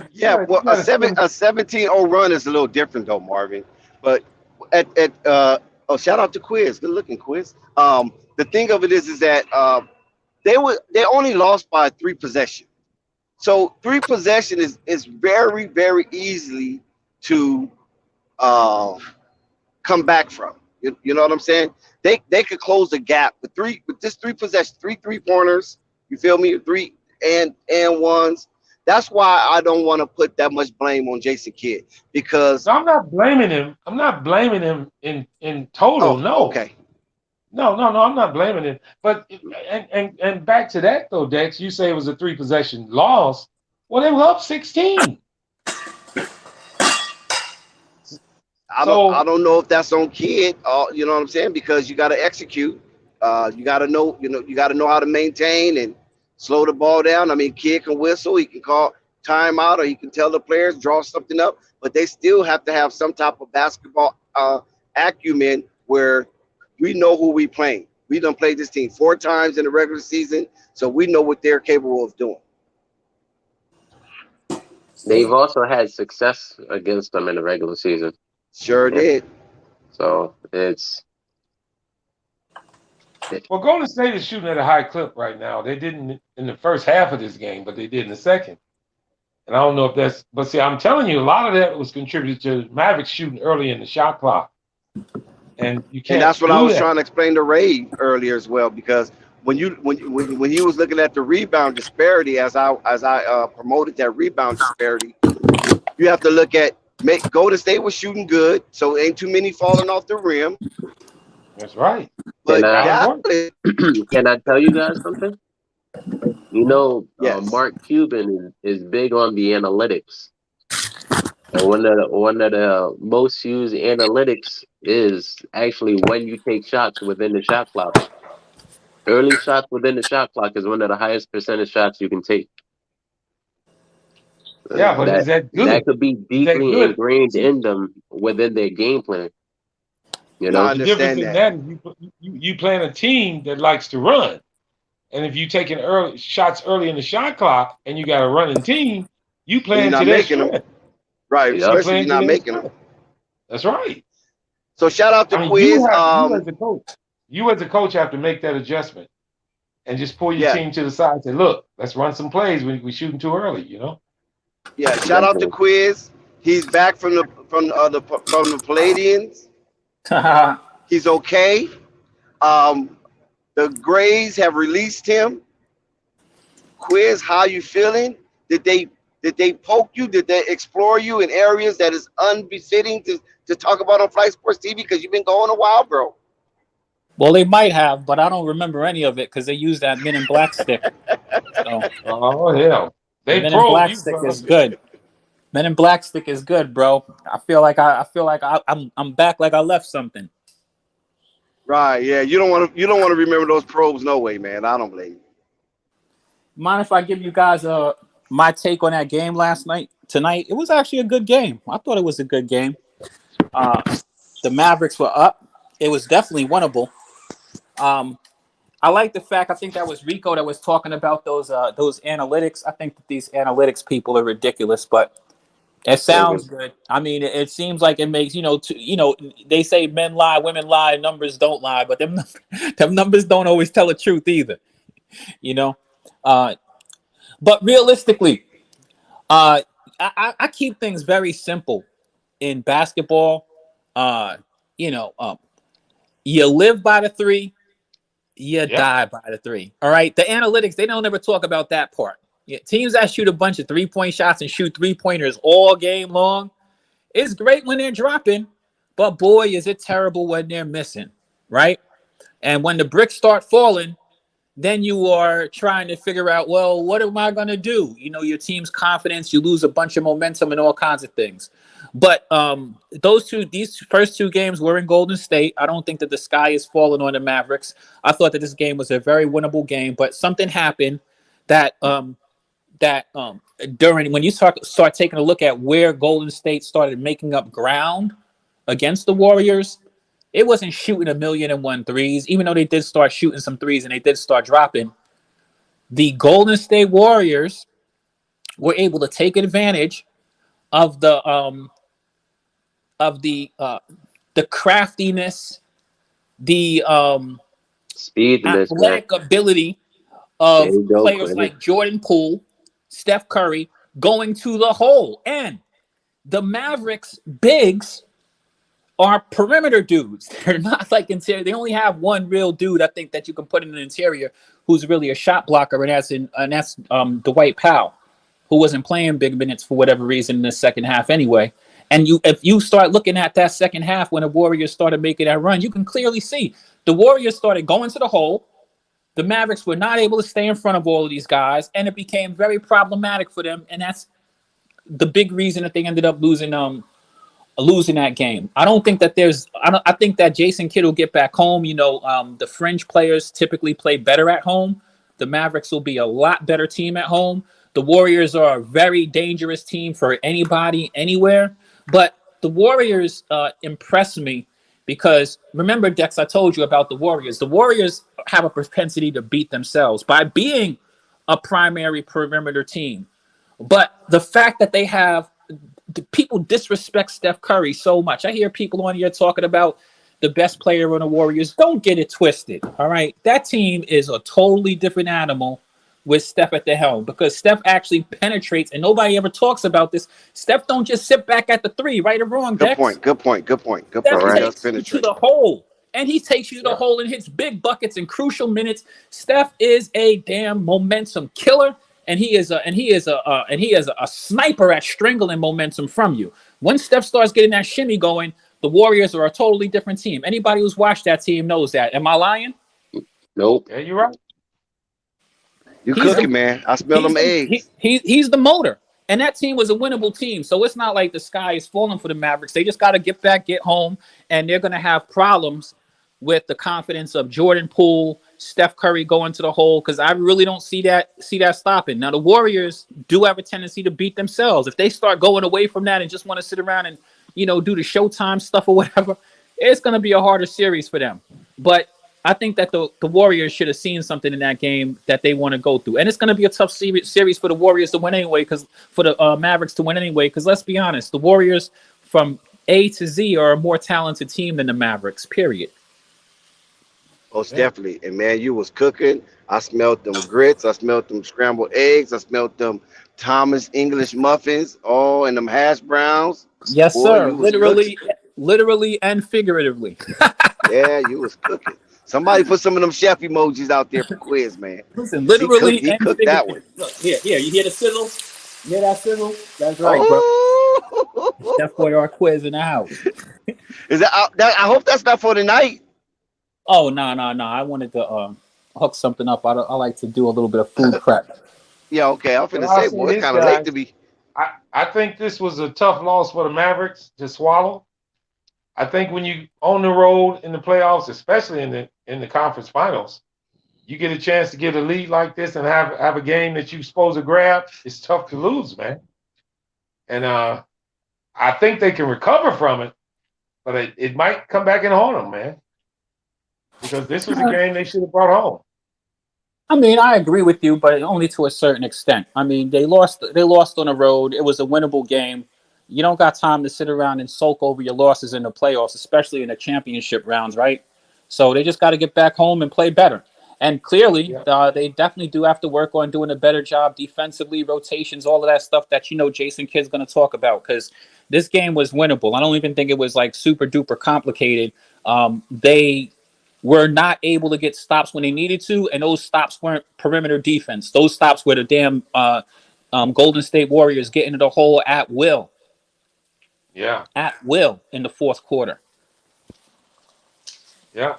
[SPEAKER 4] 17-0 run is a little different though, Marvin. But shout out to Quiz, good looking Quiz. The thing of it is that they only lost by 3 possessions. So 3 possession is very, very easily to come back from. You know what I'm saying? They could close the gap with just 3 possessions, 3 3-pointers. You feel me? 3 and ones. That's why I don't want to put that much blame on Jason Kidd, because
[SPEAKER 7] I'm not blaming him. I'm not blaming him in total.
[SPEAKER 4] Oh,
[SPEAKER 7] no.
[SPEAKER 4] Okay.
[SPEAKER 7] No, I'm not blaming him. But and back to that though, Dex, you say it was a 3 possession loss. Well, they were up 16.
[SPEAKER 4] I don't know if that's on Kidd. You know what I'm saying? Because you got to execute. You got to know. You got to know how to maintain and slow the ball down. I mean, Kidd can whistle. He can call timeout, or he can tell the players draw something up. But they still have to have some type of basketball acumen where we know who we playing. We done played this team 4 times in the regular season, so we know what they're capable of doing.
[SPEAKER 9] They've also had success against them in the regular season.
[SPEAKER 4] Sure did.
[SPEAKER 9] So it's
[SPEAKER 7] Well, Golden State is shooting at a high clip right now. They didn't in the first half of this game, but they did in the second. And I don't know if that's, but see, I'm telling you, a lot of that was contributed to Mavericks shooting early in the shot clock. And you can't.
[SPEAKER 4] And that's what
[SPEAKER 7] do
[SPEAKER 4] I was
[SPEAKER 7] that.
[SPEAKER 4] trying to explain to Ray earlier as well, because when he was looking at the rebound disparity, as I promoted that rebound disparity, you have to look at Golden State was shooting good, so ain't too many falling off the rim.
[SPEAKER 7] That's right.
[SPEAKER 4] But
[SPEAKER 9] can I tell you guys something? You know,
[SPEAKER 4] Yes.
[SPEAKER 9] Mark Cuban is big on the analytics. And one of the most used analytics is actually when you take shots within the shot clock. Early shots within the shot clock is one of the highest percentage shots you can take.
[SPEAKER 7] Yeah, but is that good?
[SPEAKER 9] That could be deeply ingrained in them within their game plan. You know,
[SPEAKER 4] I
[SPEAKER 7] the difference
[SPEAKER 4] understand
[SPEAKER 7] in that is you playing a team that likes to run, and if you taking early shots early in the shot clock and you got a running team, you playing to their strength.
[SPEAKER 4] Right,
[SPEAKER 9] Yeah.
[SPEAKER 4] especially if you're not making them.
[SPEAKER 7] That's right.
[SPEAKER 4] So shout out to
[SPEAKER 7] I mean,
[SPEAKER 4] Quiz.
[SPEAKER 7] you as a coach have to make that adjustment and just pull your team to the side and say, look, let's run some plays when we're shooting too early, you know?
[SPEAKER 4] Yeah, shout out to Quiz. He's back from the Palladians. He's okay. The Grays have released him. Quiz, how you feeling? Did they poke you? Did they explore you in areas that is unbefitting to talk about on Flight Sports TV? Because you've been going a while, bro.
[SPEAKER 10] Well, they might have, but I don't remember any of it because they used that Men in Black stick. So,
[SPEAKER 7] oh hell,
[SPEAKER 10] Men in Black stick is good. Men in Black stick is good, bro. I feel like I'm back like I left something.
[SPEAKER 4] Right? Yeah. You don't want to remember those probes, no way, man. I don't blame you.
[SPEAKER 10] Mind if I give you guys my take on that game tonight? It was actually a good game. I thought it was a good game. The Mavericks were up. It was definitely winnable. I like the fact, I think that was Rico that was talking about those analytics. I think that these analytics people are ridiculous, but it sounds good. I mean, it seems like it makes, they say men lie, women lie, numbers don't lie, but them numbers don't always tell the truth either, But realistically, I keep things very simple in basketball. You live by the three, you die by the three. All right. The analytics, they don't ever talk about that part. Yeah, teams that shoot a bunch of 3-point shots and shoot 3-pointers all game long, it's great when they're dropping, but boy, is it terrible when they're missing. Right. And when the bricks start falling, then you are trying to figure out, well, what am I going to do? Your team's confidence, you lose a bunch of momentum and all kinds of things. But these first 2 games were in Golden State. I don't think that the sky is falling on the Mavericks. I thought that this game was a very winnable game, but something happened that during when you start taking a look at where Golden State started making up ground against the Warriors, it wasn't shooting 1,000,001 threes, even though they did start shooting some threes and they did start dropping. The Golden State Warriors were able to take advantage of the craftiness, the
[SPEAKER 9] speed,
[SPEAKER 10] athletic ability of players like Jordan Poole, Steph Curry going to the hole, and the Mavericks bigs are perimeter dudes. They're not like interior. They only have one real dude, I think, that you can put in the interior who's really a shot blocker, and that's Dwight Powell, who wasn't playing big minutes for whatever reason in the second half anyway. And if you start looking at that second half when the Warriors started making that run, you can clearly see the Warriors started going to the hole. The Mavericks were not able to stay in front of all of these guys, and it became very problematic for them. And that's the big reason that they ended up losing that game. I don't think that I think that Jason Kidd will get back home. The fringe players typically play better at home. The Mavericks will be a lot better team at home. The Warriors are a very dangerous team for anybody, anywhere. But the Warriors impress me Because remember, Dex, I told you about the Warriors. The Warriors have a propensity to beat themselves by being a primary perimeter team. But the fact that they have people disrespect Steph Curry so much. I hear people on here talking about the best player on the Warriors. Don't get it twisted. All right. That team is a totally different animal with Steph at the helm, because Steph actually penetrates, and nobody ever talks about this. Steph don't just sit back at the three, right or wrong,
[SPEAKER 4] Good
[SPEAKER 10] Dex.
[SPEAKER 4] point. Good point. Good point. Good
[SPEAKER 10] Steph
[SPEAKER 4] point. He does
[SPEAKER 10] takes you to
[SPEAKER 4] penetrate.
[SPEAKER 10] the hole, and he takes you to the hole and hits big buckets in crucial minutes. Steph is a damn momentum killer, and he is a sniper at strangling momentum from you. When Steph starts getting that shimmy going, the Warriors are a totally different team. Anybody who's watched that team knows that. Am I lying?
[SPEAKER 9] Nope.
[SPEAKER 7] Yeah, you're right.
[SPEAKER 4] You cooking, man. I smell them eggs.
[SPEAKER 10] He's the motor. And that team was a winnable team. So it's not like the sky is falling for the Mavericks. They just got to get back, get home, and they're going to have problems with the confidence of Jordan Poole, Steph Curry going to the hole, because I really don't see that stopping. Now, the Warriors do have a tendency to beat themselves. If they start going away from that and just want to sit around and, do the Showtime stuff or whatever, it's going to be a harder series for them. But I think that the Warriors should have seen something in that game that they want to go through. And it's going to be a tough series for the Warriors to win anyway, because for the Mavericks to win anyway, because let's be honest, the Warriors from A to Z are a more talented team than the Mavericks, period.
[SPEAKER 4] Most definitely. And, man, you was cooking. I smelled them grits. I smelled them scrambled eggs. I smelled them Thomas English muffins, and them hash browns.
[SPEAKER 10] Yes,
[SPEAKER 4] Boy,
[SPEAKER 10] sir.
[SPEAKER 4] you was
[SPEAKER 10] Literally and figuratively.
[SPEAKER 4] Yeah, you was cooking. Somebody put some of them chef emojis out there for quiz, man.
[SPEAKER 10] Listen, literally
[SPEAKER 4] he cooked that one.
[SPEAKER 10] Look, here, you hear the sizzle? You hear that sizzle? That's right, bro. That's for our quiz in the house.
[SPEAKER 4] Is that? I hope that's not for tonight.
[SPEAKER 10] Oh, no. I wanted to hook something up. I like to do a little bit of food prep.
[SPEAKER 4] Yeah, okay. I'm finna say, boy, it's kind of late to be.
[SPEAKER 7] I think this was a tough loss for the Mavericks to swallow. I think when you on the road in the playoffs, especially in the conference finals, you get a chance to get a lead like this and have a game that you're supposed to grab. It's tough to lose, man. And I think they can recover from it, but it might come back and haunt them, man. Because this was a game they should have brought home.
[SPEAKER 10] I mean, I agree with you, but only to a certain extent. I mean, they lost on the road. It was a winnable game. You don't got time to sit around and sulk over your losses in the playoffs, especially in the championship rounds, right? So they just got to get back home and play better. And clearly, they definitely do have to work on doing a better job defensively, rotations, all of that stuff that Jason Kidd's going to talk about, because this game was winnable. I don't even think it was like super duper complicated. They were not able to get stops when they needed to, and those stops weren't perimeter defense. Those stops were the damn Golden State Warriors getting to the hole at will.
[SPEAKER 7] Yeah.
[SPEAKER 10] At will in the fourth quarter.
[SPEAKER 7] Yeah.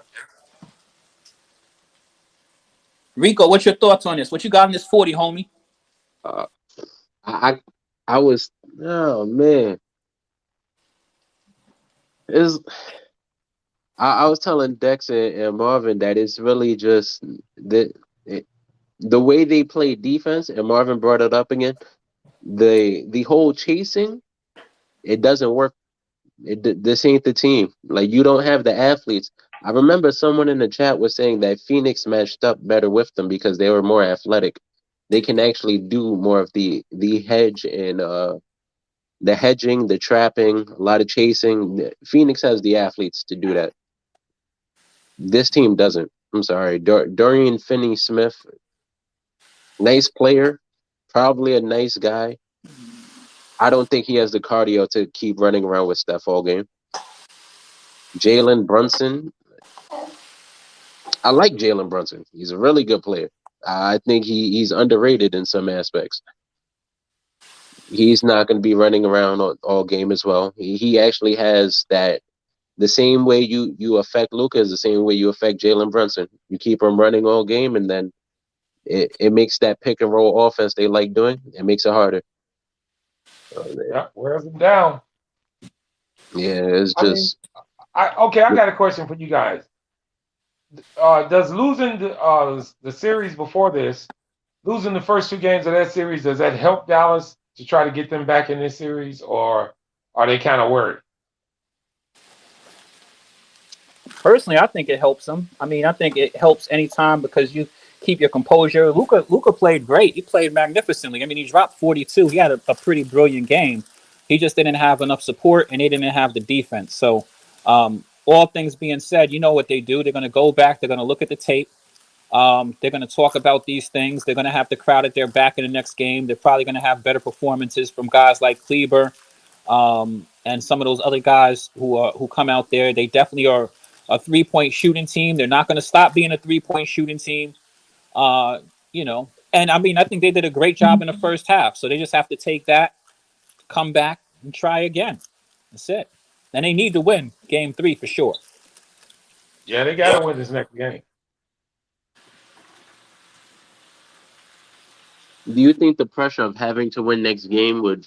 [SPEAKER 10] Rico, what's your thoughts on this? What you got in this 40, homie?
[SPEAKER 9] I was, oh man. I was telling Dex and Marvin that it's really just the way they play defense, and Marvin brought it up again. The whole chasing, it doesn't work. This ain't the team. Like, you don't have the athletes. I remember someone in the chat was saying that Phoenix matched up better with them because they were more athletic. They can actually do more of the hedge and the hedging, the trapping, a lot of chasing. Phoenix has the athletes to do that. This team doesn't. I'm sorry. Dorian Finney-Smith, nice player, probably a nice guy. I don't think he has the cardio to keep running around with Steph all game. Jalen Brunson, I like Jalen Brunson. He's a really good player. I think he's underrated in some aspects. He's not going to be running around all game as well. He actually has that. The same way you affect Luka is the same way you affect Jalen Brunson. You keep him running all game, and then it makes that pick and roll offense they like doing. It makes it harder.
[SPEAKER 7] Yeah, wears them down.
[SPEAKER 9] Yeah, it's just.
[SPEAKER 7] I got a question for you guys. Does losing the series before this, losing the first two games of that series, does that help Dallas to try to get them back in this series, or are they kind of worried?
[SPEAKER 10] Personally, I think it helps him. I mean, I think it helps anytime because you keep your composure. Luka played great. He played magnificently. I mean, he dropped 42. He had a pretty brilliant game. He just didn't have enough support, and they didn't have the defense. So, all things being said, you know what they do. They're going to go back. They're going to look at the tape. They're going to talk about these things. They're going to have the crowd at their back in the next game. They're probably going to have better performances from guys like Kleber, and some of those other guys who come out there. They definitely are a 3-point shooting team. They're not going to stop being a 3-point shooting team. And I mean, I think they did a great job in the first half. So they just have to take that, come back, and try again. That's it. And they need to win game 3 for sure.
[SPEAKER 7] Yeah, they got to win this next game.
[SPEAKER 9] Do you think the pressure of having to win next game would?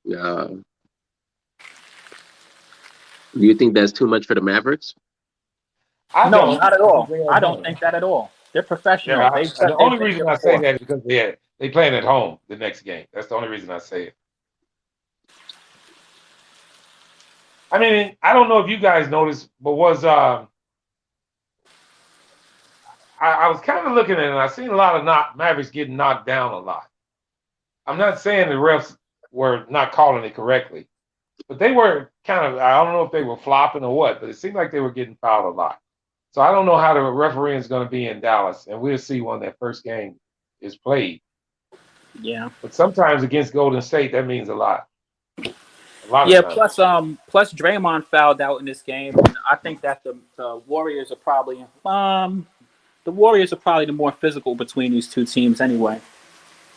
[SPEAKER 9] Do you think that's too much for the Mavericks?
[SPEAKER 10] No, not at all. I don't think that at all. They're professional.
[SPEAKER 7] Yeah, the only reason I say that is because they playing at home the next game. That's the only reason I say it. I mean, I don't know if you guys noticed, but I was kind of looking at it, and I seen a lot of Mavericks getting knocked down a lot. I'm not saying the refs were not calling it correctly, but they were kind of, I don't know if they were flopping or what, but it seemed like they were getting fouled a lot. So I don't know how the refereeing is going to be in Dallas, and we'll see when that first game is played.
[SPEAKER 10] Yeah.
[SPEAKER 7] But sometimes against Golden State, that means a lot.
[SPEAKER 10] Yeah, plus Draymond fouled out in this game, and I think that the Warriors are probably the more physical between these two teams anyway.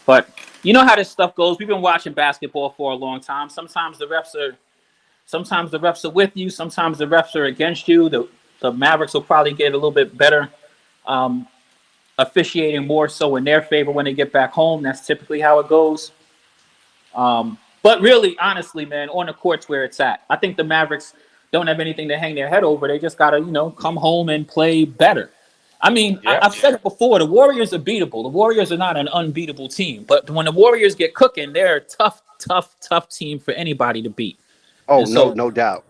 [SPEAKER 10] But you know how this stuff goes. We've been watching basketball for a long time. Sometimes the refs are with you. Sometimes the refs are against you. The Mavericks will probably get a little bit better officiating more so in their favor when they get back home. That's typically how it goes. But really, honestly, man, on the court's where it's at. I think the Mavericks don't have anything to hang their head over. They just got to, come home and play better. I mean, I've said it before. The Warriors are beatable. The Warriors are not an unbeatable team. But when the Warriors get cooking, they're a tough team for anybody to beat.
[SPEAKER 4] Oh, no doubt.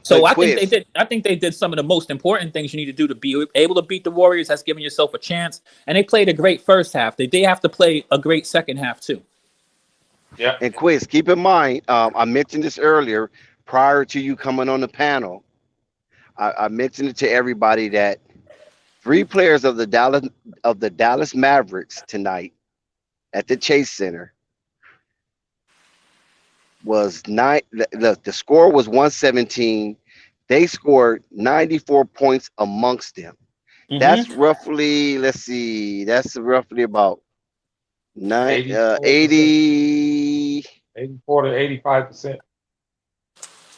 [SPEAKER 10] So I think they did some of the most important things you need to do to be able to beat the Warriors. That's giving yourself a chance. And they played a great first half. They have to play a great second half too.
[SPEAKER 7] Yeah.
[SPEAKER 4] And Quiz, keep in mind, I mentioned this earlier prior to you coming on the panel. I mentioned it to everybody that 3 players of the Dallas Mavericks tonight at the Chase Center was the score was 117. They scored 94 points amongst them. Mm-hmm. That's roughly, that's roughly about 84
[SPEAKER 7] to 85%.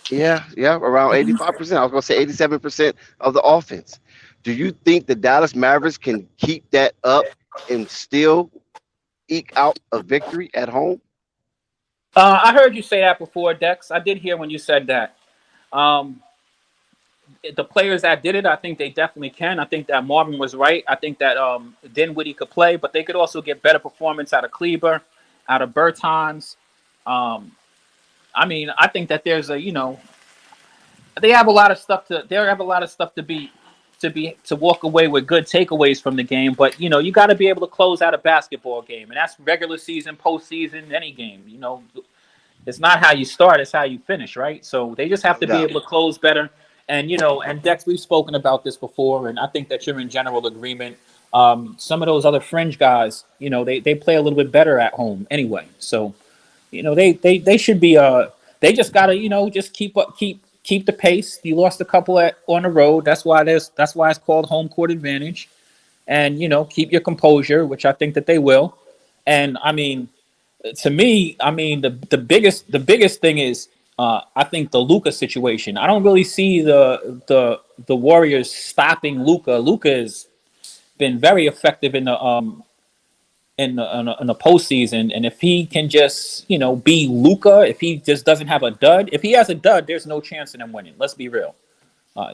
[SPEAKER 4] Yeah, around 85%. I was gonna say 87% of the offense. Do you think the Dallas Mavericks can keep that up and still eke out a victory at home?
[SPEAKER 10] I heard you say that before, Dex. I did hear when you said that. The players that did it, I think they definitely can. I think that Marvin was right. I think that Dinwiddie could play, but they could also get better performance out of Kleber, out of Bertans. I mean, I think that there's they have a lot of stuff to walk away with good takeaways from the game. But you got to be able to close out a basketball game, and that's regular season, postseason, any game. It's not how you start; it's how you finish, right? So they just have to be able to close better. And and Dex, we've spoken about this before, and I think that you're in general agreement. Some of those other fringe guys, they play a little bit better at home anyway. So, they should be. They just gotta, just keep the pace. You lost a couple on the road. That's why it's called home court advantage. And keep your composure, which I think that they will. And I mean, to me, the biggest thing is. I think the Luka situation. I don't really see the Warriors stopping Luka. Luka has been very effective in the postseason, and if he can just be Luka, if he just doesn't have a dud, if he has a dud, there's no chance in him winning. Let's be real.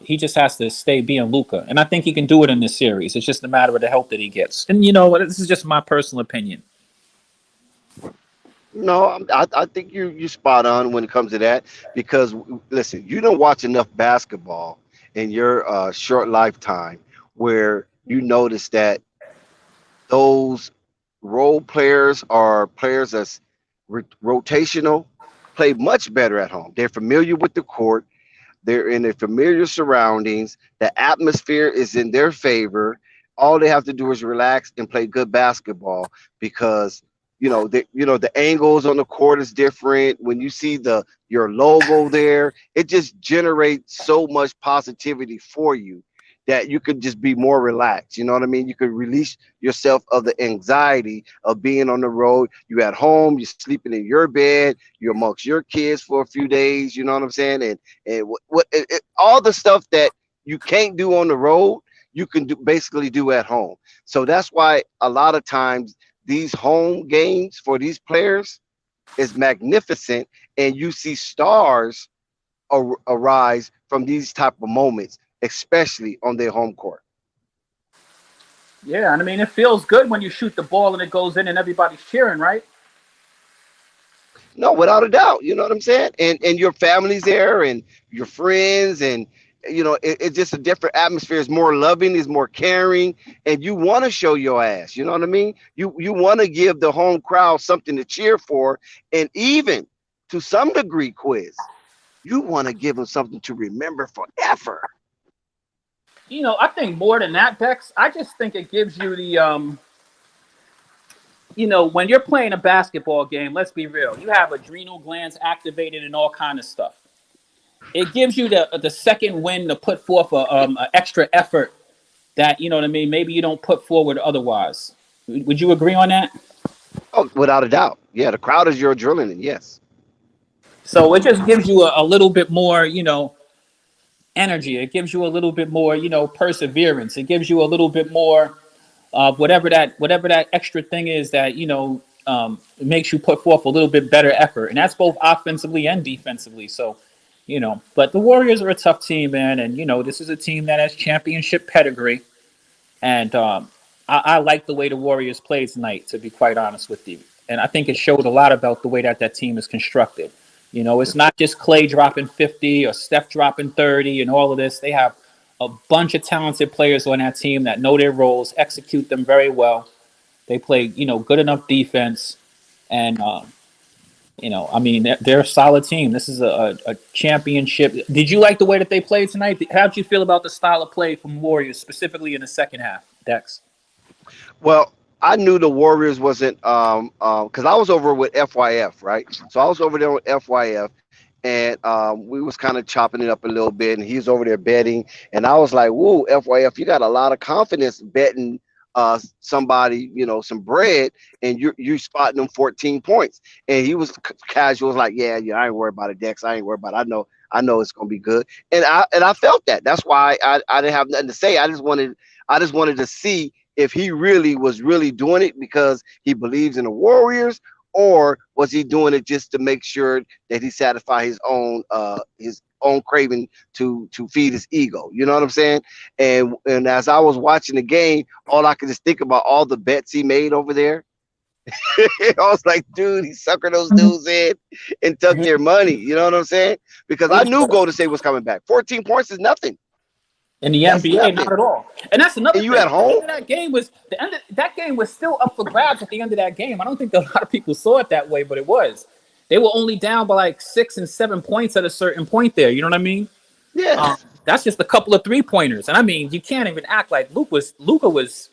[SPEAKER 10] He just has to stay being Luka, and I think he can do it in this series. It's just a matter of the help that he gets. And this is just my personal opinion.
[SPEAKER 4] No, I think you spot on when it comes to that because listen, you don't watch enough basketball in your short lifetime where you notice that those role players are players that's rotational, play much better at home. They're familiar with the court. They're in their familiar surroundings. The atmosphere is in their favor. All they have to do is relax and play good basketball because the angles on the court is different. When you see your logo there, it just generates so much positivity for you that you could just be more relaxed. You know what I mean? You could release yourself of the anxiety of being on the road. You at home, you're sleeping in your bed, you're amongst your kids for a few days. You know what I'm saying? And all the stuff that you can't do on the road, you can basically do at home. So that's why a lot of times these home games for these players is magnificent, and you see stars arise from these type of moments, especially on their home court.
[SPEAKER 10] Yeah, and I mean, it feels good when you shoot the ball and it goes in and everybody's cheering, right?
[SPEAKER 4] No, without a doubt. You know what I'm saying? And your family's there and your friends, and it's just a different atmosphere. It's more loving, it's more caring, and you want to show your ass. You know what I mean? You want to give the home crowd something to cheer for, and even to some degree, Quiz, you want to give them something to remember forever.
[SPEAKER 10] I think more than that, Dex, I just think it gives you the when you're playing a basketball game, let's be real, you have adrenal glands activated and all kind of stuff. It gives you the second wind to put forth a extra effort that, you know what I mean, maybe you don't put forward otherwise. Would you agree on that?
[SPEAKER 4] Oh, without a doubt. Yeah, the crowd is your adrenaline, yes.
[SPEAKER 10] So it just gives you a little bit more, energy. It gives you a little bit more, perseverance. It gives you a little bit more of whatever that extra thing is that, it makes you put forth a little bit better effort. And that's both offensively and defensively. So, but the Warriors are a tough team, man. And, this is a team that has championship pedigree. And I like the way the Warriors played tonight, to be quite honest with you. And I think it showed a lot about the way that team is constructed. It's not just Clay dropping 50 or Steph dropping 30 and all of this. They have a bunch of talented players on that team that know their roles, execute them very well. They play, good enough defense. And, I mean, they're a solid team. This is a championship. Did you like the way that they played tonight? How did you feel about the style of play from Warriors, specifically in the second half, Dex?
[SPEAKER 4] Well, I knew the Warriors wasn't because I was over with FYF, right? So I was over there with FYF, and we was kind of chopping it up a little bit, and he was over there betting, and I was like, "Whoa, FYF, you got a lot of confidence betting somebody, some bread, and you spotting them 14 points." And he was casual, was like, "Yeah, I ain't worried about it, Dex. I ain't worried about it. I know it's gonna be good." And I felt that. That's why I didn't have nothing to say. I just wanted to see if he really was doing it because he believes in the Warriors, or was he doing it just to make sure that he satisfy his own craving to feed his ego. You know what I'm saying? And as I was watching the game, all I could just think about all the bets he made over there. I was like, dude, he suckered those dudes in and took their money. You know what I'm saying? Because I knew Golden State was coming back. 14 points is nothing.
[SPEAKER 10] In the NBA, not at all. And that's another thing.
[SPEAKER 4] At home?
[SPEAKER 10] That game was still up for grabs at the end of that game. I don't think a lot of people saw it that way, but it was. They were only down by like 6 and 7 points at a certain point there. You know what I mean?
[SPEAKER 4] Yeah.
[SPEAKER 10] That's just a couple of 3-pointers. And I mean, you can't even act like Luka was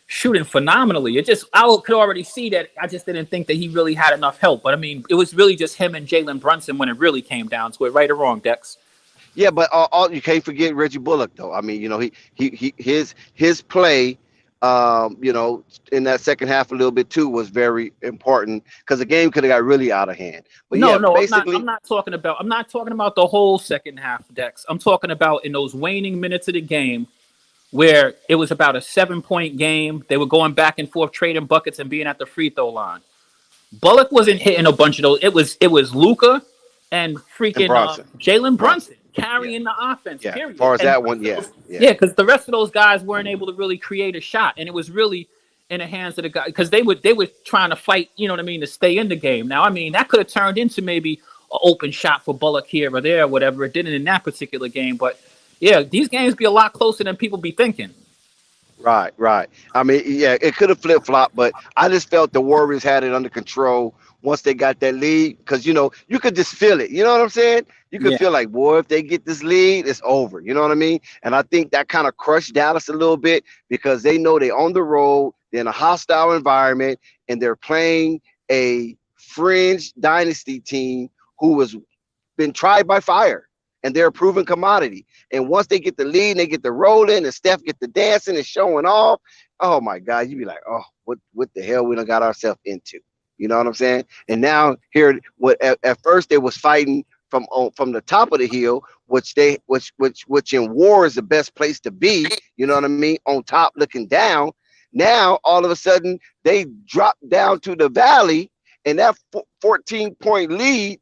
[SPEAKER 10] shooting phenomenally. I could already see that. I just didn't think that he really had enough help. But I mean, it was really just him and Jalen Brunson when it really came down to it. Right or wrong, Dex?
[SPEAKER 4] Yeah, but you can't forget Reggie Bullock, though. I mean, his play, in that second half a little bit too was very important because the game could have got really out of hand. But basically,
[SPEAKER 10] I'm not talking about the whole second half, Dex. I'm talking about in those waning minutes of the game where it was about a 7-point game. They were going back and forth, trading buckets and being at the free throw line. Bullock wasn't hitting a bunch of those. It was Luka and freaking Jalen Brunson carrying the offense.
[SPEAKER 4] Yeah,
[SPEAKER 10] period.
[SPEAKER 4] As far as
[SPEAKER 10] and
[SPEAKER 4] that one, yeah,
[SPEAKER 10] because the rest of those guys weren't able to really create a shot, and it was really in the hands of the guy because they were trying to fight. You know what I mean, to stay in the game. Now, I mean, that could have turned into maybe an open shot for Bullock here or there, or whatever. It didn't in that particular game, but Yeah, these games be a lot closer than people be thinking.
[SPEAKER 4] Right, right. I mean, yeah, it could have flip flopped, but I just felt the Warriors had it under control once they got that lead. Because you could just feel it. You know what I'm saying? You could
[SPEAKER 10] Yeah.
[SPEAKER 4] feel like, boy, if they get this lead, it's over. You know what I mean? And I think that kind of crushed Dallas a little bit because they know they're on the road, they're in a hostile environment, and they're playing a fringe dynasty team who has been tried by fire, and they're a proven commodity. And once they get the lead and they get the rolling and Steph get the dancing and showing off, oh my God, you'd be like, oh, what the hell we done got ourselves into? You know what I'm saying? And now here, what at first they was fighting from the top of the hill, which in war is the best place to be. You know what I mean? On top, looking down. Now all of a sudden they drop down to the valley, and that 14-point lead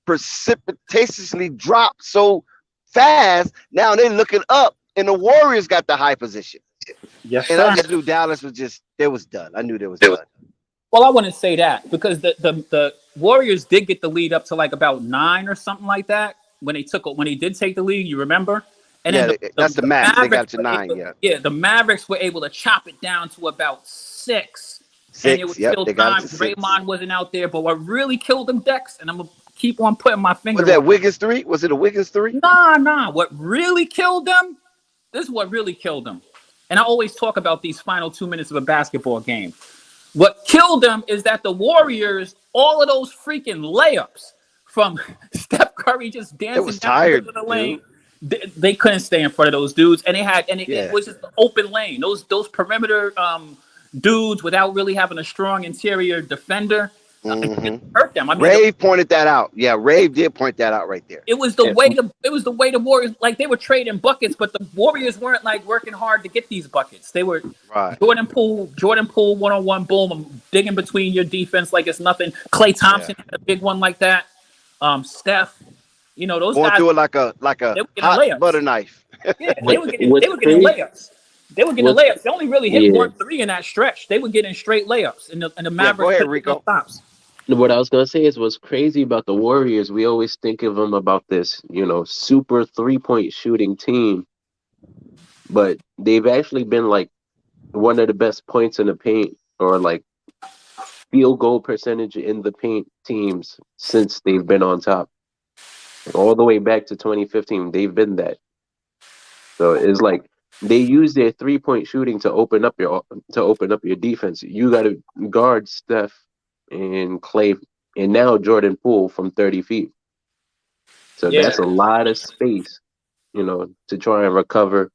[SPEAKER 4] precipitously dropped so fast. Now they're looking up, and the Warriors got the high position.
[SPEAKER 10] Yes,
[SPEAKER 4] And
[SPEAKER 10] sir.
[SPEAKER 4] I just knew Dallas was done. I knew they was done.
[SPEAKER 10] Well, I wouldn't say that because the Warriors did get the lead up to like about 9 or something like that when they did take the lead. You remember? And
[SPEAKER 4] Yeah,
[SPEAKER 10] then
[SPEAKER 4] that's the max. They got
[SPEAKER 10] Mavericks
[SPEAKER 4] to
[SPEAKER 10] were
[SPEAKER 4] 9.
[SPEAKER 10] able,
[SPEAKER 4] Yeah,
[SPEAKER 10] yeah, the Mavericks were able to chop it down to about 6. And it
[SPEAKER 4] 6.
[SPEAKER 10] was
[SPEAKER 4] Yep,
[SPEAKER 10] still
[SPEAKER 4] they got it
[SPEAKER 10] time.
[SPEAKER 4] to 6.
[SPEAKER 10] Draymond wasn't out there, but what really killed them, Dex, and I'm gonna keep on putting my finger
[SPEAKER 4] Was that
[SPEAKER 10] on.
[SPEAKER 4] Wiggins 3? Was it a Wiggins 3?
[SPEAKER 10] Nah. What really killed them? This is what really killed them. And I always talk about these final 2 minutes of a basketball game. What killed them is that the Warriors, all of those freaking layups from Steph Curry just
[SPEAKER 4] It
[SPEAKER 10] dancing
[SPEAKER 4] was
[SPEAKER 10] down the
[SPEAKER 4] tired,
[SPEAKER 10] middle of the lane,
[SPEAKER 4] dude.
[SPEAKER 10] they couldn't stay in front of those dudes, and it
[SPEAKER 4] Yeah.
[SPEAKER 10] was just an open lane. Those perimeter dudes without really having a strong interior defender, it hurt them. I mean,
[SPEAKER 4] Rave pointed that out. Yeah, Rave did point that out right there.
[SPEAKER 10] it was the way the Warriors, like, they were trading buckets, but the Warriors weren't like working hard to get these buckets. They were
[SPEAKER 4] Right.
[SPEAKER 10] Jordan Poole 1-on-1, boom, I'm digging between your defense like it's nothing. Klay Thompson had a big one like that. Steph, those
[SPEAKER 4] Going
[SPEAKER 10] guys,
[SPEAKER 4] through it like a
[SPEAKER 10] they were getting
[SPEAKER 4] hot
[SPEAKER 10] layups.
[SPEAKER 4] butter knife.
[SPEAKER 10] Yeah,
[SPEAKER 9] What's
[SPEAKER 10] they were getting
[SPEAKER 9] crazy?
[SPEAKER 10] layups. They were getting
[SPEAKER 9] What's
[SPEAKER 10] layups. They only really hit
[SPEAKER 9] yeah.
[SPEAKER 10] 1-3 in that stretch. They were getting straight layups, and the
[SPEAKER 4] Yeah,
[SPEAKER 10] Mavericks
[SPEAKER 4] go ahead,
[SPEAKER 10] couldn't get no
[SPEAKER 4] Rico.
[SPEAKER 10] stops.
[SPEAKER 9] What I was gonna say is what's crazy about the Warriors. We always think of them about this, super 3-point shooting team, but they've actually been like one of the best points in the paint or like field goal percentage in the paint teams since they've been on top. All the way back to 2015, they've been that. So it's like they use their 3-point shooting to open up your defense. You got to guard Steph and Clay, and now Jordan Poole from 30 feet. So
[SPEAKER 10] Yeah.
[SPEAKER 9] that's a lot of space, to try and recover.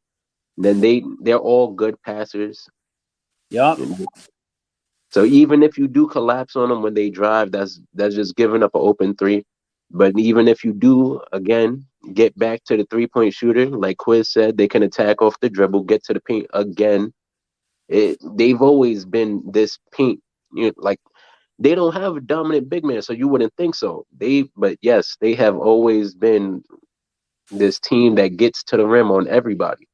[SPEAKER 9] Then they're all good passers.
[SPEAKER 10] Yup.
[SPEAKER 9] So even if you do collapse on them when they drive, that's just giving up an open 3. But even if you do, again, get back to the 3-point shooter, like Quiz said, they can attack off the dribble, get to the paint again. They've always been this paint, like they don't have a dominant big man, so you wouldn't think so. But yes, they have always been this team that gets to the rim on everybody.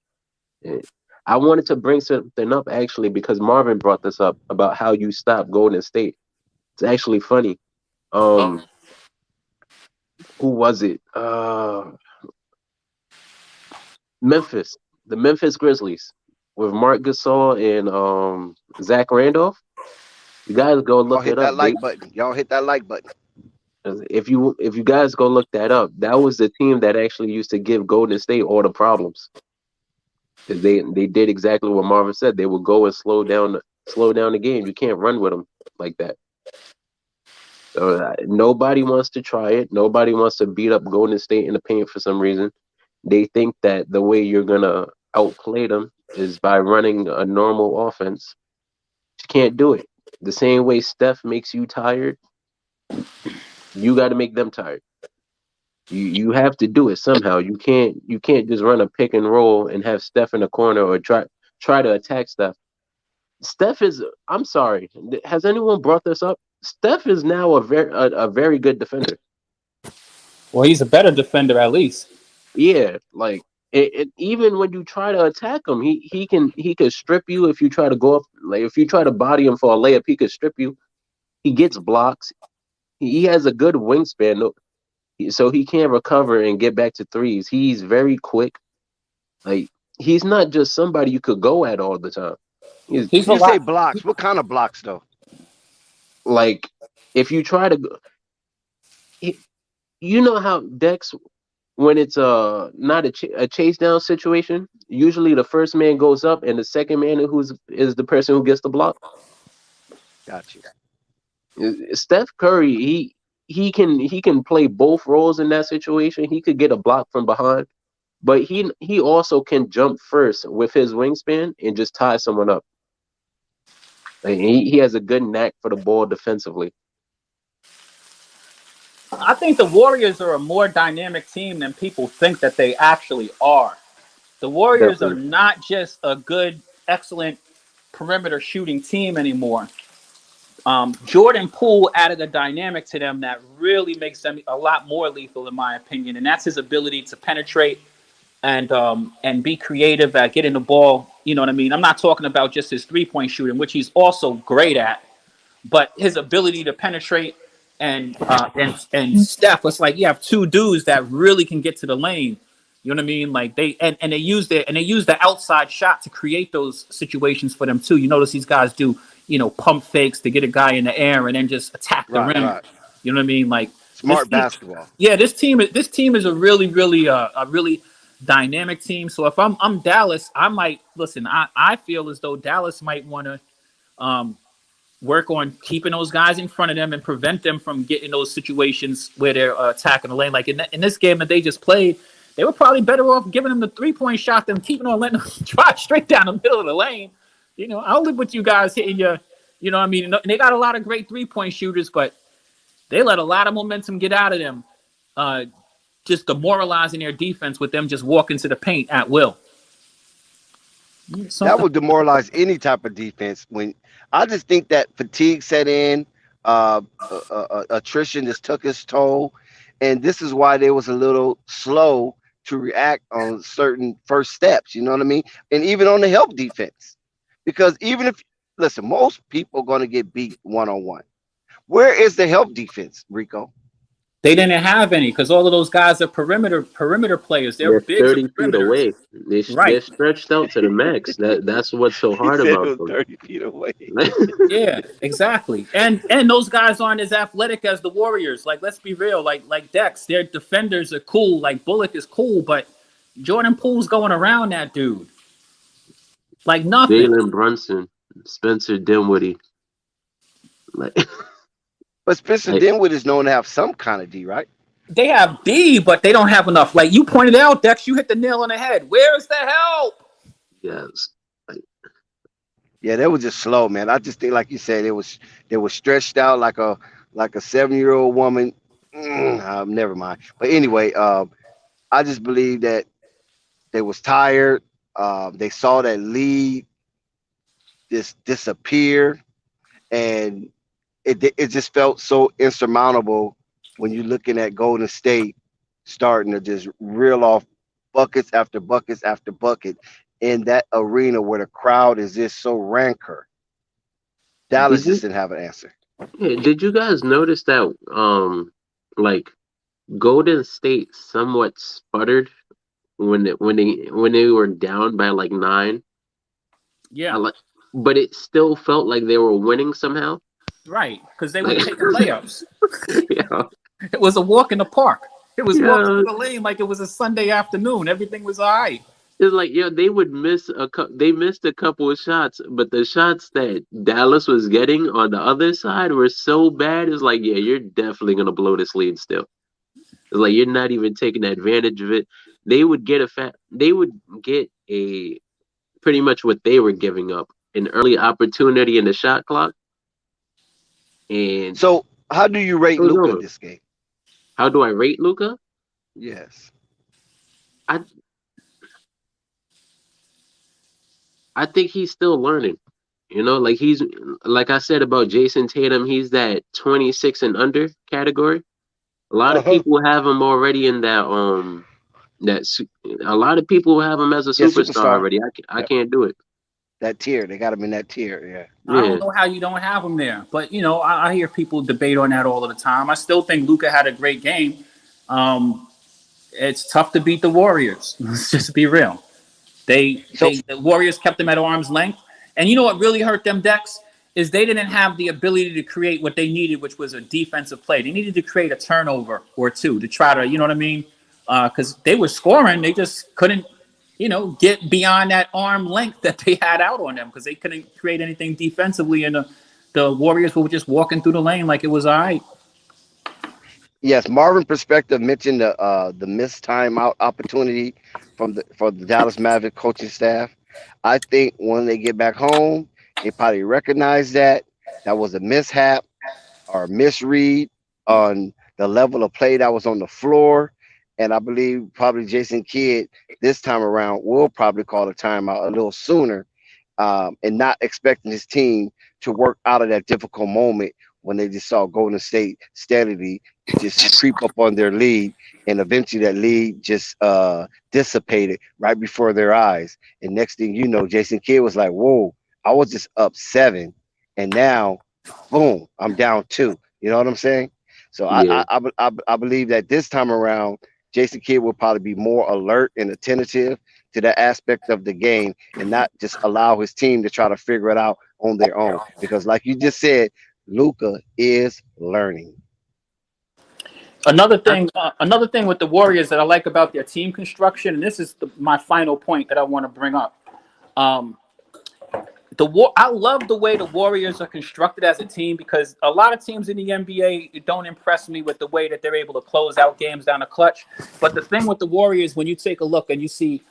[SPEAKER 9] I wanted to bring something up actually because Marvin brought this up about how you stop Golden State. It's actually funny. Who was it? Memphis, the Memphis Grizzlies with Mark Gasol and Zach Randolph. You guys go
[SPEAKER 4] Y'all
[SPEAKER 9] look
[SPEAKER 4] hit
[SPEAKER 9] it
[SPEAKER 4] that
[SPEAKER 9] up.
[SPEAKER 4] like button. Y'all hit that like button.
[SPEAKER 9] If you guys go look that up, that was the team that actually used to give Golden State all the problems. Because they did exactly what Marvin said. They would go and slow down the game. You can't run with them like that. So nobody wants to try it. Nobody wants to beat up Golden State in the paint for some reason. They think that the way you're gonna outplay them is by running a normal offense. You can't do it. The same way Steph makes you tired, you got to make them tired. You have to do it somehow. You can't just run a pick and roll and have Steph in the corner or try to attack Steph. Steph is. I'm sorry. Has anyone brought this up? Steph is now a very good defender.
[SPEAKER 10] Well, he's a better defender at least.
[SPEAKER 9] Yeah, like even when you try to attack him, he can strip you if you try to go up. Like if you try to body him for a layup, he could strip you. He gets blocks. He has a good wingspan, so he can recover and get back to threes. He's very quick. Like he's not just somebody you could go at all the time. He's
[SPEAKER 10] He's a
[SPEAKER 4] You say
[SPEAKER 10] lot.
[SPEAKER 4] blocks. What kind of blocks though?
[SPEAKER 9] like if you try to go, you know how Dex when it's not a chase down situation, usually the first man goes up and the second man is the person who gets the block.
[SPEAKER 4] Got you.
[SPEAKER 9] Steph Curry, he can play both roles in that situation. He could get a block from behind, but he also can jump first with his wingspan and just tie someone up. Like, he has a good knack for the ball defensively.
[SPEAKER 10] I think the Warriors are a more dynamic team than people think that they actually are. The Warriors are
[SPEAKER 9] Definitely.
[SPEAKER 10] not just a good, excellent perimeter shooting team anymore. Jordan Poole added a dynamic to them that really makes them a lot more lethal, in my opinion, and that's his ability to penetrate and be creative at getting the ball. You know what I mean? I'm not talking about just his 3-point shooting, which he's also great at, but his ability to penetrate and Steph. It's like you have two dudes that really can get to the lane. You know what I mean? Like they use the outside shot to create those situations for them too. You notice these guys do, pump fakes to get a guy in the air and then just attack the rim.
[SPEAKER 4] Right.
[SPEAKER 10] You know what I mean? Like
[SPEAKER 4] Smart basketball.
[SPEAKER 10] Yeah, this team is a really dynamic team. So if I'm Dallas, I might listen. I feel as though Dallas might want to work on keeping those guys in front of them and prevent them from getting those situations where they're attacking the lane. Like in this game that they just played, they were probably better off giving them the 3-point shot than keeping on letting them drive straight down the middle of the lane. I'll live with you guys hitting your, what I mean? And they got a lot of great 3-point shooters, but they let a lot of momentum get out of them, just demoralizing their defense with them just walking to the paint at will.
[SPEAKER 4] That would demoralize any type of defense. When I just think that fatigue set in, attrition just took its toll, and this is why they was a little slow to react on certain first steps. You know what I mean? And even on the help defense, because even if most people are going to get beat 1-on-1. Where is the help defense, Rico?
[SPEAKER 10] They didn't have any because all of those guys are perimeter players. They're big
[SPEAKER 9] 30 feet away. They're stretched out to the max. That's what's so hard about them.
[SPEAKER 4] 30 feet away.
[SPEAKER 10] Yeah, exactly. And those guys aren't as athletic as the Warriors. Like, let's be real. Like Dex, their defenders are cool. Like Bullock is cool, but Jordan Poole's going around that dude like nothing.
[SPEAKER 9] Jalen Brunson, Spencer Dinwiddie.
[SPEAKER 4] But Spencer Dinwiddie is known to have some kind of D, right?
[SPEAKER 10] They have D, but they don't have enough. Like you pointed out, Dex, you hit the nail on the head. Where's the help?
[SPEAKER 9] Yes.
[SPEAKER 4] Yeah, they were just slow, man. I just think, like you said, they were stretched out like a 7-year-old woman. Never mind. But anyway, I just believe that they was tired. They saw that lead just disappear, and it just felt so insurmountable when you're looking at Golden State starting to just reel off buckets after buckets after bucket in that arena where the crowd is just so rancor. Dallas just didn't have an answer.
[SPEAKER 9] Yeah, did you guys notice that Golden State somewhat sputtered when they were down by 9?
[SPEAKER 10] Yeah.
[SPEAKER 9] But it still felt like they were winning somehow.
[SPEAKER 10] Right, because they were taking layups.
[SPEAKER 9] Yeah.
[SPEAKER 10] It was a walk in the park. It was walking through the lane like it was a Sunday afternoon. Everything was all right.
[SPEAKER 9] It's like, they would miss they missed a couple of shots, but the shots that Dallas was getting on the other side were so bad. It's like, you're definitely gonna blow this lead still. It's like you're not even taking advantage of it. They would get a pretty much what they were giving up, an early opportunity in the shot clock. And
[SPEAKER 4] so, how do you rate Luka this game?
[SPEAKER 9] How do I rate Luka?
[SPEAKER 4] Yes,
[SPEAKER 9] I think he's still learning. He's like I said about Jason Tatum, he's that 26 and under category. A lot of people have him already in that a lot of people have him as a superstar already. I can't do it.
[SPEAKER 4] That tier, they got him in that tier. Yeah.
[SPEAKER 10] I don't know how you don't have him there, but I hear people debate on that all of the time. I still think Luka had a great game. It's tough to beat the Warriors. Let's just be real. The Warriors kept them at arm's length. And you know what really hurt them, Dex? Is they didn't have the ability to create what they needed, which was a defensive play. They needed to create a turnover or two to try to, you know what I mean? Because they were scoring. They just couldn't, get beyond that arm length that they had out on them because they couldn't create anything defensively. And the Warriors were just walking through the lane like it was all right.
[SPEAKER 4] Yes, Marvin Perspective mentioned the missed timeout opportunity for the Dallas Maverick coaching staff. I think when they get back home, they probably recognize that was a mishap or a misread on the level of play that was on the floor. And I believe probably Jason Kidd this time around will probably call a timeout a little sooner, and not expecting his team to work out of that difficult moment when they just saw Golden State steadily just creep up on their lead, and eventually that lead just dissipated right before their eyes. And next thing you know, Jason Kidd was like, "Whoa, I was just up 7, and now, boom, I'm down 2." You know what I'm saying? So
[SPEAKER 9] Yeah.
[SPEAKER 4] I believe that this time around, Jason Kidd will probably be more alert and attentive to that aspect of the game, and not just allow his team to try to figure it out on their own. Because, like you just said, Luka is learning.
[SPEAKER 10] Another thing with the Warriors that I like about their team construction, and this is my final point that I want to bring up. I love the way the Warriors are constructed as a team, because a lot of teams in the NBA don't impress me with the way that they're able to close out games down the clutch. But the thing with the Warriors, when you take a look and you see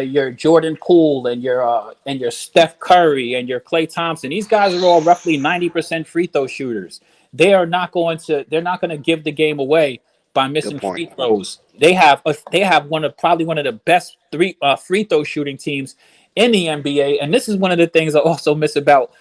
[SPEAKER 10] your Jordan Poole and your Steph Curry and your Klay Thompson, these guys are all roughly 90% free throw shooters. They're not going to give the game away by missing free throws. They have probably one of the best free throw shooting teams in the NBA. And this is one of the things I also miss about,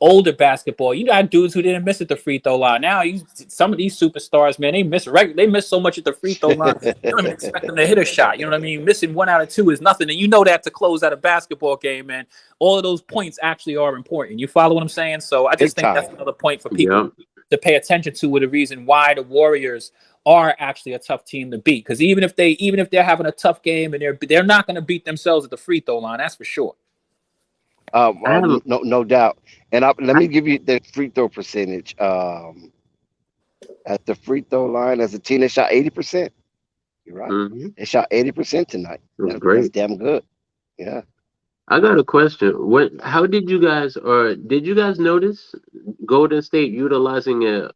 [SPEAKER 10] older basketball. You got dudes who didn't miss at the free throw line. Now, some of these superstars, man, they miss so much at the free throw line. You don't even expect them to hit a shot. You know what I mean? Missing 1 out of 2 is nothing. And you know that to close out a basketball game, man. All of those points actually are important. You follow what I'm saying? So I just think that's another point for people to pay attention to, with the reason why the Warriors are actually a tough team to beat. Because even if they're having a tough game and they're not going to beat themselves at the free throw line, that's for sure.
[SPEAKER 4] No doubt. And let me give you the free throw percentage. At the free throw line, as a team, they shot 80%. You're right. Mm-hmm. They shot 80% tonight. That's great. That's damn good. Yeah.
[SPEAKER 9] I got a question. How did you guys notice Golden State utilizing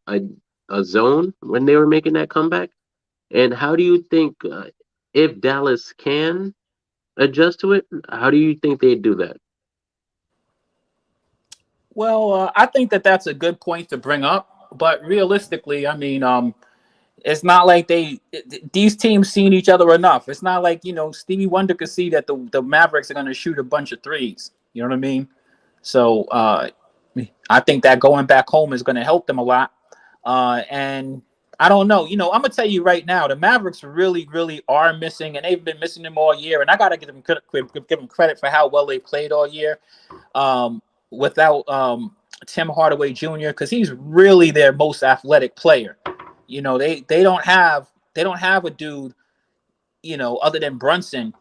[SPEAKER 9] a zone when they were making that comeback? And how do you think if Dallas can adjust to it, how do you think they'd do that?
[SPEAKER 10] Well, I think that's a good point to bring up. But realistically, I mean, it's not like these teams seen each other enough. It's not like, Stevie Wonder could see that the Mavericks are going to shoot a bunch of threes. You know what I mean? So I think that going back home is going to help them a lot. And I don't know. I'm going to tell you right now, the Mavericks really, really are missing, and they've been missing them all year. And I got to give them credit for how well they played all year without Tim Hardaway Jr., because he's really their most athletic player. They don't have a dude, other than Brunson,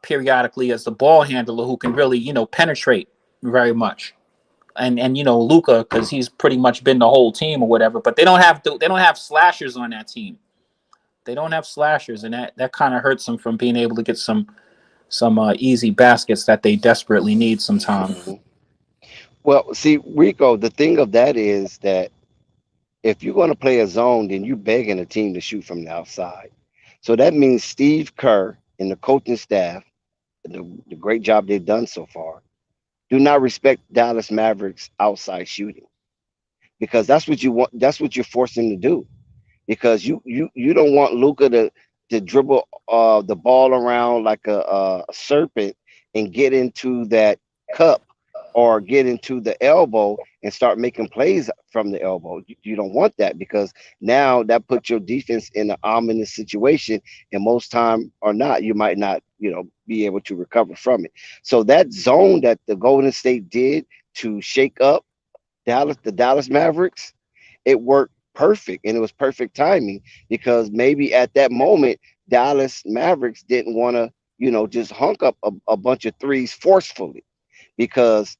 [SPEAKER 10] periodically as the ball handler who can really, penetrate very much. And Luka, because he's pretty much been the whole team or whatever. But they don't have slashers on that team. They don't have slashers, and that kind of hurts them from being able to get some easy baskets that they desperately need sometimes.
[SPEAKER 4] Mm-hmm. Well, see, Rico, the thing of that is that if you're going to play a zone, then you're begging a team to shoot from the outside. So that means Steve Kerr and the coaching staff, the great job they've done so far, do not respect Dallas Mavericks outside shooting, because that's what you want. That's what you're forcing them to do, because you don't want Luka to dribble the ball around like a serpent and get into that cup or get into the elbow and start making plays from the elbow. You don't want that, because now that puts your defense in an ominous situation, and most time or not, you might not, be able to recover from it. So that zone that the Golden State did to shake up the Dallas Mavericks, it worked perfect, and it was perfect timing, because maybe at that moment Dallas Mavericks didn't want to just hunk up a bunch of threes forcefully, because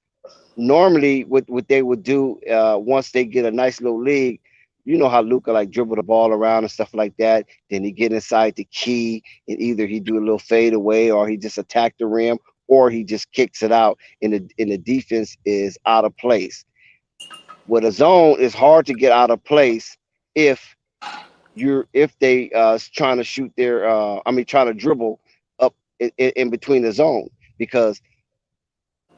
[SPEAKER 4] normally what they would do once they get a nice little lead, you know how Luka like dribble the ball around and stuff like that. Then he get inside the key, and either he do a little fade away, or he just attack the rim, or he just kicks it out, and the defense is out of place. With a zone, it's hard to get out of place if if they trying to shoot their trying to dribble up in between the zone, because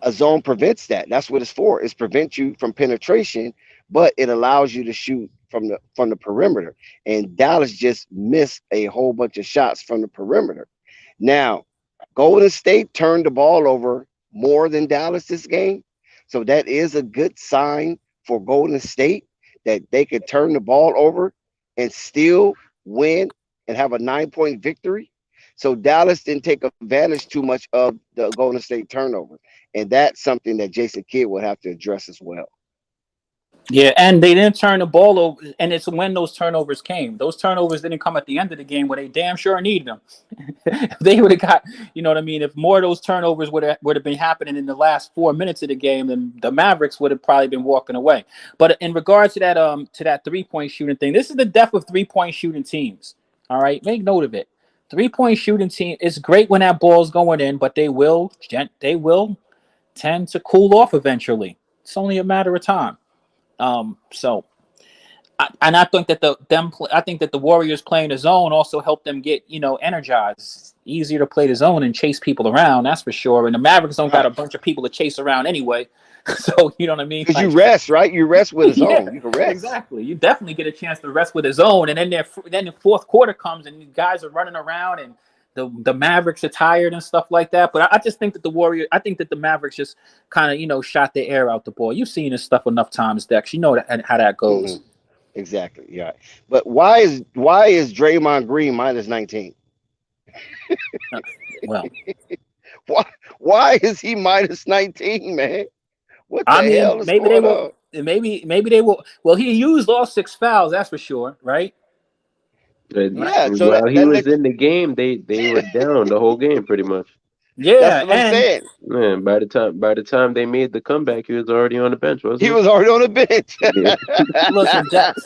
[SPEAKER 4] a zone prevents that. That's what it's for. It's prevent you from penetration, but it allows you to shoot from the perimeter. And Dallas just missed a whole bunch of shots from the perimeter. Now, Golden State turned the ball over more than Dallas this game. So that is a good sign for Golden State, that they could turn the ball over and still win and have a 9-point victory. So Dallas didn't take advantage too much of the Golden State turnover. And that's something that Jason Kidd will have to address as well.
[SPEAKER 10] Yeah, and they didn't turn the ball over, and it's when those turnovers came. Those turnovers didn't come at the end of the game where they damn sure needed them. If they would have got, you know what I mean? If more of those turnovers would have been happening in the last 4 minutes of the game, then the Mavericks would have probably been walking away. But in regards to that 3-point shooting thing, this is the death of 3-point shooting teams. All right, make note of it. 3-point shooting team is great when that ball's going in, but they will tend to cool off eventually. It's only a matter of time. I think that the Warriors playing the zone also helped them get energized. It's easier to play the zone and chase people around, that's for sure. And the Mavericks don't got a bunch of people to chase around anyway, so you know what I mean.
[SPEAKER 4] Because you rest, right? You rest with a zone. Yeah, you can rest.
[SPEAKER 10] Exactly. You definitely get a chance to rest with a zone, and then the fourth quarter comes and the guys are running around and the Mavericks are tired and stuff like that. But I just think that the Mavericks just kind of, shot the air out the ball. You've seen this stuff enough times, Dex. You know how that goes.
[SPEAKER 4] Mm-hmm. Exactly. Yeah. But why is Draymond Green minus 19?
[SPEAKER 10] Well,
[SPEAKER 4] why is he minus 19, man? What the hell is
[SPEAKER 10] maybe
[SPEAKER 4] going on?
[SPEAKER 10] Maybe they will. Well, he used all 6 fouls, that's for sure, right?
[SPEAKER 9] Yeah, so while he was in the game, they were down the whole game pretty much.
[SPEAKER 10] Yeah,
[SPEAKER 4] that's what I'm saying.
[SPEAKER 9] Man, by the time they made the comeback, he was already on the bench, wasn't he?
[SPEAKER 4] He was already on the bench.
[SPEAKER 10] Yeah. Listen, Jack,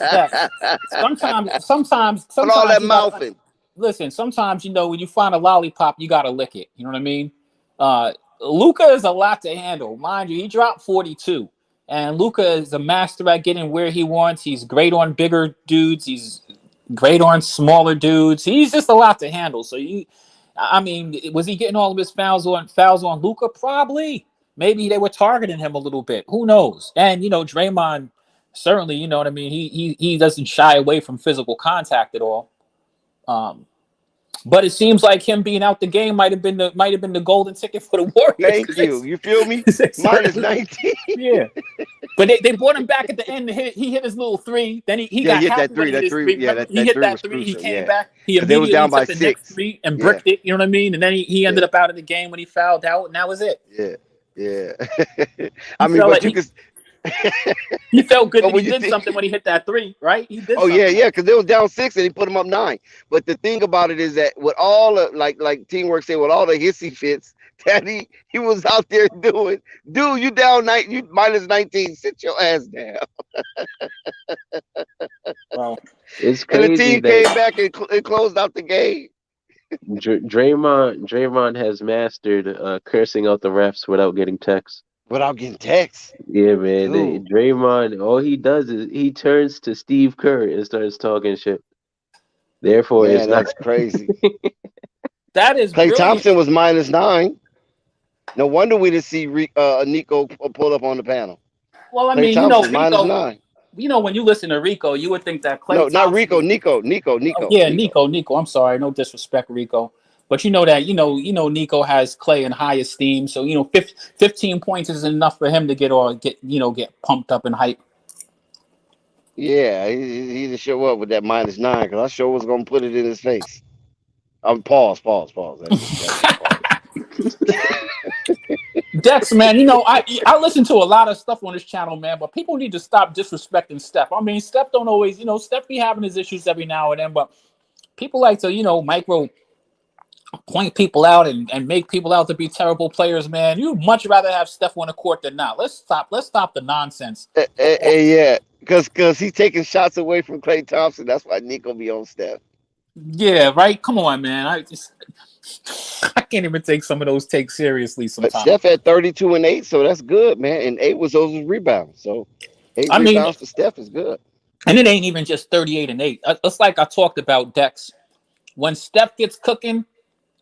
[SPEAKER 10] sometimes
[SPEAKER 4] all that mouthing.
[SPEAKER 10] Listen, sometimes when you find a lollipop, you gotta lick it. You know what I mean? Luka is a lot to handle, mind you. He dropped 42. And Luka is a master at getting where he wants. He's great on bigger dudes. He's great on smaller dudes. He's just a lot to handle. So was he getting all of his fouls on Luka? Probably. Maybe they were targeting him a little bit. Who knows? And Draymond certainly, you know what I mean. He doesn't shy away from physical contact at all. But it seems like him being out the game might have been the golden ticket for the Warriors.
[SPEAKER 4] Thank you. You feel me? Minus 19.
[SPEAKER 10] Yeah. But they brought him back at the end. He hit his little 3. Then he got
[SPEAKER 4] hit
[SPEAKER 10] happy
[SPEAKER 4] that 3.
[SPEAKER 10] That 3.
[SPEAKER 4] Yeah,
[SPEAKER 10] he hit that 3. He came back. He immediately
[SPEAKER 4] was down by
[SPEAKER 10] took the
[SPEAKER 4] 6.
[SPEAKER 10] next 3 and bricked it. You know what I mean? And then he ended up out of the game when he fouled out, and that was it.
[SPEAKER 4] Yeah. I mean, but you could.
[SPEAKER 10] He felt good that he did something when he hit that 3, right? He did.
[SPEAKER 4] Oh something. Yeah, because they was down 6 and he put him up 9. But the thing about it is that with all the like teamwork say, with all the hissy fits that he was out there doing, dude, you down you minus 19, sit your ass down.
[SPEAKER 10] Well,
[SPEAKER 9] it's crazy.
[SPEAKER 4] And the team came back and closed out the game.
[SPEAKER 9] Draymond has mastered cursing out the refs without getting texts.
[SPEAKER 4] Without getting texts.
[SPEAKER 9] Yeah, man. Draymond, all he does is he turns to Steve Kerr and starts talking shit. Therefore,
[SPEAKER 4] man, that's crazy.
[SPEAKER 10] That is
[SPEAKER 4] Klay
[SPEAKER 10] brilliant.
[SPEAKER 4] Thompson was minus 9. No wonder we didn't see Nico pull up on the panel.
[SPEAKER 10] Well, I
[SPEAKER 4] Klay
[SPEAKER 10] mean,
[SPEAKER 4] Thompson,
[SPEAKER 10] Rico,
[SPEAKER 4] minus 9.
[SPEAKER 10] When you listen to Rico, you would think that Klay
[SPEAKER 4] No,
[SPEAKER 10] Thompson,
[SPEAKER 4] not Rico, Nico.
[SPEAKER 10] Oh, yeah, Nico. I'm sorry, no disrespect, Rico. But that Nico has Klay in high esteem. So 15 points is enough for him to get pumped up and hype.
[SPEAKER 4] Yeah, he didn't show up with that minus 9 because I sure was gonna put it in his face. Pause. That's
[SPEAKER 10] Dex, man, I listen to a lot of stuff on this channel, man, but people need to stop disrespecting Steph. I mean, Steph don't always, Steph be having his issues every now and then, but people like to, point people out and make people out to be terrible players, man. You'd much rather have Steph on the court than not. Let's stop the nonsense.
[SPEAKER 4] Yeah, because he's taking shots away from Klay Thompson. That's why Nico be on Steph.
[SPEAKER 10] Yeah, right. Come on, man. I can't even take some of those takes seriously
[SPEAKER 4] But
[SPEAKER 10] sometimes.
[SPEAKER 4] Steph had 32 and 8, so that's good, man. And 8 was those rebounds. So 8
[SPEAKER 10] I mean,
[SPEAKER 4] rebounds for Steph is good.
[SPEAKER 10] and it ain't even just 38 and 8. It's like I talked about Dex. When Steph gets cooking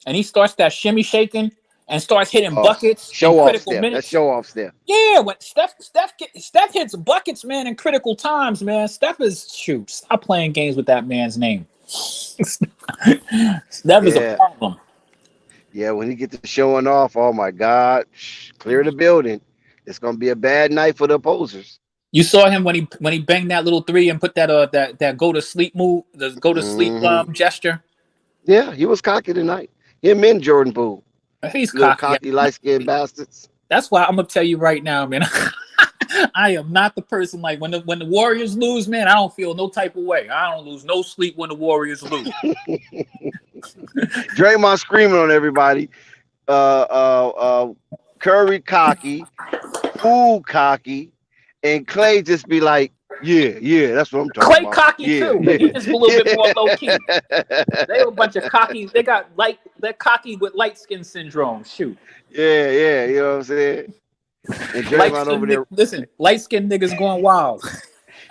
[SPEAKER 10] and he starts that shimmy shaking and starts hitting buckets
[SPEAKER 4] Show
[SPEAKER 10] in
[SPEAKER 4] off
[SPEAKER 10] critical
[SPEAKER 4] Steph.
[SPEAKER 10] minutes.
[SPEAKER 4] That's show off Steph.
[SPEAKER 10] Yeah, when Steph hits buckets, man, in critical times, man. Steph is shoot. Stop playing games with that man's name. Steph is a problem.
[SPEAKER 4] Yeah, when he gets to showing off, oh my God, clear the building. It's gonna be a bad night for the opposers.
[SPEAKER 10] You saw him when he banged that little three and put that go to sleep move, the go to sleep gesture.
[SPEAKER 4] Yeah, he was cocky tonight. Him and Jordan Poole.
[SPEAKER 10] He's
[SPEAKER 4] little
[SPEAKER 10] cocky
[SPEAKER 4] light skinned bastards.
[SPEAKER 10] That's why I'm gonna tell you right now, man. I am not the person like when the Warriors lose, man. I don't feel no type of way. I don't lose no sleep when the Warriors lose.
[SPEAKER 4] Draymond screaming on everybody. Curry cocky, Poole cocky, and Klay just be like, yeah, that's what I'm talking about.
[SPEAKER 10] Klay cocky too, but he just a little bit more low key. They a bunch of cocky. They got they're cocky with light skin syndrome. Shoot.
[SPEAKER 4] Yeah, you know what I'm saying. And Draymond over there.
[SPEAKER 10] Listen, light skinned niggas going wild.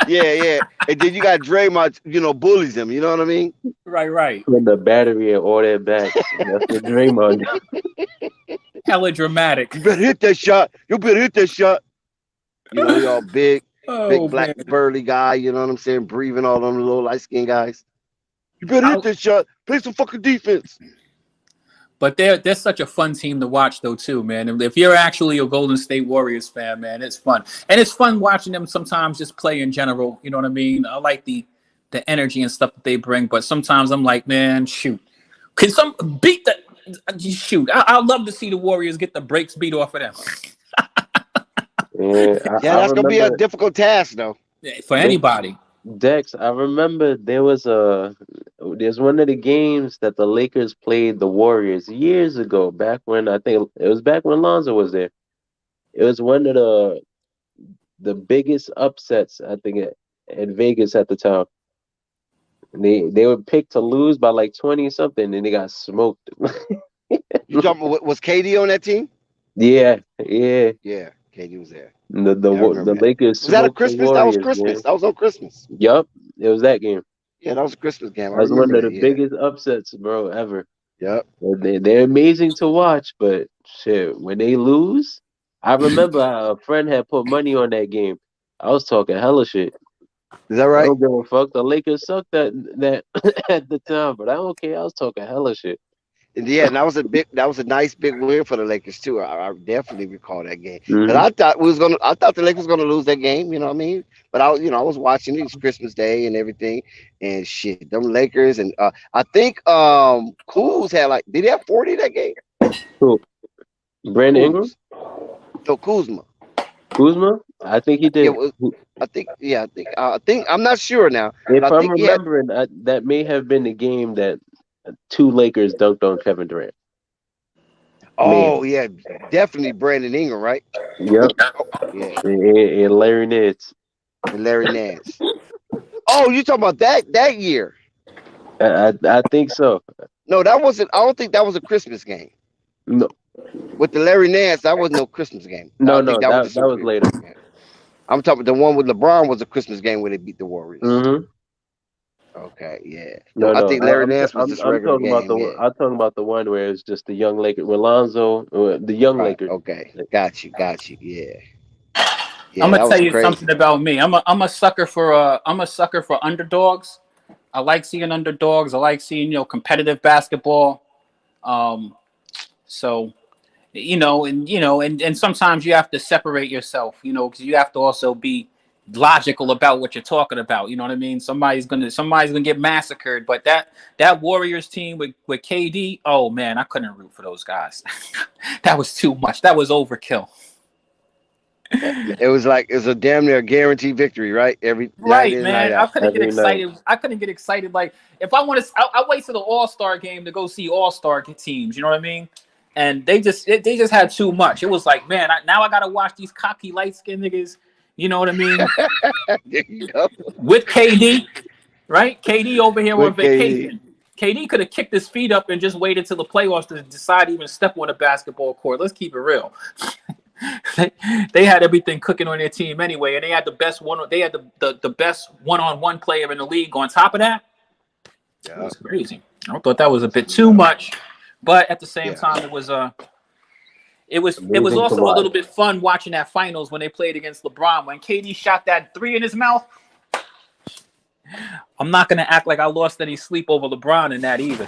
[SPEAKER 4] Yeah. And then you got Draymond, bullies him. You know what I mean?
[SPEAKER 10] Right.
[SPEAKER 9] Putting the battery and all that back. That's what Draymond.
[SPEAKER 10] Hella dramatic.
[SPEAKER 4] You better hit that shot. You know, y'all big black burly guy. You know what I'm saying? Breathing all them little light skinned guys. You better hit that shot. Play some fucking defense.
[SPEAKER 10] But they're such a fun team to watch, though, too, man. If you're actually a Golden State Warriors fan, man, it's fun. And it's fun watching them sometimes just play in general. You know what I mean? I like the energy and stuff that they bring. But sometimes I'm like, man, shoot. Can some beat the shoot? I'd love to see the Warriors get the brakes beat off of them.
[SPEAKER 4] That's going to be a difficult task, though.
[SPEAKER 10] For anybody.
[SPEAKER 9] Dex, I remember there's one of the games that the Lakers played the Warriors years ago, back when Lonzo was there. It was one of the biggest upsets, I think, at Vegas at the time. They were picked to lose by like 20 something, and they got smoked.
[SPEAKER 4] You talking about, was KD on that team?
[SPEAKER 9] Yeah.
[SPEAKER 4] Yeah, KD was there.
[SPEAKER 9] The Lakers.
[SPEAKER 4] Was that a Christmas? That was Christmas. Man. That was on Christmas.
[SPEAKER 9] Yup, it was that game.
[SPEAKER 4] Yeah, that was a Christmas game.
[SPEAKER 9] That was one of the biggest upsets, bro, ever.
[SPEAKER 4] Yep.
[SPEAKER 9] They're amazing to watch, but shit, when they lose, I remember a friend had put money on that game. I was talking hella shit.
[SPEAKER 4] Is that right?
[SPEAKER 9] I don't give a fuck. The Lakers sucked that at the time, but I don't care. I was talking hella shit.
[SPEAKER 4] Yeah, and that was a nice big win for the Lakers too. I definitely recall that game. But I thought the Lakers were gonna lose that game. You know what I mean? But I was watching it. It was Christmas Day and everything, and shit, them Lakers and I think Kuz had did he have 40 that game?
[SPEAKER 9] Who? Brandon Ingram?
[SPEAKER 4] No, Kuzma.
[SPEAKER 9] Kuzma? I think he did.
[SPEAKER 4] I think I'm not sure now.
[SPEAKER 9] If I'm remembering, that may have been the game that 2 Lakers dunked on Kevin Durant.
[SPEAKER 4] Oh, yeah, definitely Brandon Ingram, right?
[SPEAKER 9] Yep.
[SPEAKER 4] Yeah.
[SPEAKER 9] And Larry Nance.
[SPEAKER 4] Oh, you talking about that year?
[SPEAKER 9] I think so.
[SPEAKER 4] No, that wasn't. I don't think that was a Christmas game.
[SPEAKER 9] No.
[SPEAKER 4] With the Larry Nance, that was no Christmas game.
[SPEAKER 9] No, that was later.
[SPEAKER 4] I'm talking the one with LeBron was a Christmas game where they beat the Warriors.
[SPEAKER 9] Mm-hmm.
[SPEAKER 4] Okay, yeah.
[SPEAKER 9] No,
[SPEAKER 4] I think Larry Nance was just regular game.
[SPEAKER 9] I'm talking about the one where it's just the young Lakers, with Lonzo, the young Lakers.
[SPEAKER 4] Okay, got you. Yeah.
[SPEAKER 10] I'm gonna tell you something about me. I'm a sucker for underdogs. I like seeing underdogs. I like seeing competitive basketball. So, and sometimes you have to separate yourself, because you have to also be logical about what you're talking about. You know what I mean? Somebody's gonna get massacred. But that Warriors team with KD, oh man, I couldn't root for those guys. That was too much. That was overkill.
[SPEAKER 4] It was a damn near guaranteed victory, right? Every night
[SPEAKER 10] Right,
[SPEAKER 4] in, night
[SPEAKER 10] man. I
[SPEAKER 4] out.
[SPEAKER 10] couldn't get
[SPEAKER 9] Every night.
[SPEAKER 10] excited. I couldn't get excited. Like if I want to, I wait to the All-Star game to go see All-Star teams. You know what I mean? And they just had too much. It was like, man, now I gotta watch these cocky light skinned niggas. You know what I mean?
[SPEAKER 4] There you go.
[SPEAKER 10] With KD, right? KD over here on
[SPEAKER 4] With KD.
[SPEAKER 10] vacation. KD could have kicked his feet up and just waited till the playoffs to decide to even step on a basketball court. Let's keep it real. they had everything cooking on their team anyway, and they had the best one. They had the best one-on-one player in the league. On top of that, it was crazy. I thought that was a bit too much, but at the same time, it was it was
[SPEAKER 9] Amazing to
[SPEAKER 10] also a
[SPEAKER 9] watch.
[SPEAKER 10] little bit fun watching that finals when they played against LeBron. When KD shot that 3 in his mouth, I'm not gonna act like I lost any sleep over LeBron in that either.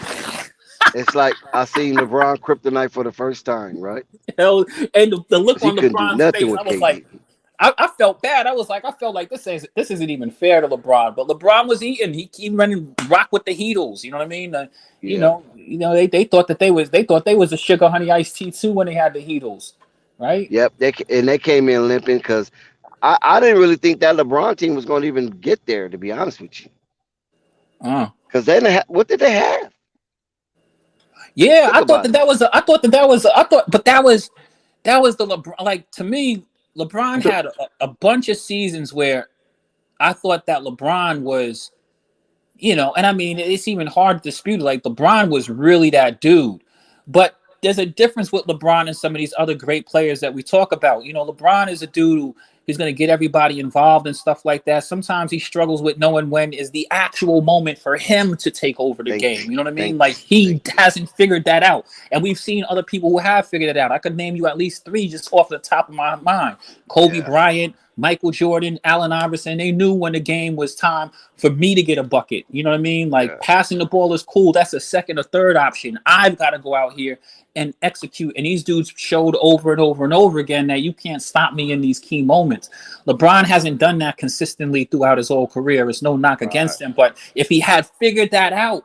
[SPEAKER 4] It's like I seen LeBron kryptonite for the first time, right?
[SPEAKER 10] Hell, and the look
[SPEAKER 4] 'Cause he
[SPEAKER 10] on
[SPEAKER 4] couldn't do
[SPEAKER 10] LeBron's
[SPEAKER 4] nothing
[SPEAKER 10] face,
[SPEAKER 4] with
[SPEAKER 10] I was
[SPEAKER 4] KD.
[SPEAKER 10] like, I felt bad. I felt like this isn't even fair to LeBron. But LeBron was eating. He running rock with the Heatles. You know what I mean? They thought they was a sugar honey iced tea too when they had the Heatles, right?
[SPEAKER 4] Yep, they came in limping because I didn't really think that LeBron team was going to even get there. To be honest with you, because they didn't what did they have?
[SPEAKER 10] Yeah, I thought that was the LeBron. Like to me, LeBron had a bunch of seasons where I thought that LeBron was, and I mean it's even hard to dispute. Like LeBron was really that dude, but there's a difference with LeBron and some of these other great players that we talk about. LeBron is a dude who's going to get everybody involved and stuff like that. Sometimes he struggles with knowing when is the actual moment for him to take over the game. You know what I mean? Like he hasn't figured that out. And we've seen other people who have figured it out. I could name you at least 3 just off the top of my mind. Kobe Bryant, Michael Jordan, Allen Iverson. They knew when the game was time for me to get a bucket. You know what I mean? Like passing the ball is cool. That's a second or third option. I've got to go out here and execute. And these dudes showed over and over and over again that you can't stop me in these key moments. LeBron hasn't done that consistently throughout his whole career. It's no knock against him. But if he had figured that out,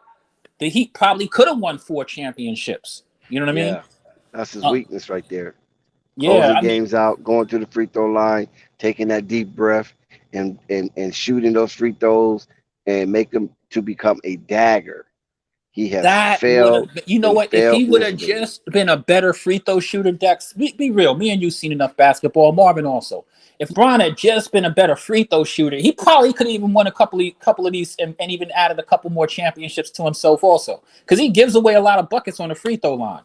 [SPEAKER 10] the Heat probably could have won 4 championships. You know what I mean?
[SPEAKER 4] That's his weakness right there.
[SPEAKER 10] Yeah,
[SPEAKER 4] Closing games out, going to the free throw line, taking that deep breath, and shooting those free throws and make them to become a dagger. He has failed.
[SPEAKER 10] You know what? If he would have just been a better free throw shooter, Dex, be real. Me and you seen enough basketball. Marvin also. If Bron had just been a better free throw shooter, he probably could have even won a couple of these and even added a couple more championships to himself also. Because he gives away a lot of buckets on the free throw line.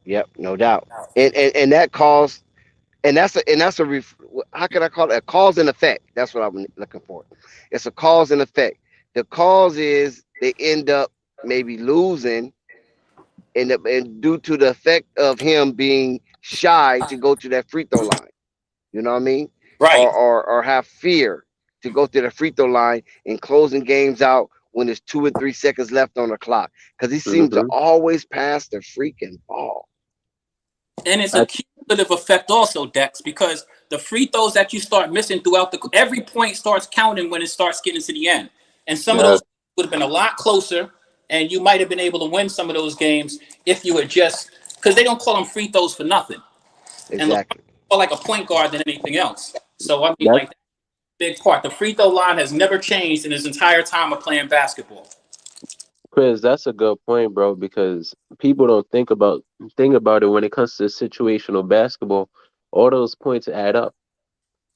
[SPEAKER 4] Yep, no doubt. And that caused, and that's a how can I call it? A cause and effect. That's what I'm looking for. It's a cause and effect. The cause is they end up maybe losing, and due to the effect of him being shy to go to that free throw line. You know what I mean?
[SPEAKER 10] Right.
[SPEAKER 4] Or have fear to go to the free throw line and closing games out when there's 2 or 3 seconds left on the clock. Because he seems to always pass the freaking ball.
[SPEAKER 10] And it's a cumulative effect also, Dex, because the free throws that you start missing throughout every point starts counting when it starts getting to the end. And some of those would have been a lot closer, and you might have been able to win some of those games if you had just, because they don't call them free throws for nothing.
[SPEAKER 4] Exactly.
[SPEAKER 10] And more like a point guard than anything else. So I mean, like that's a big part. The free throw line has never changed in his entire time of playing basketball.
[SPEAKER 9] Chris, that's a good point, bro, because people don't think about it when it comes to situational basketball. All those points add up.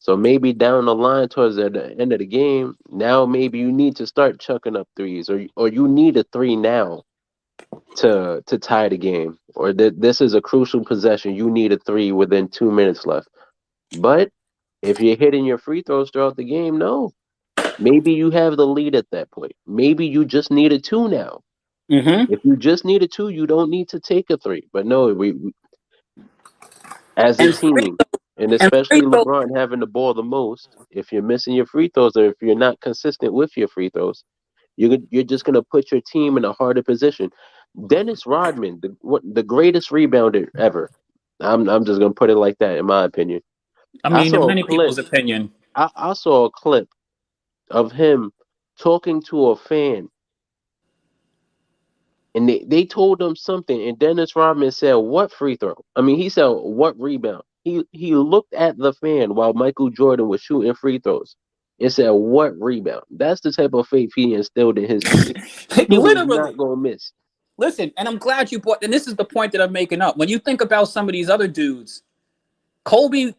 [SPEAKER 9] So maybe down the line towards the end of the game, now maybe you need to start chucking up threes, or you need a 3 now to tie the game, or that this is a crucial possession. You need a 3 within 2 minutes left. But if you're hitting your free throws throughout the game, no. Maybe you have the lead at that point. Maybe you just need a 2 now. If you just need a 2, you don't need to take a 3. But no, we as a team, and especially LeBron having the ball the most, if you're missing your free throws or if you're not consistent with your free throws, you're just gonna put your team in a harder position. Dennis Rodman, the greatest rebounder ever. I'm just gonna put it like that, in my opinion.
[SPEAKER 10] I mean, in many people's opinion.
[SPEAKER 9] I saw a clip of him talking to a fan, and they told him something, and Dennis Rodman said, "What free throw?" I mean, he said, "What rebound?" He looked at the fan while Michael Jordan was shooting free throws and said, "What rebound?" That's the type of faith he instilled in his team. He was
[SPEAKER 10] Literally.
[SPEAKER 9] not gonna miss.
[SPEAKER 10] Listen, and I'm glad you brought. And this is the point that I'm making up. When you think about some of these other dudes, Kobe,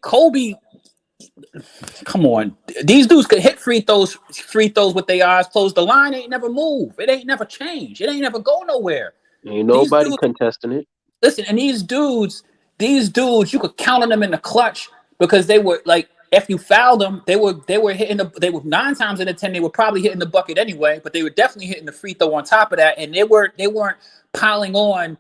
[SPEAKER 10] come on, these dudes could hit free throws with their eyes closed. The line ain't never move. It ain't never change. It ain't never go nowhere.
[SPEAKER 9] Ain't
[SPEAKER 10] These
[SPEAKER 9] nobody
[SPEAKER 10] dudes,
[SPEAKER 9] contesting it.
[SPEAKER 10] listen, and these dudes, you could count on them in the clutch because they were like, if you fouled them, they were hitting they were 9 times out of 10 they were probably hitting the bucket anyway, but they were definitely hitting the free throw on top of that, and they weren't piling on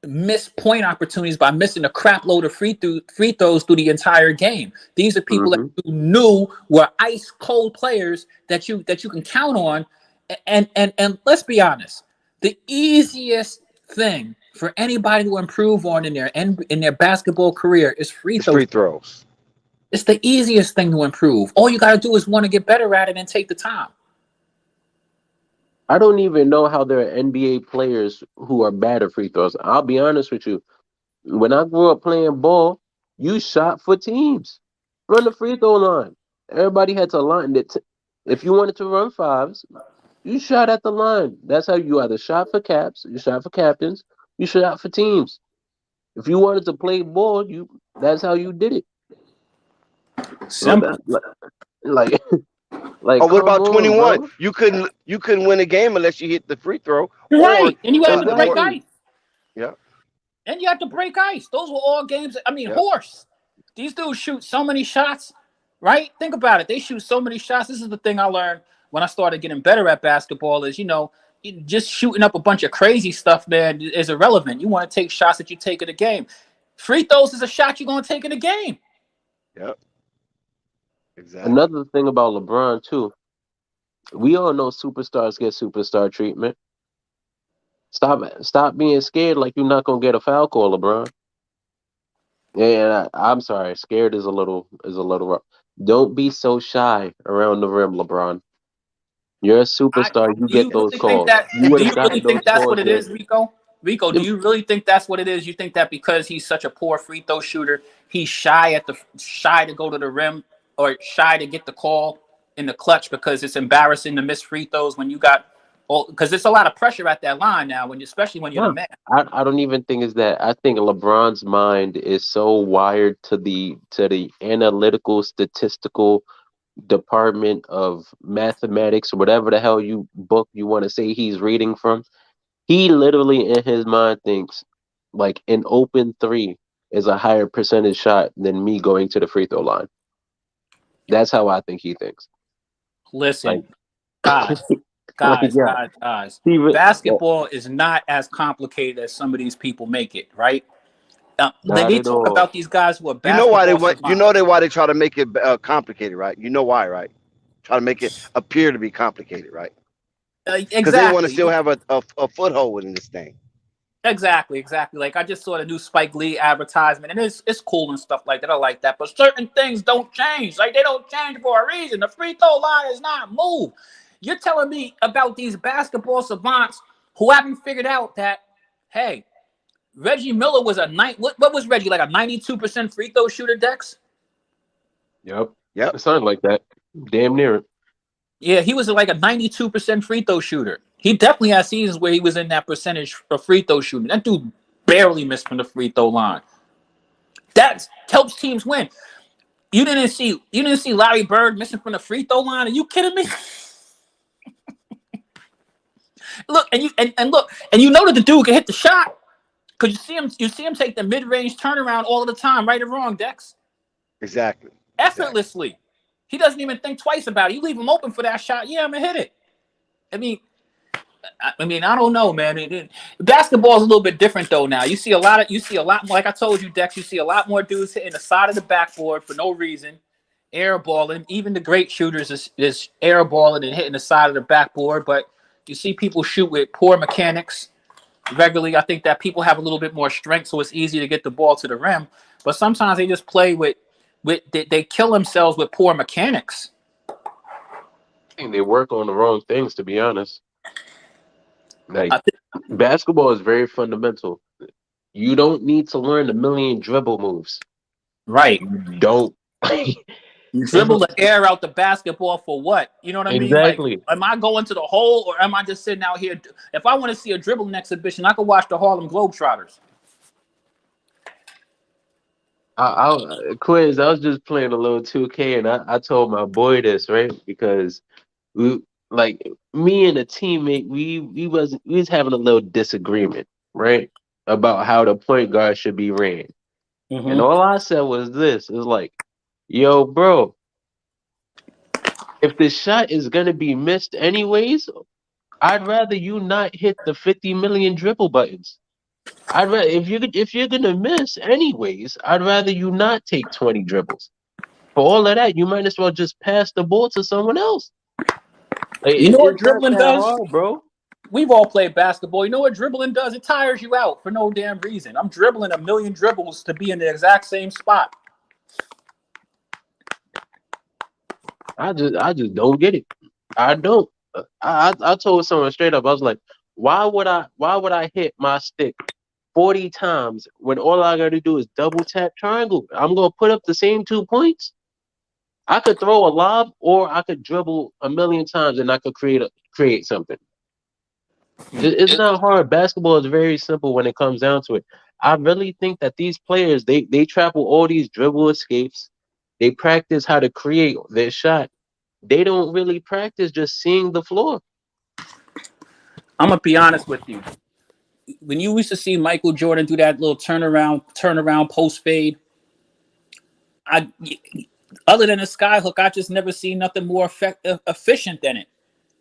[SPEAKER 10] missed point opportunities by missing a crap load of free throws through the entire game. These are people that you knew were ice cold players that you can count on, and let's be honest, the easiest thing for anybody to improve on in their basketball career is free throws. It's the easiest thing to improve. All you got to do is want to get better at it and take the time.
[SPEAKER 9] I don't even know how there are NBA players who are bad at free throws. I'll be honest with you. When I grew up playing ball, you shot for teams. Run the free throw line. Everybody had to line it. If you wanted to run fives, you shot at the line. That's how you either shot for caps, you shot for captains, you shot for teams. If you wanted to play ball, that's how you did it.
[SPEAKER 10] Simple.
[SPEAKER 9] Like
[SPEAKER 4] what about 21?
[SPEAKER 9] Bro.
[SPEAKER 4] You couldn't win a game unless you hit the free throw.
[SPEAKER 10] Right, and you had to break ice.
[SPEAKER 4] Yeah.
[SPEAKER 10] And you had to break ice. Those were all games. I mean, horse. These dudes shoot so many shots, right? Think about it. They shoot so many shots. This is the thing I learned when I started getting better at basketball is, just shooting up a bunch of crazy stuff, man, is irrelevant. You want to take shots that you take in a game. Free throws is a shot you're going to take in a game.
[SPEAKER 4] Yep. Exactly.
[SPEAKER 9] Another thing about LeBron, too. We all know superstars get superstar treatment. Stop being scared like you're not going to get a foul call, LeBron. And I'm sorry, scared is a little rough. Don't be so shy around the rim, LeBron. You're a superstar. You get those calls.
[SPEAKER 10] Do you really think that's what it is, Rico? Rico, do you really think that's what it is? You think that because he's such a poor free throw shooter, he's shy to go to the rim or shy to get the call in the clutch because it's embarrassing to miss free throws when you got because there's a lot of pressure at that line now, especially when you're the man.
[SPEAKER 9] I don't even think it's that. I think LeBron's mind is so wired to the analytical, statistical department of mathematics or whatever the hell book you want to say he's reading from. He literally in his mind thinks like an open 3 is a higher percentage shot than me going to the free throw line. That's how I think he thinks.
[SPEAKER 10] Listen, guys. Basketball is not as complicated as some of these people make it, right? They talk about these guys who are basketball.
[SPEAKER 4] Why they try to make it complicated, right? You know why, right? Try to make it appear to be complicated, right?
[SPEAKER 10] Exactly.
[SPEAKER 4] Because they want to still have a foothold in this thing.
[SPEAKER 10] Exactly. Like I just saw the new Spike Lee advertisement, and it's cool and stuff like that. I like that, but certain things don't change. Like they don't change for a reason. The free throw line is not moved. You're telling me about these basketball savants who haven't figured out that, hey, Reggie Miller was what was Reggie, like a 92% free throw shooter, Dex?
[SPEAKER 9] Yep. It sounded like that. Damn near it.
[SPEAKER 10] Yeah, he was like a 92% free throw shooter. He definitely had seasons where he was in that percentage of free throw shooting. That dude barely missed from the free throw line. That helps teams win. You didn't see Larry Bird missing from the free throw line? Are you kidding me? Look, and you know that the dude can hit the shot because you see him take the mid-range turnaround all of the time, right or wrong, Dex.
[SPEAKER 4] Exactly.
[SPEAKER 10] Effortlessly. He doesn't even think twice about it. You leave him open for that shot, yeah, I'm gonna hit it. I mean, I don't know, man. Basketball is a little bit different though now. You see a lot more. Like I told you, Dex. You see a lot more dudes hitting the side of the backboard for no reason, airballing. Even the great shooters is airballing and hitting the side of the backboard. But you see people shoot with poor mechanics regularly. I think that people have a little bit more strength, so it's easy to get the ball to the rim. But sometimes they just play with they kill themselves with poor mechanics.
[SPEAKER 9] I think they work on the wrong things, to be honest. Like basketball is very fundamental. You don't need to learn a million dribble moves.
[SPEAKER 10] Right.
[SPEAKER 9] Don't.
[SPEAKER 10] You dribble the air out the basketball for what? You know what I mean?
[SPEAKER 9] Exactly.
[SPEAKER 10] Like, am I going to the hole or am I just sitting out here? If I want to see a dribbling exhibition, I can watch the Harlem Globetrotters.
[SPEAKER 9] Quiz, I was just playing a little 2K and I told my boy this, right? Because we like me and a teammate, we was having a little disagreement, right? About how the point guard should be ran. And all I said was this. It was like, yo, bro, if the shot is gonna be missed anyways, I'd rather you not hit the 50 million dribble buttons. I'd rather if you're gonna miss anyways, I'd rather you not take 20 dribbles. For all of that, you might as well just pass the ball to someone else. Like,
[SPEAKER 10] You know what
[SPEAKER 9] it's not
[SPEAKER 10] dribbling
[SPEAKER 9] that
[SPEAKER 10] does?
[SPEAKER 9] hard, bro.
[SPEAKER 10] We've all played basketball. You know what dribbling does? It tires you out for no damn reason. I'm dribbling a million dribbles to be in the exact same spot.
[SPEAKER 9] I just don't get it. I don't. I told someone straight up. I was like, why would I hit my stick 40 times when all I got to do is double tap triangle? I'm gonna put up the same 2 points. I could throw a lob or I could dribble a million times and I could create something. It's not hard. Basketball is very simple when it comes down to it. I really think that these players they travel all these dribble escapes. They practice how to create their shot. They don't really practice just seeing the floor.
[SPEAKER 10] I'm gonna be honest with you. When you used to see Michael Jordan do that little turnaround post fade, other than a skyhook, I just never seen nothing more efficient than it.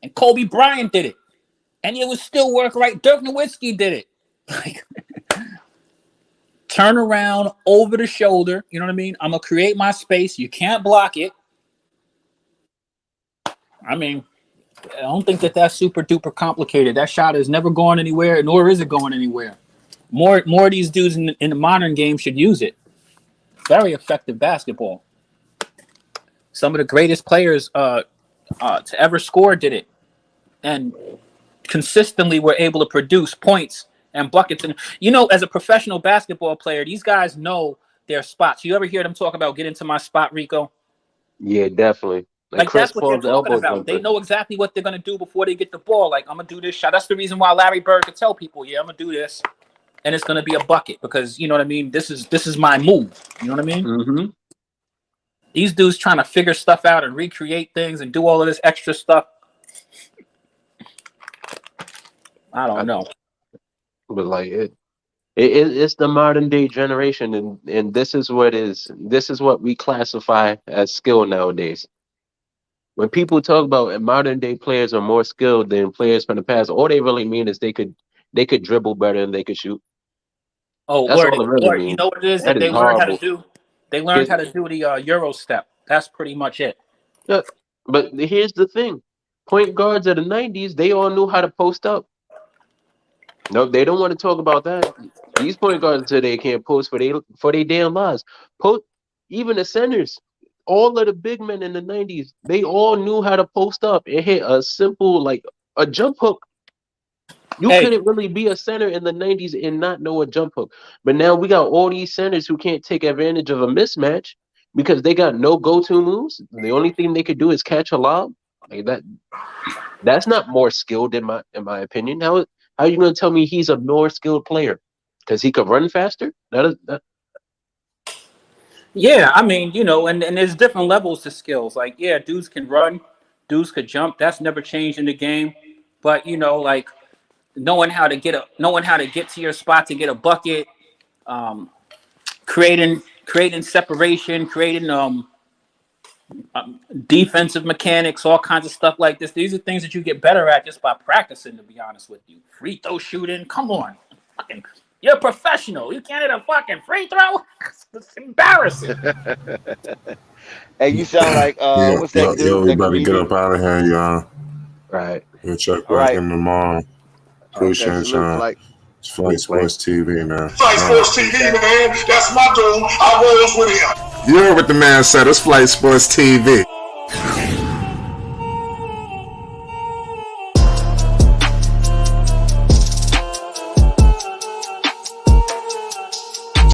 [SPEAKER 10] And Kobe Bryant did it, and it was still work right. Dirk Nowitzki did it. Like, turn around over the shoulder. You know what I mean? I'm gonna create my space. You can't block it. I mean, I don't think that's super duper complicated. That shot is never going anywhere, nor is it going anywhere. More of these dudes in the modern game should use it. Very effective basketball. Some of the greatest players to ever score did it, and consistently were able to produce points and buckets. And as a professional basketball player, these guys know their spots. You ever hear them talk about get into my spot, Rico?
[SPEAKER 9] Yeah, definitely.
[SPEAKER 10] Like that's what they're talking about. They know exactly what they're gonna do before they get the ball. Like, I'm gonna do this shot. That's the reason why Larry Bird could tell people, yeah, I'm gonna do this, and it's gonna be a bucket because you know what I mean. This is my move. You know what I mean?
[SPEAKER 9] Mm-hmm.
[SPEAKER 10] These dudes trying to figure stuff out and recreate things and do all of this extra stuff. I don't know.
[SPEAKER 9] But like it's the modern day generation, and this is what we classify as skill nowadays. When people talk about modern day players are more skilled than players from the past, all they really mean is they could dribble better and they could shoot.
[SPEAKER 10] Oh,
[SPEAKER 9] that's all it really means.
[SPEAKER 10] You know what it is that they learned how to do? They learned how to do the Euro step. That's pretty much it.
[SPEAKER 9] Yeah, but here's the thing: point guards of the '90s, they all knew how to post up. No, they don't want to talk about that. These point guards today can't post for they damn lives. Even the centers. All of the big men in the 90s, they all knew how to post up and hit a simple, like a jump hook. You couldn't really be a center in the 90s and not know a jump hook. But now we got all these centers who can't take advantage of a mismatch because they got no go-to moves. The only thing they could do is catch a lob. Like that's not more skilled in my opinion. How are you going to tell me he's a more skilled player? Because he could run faster?
[SPEAKER 10] Yeah, I mean, and there's different levels to skills. Like, yeah, dudes can run, dudes could jump. That's never changed in the game. But like knowing how to get to your spot to get a bucket, creating separation, creating defensive mechanics, all kinds of stuff like this. These are things that you get better at just by practicing. To be honest with you, free throw shooting. Come on, you're a professional. You can't hit a fucking free throw. It's embarrassing.
[SPEAKER 4] Hey, you sound like what's that dude?
[SPEAKER 2] Yo, we better get up out of here, y'all.
[SPEAKER 9] Right.
[SPEAKER 2] We'll check back in tomorrow. Appreciate y'all. It's Flight Sports TV, man.
[SPEAKER 1] Flight Sports TV, man. That's my dude. I rolls with him.
[SPEAKER 2] You heard what the man said. It's Flight Sports TV.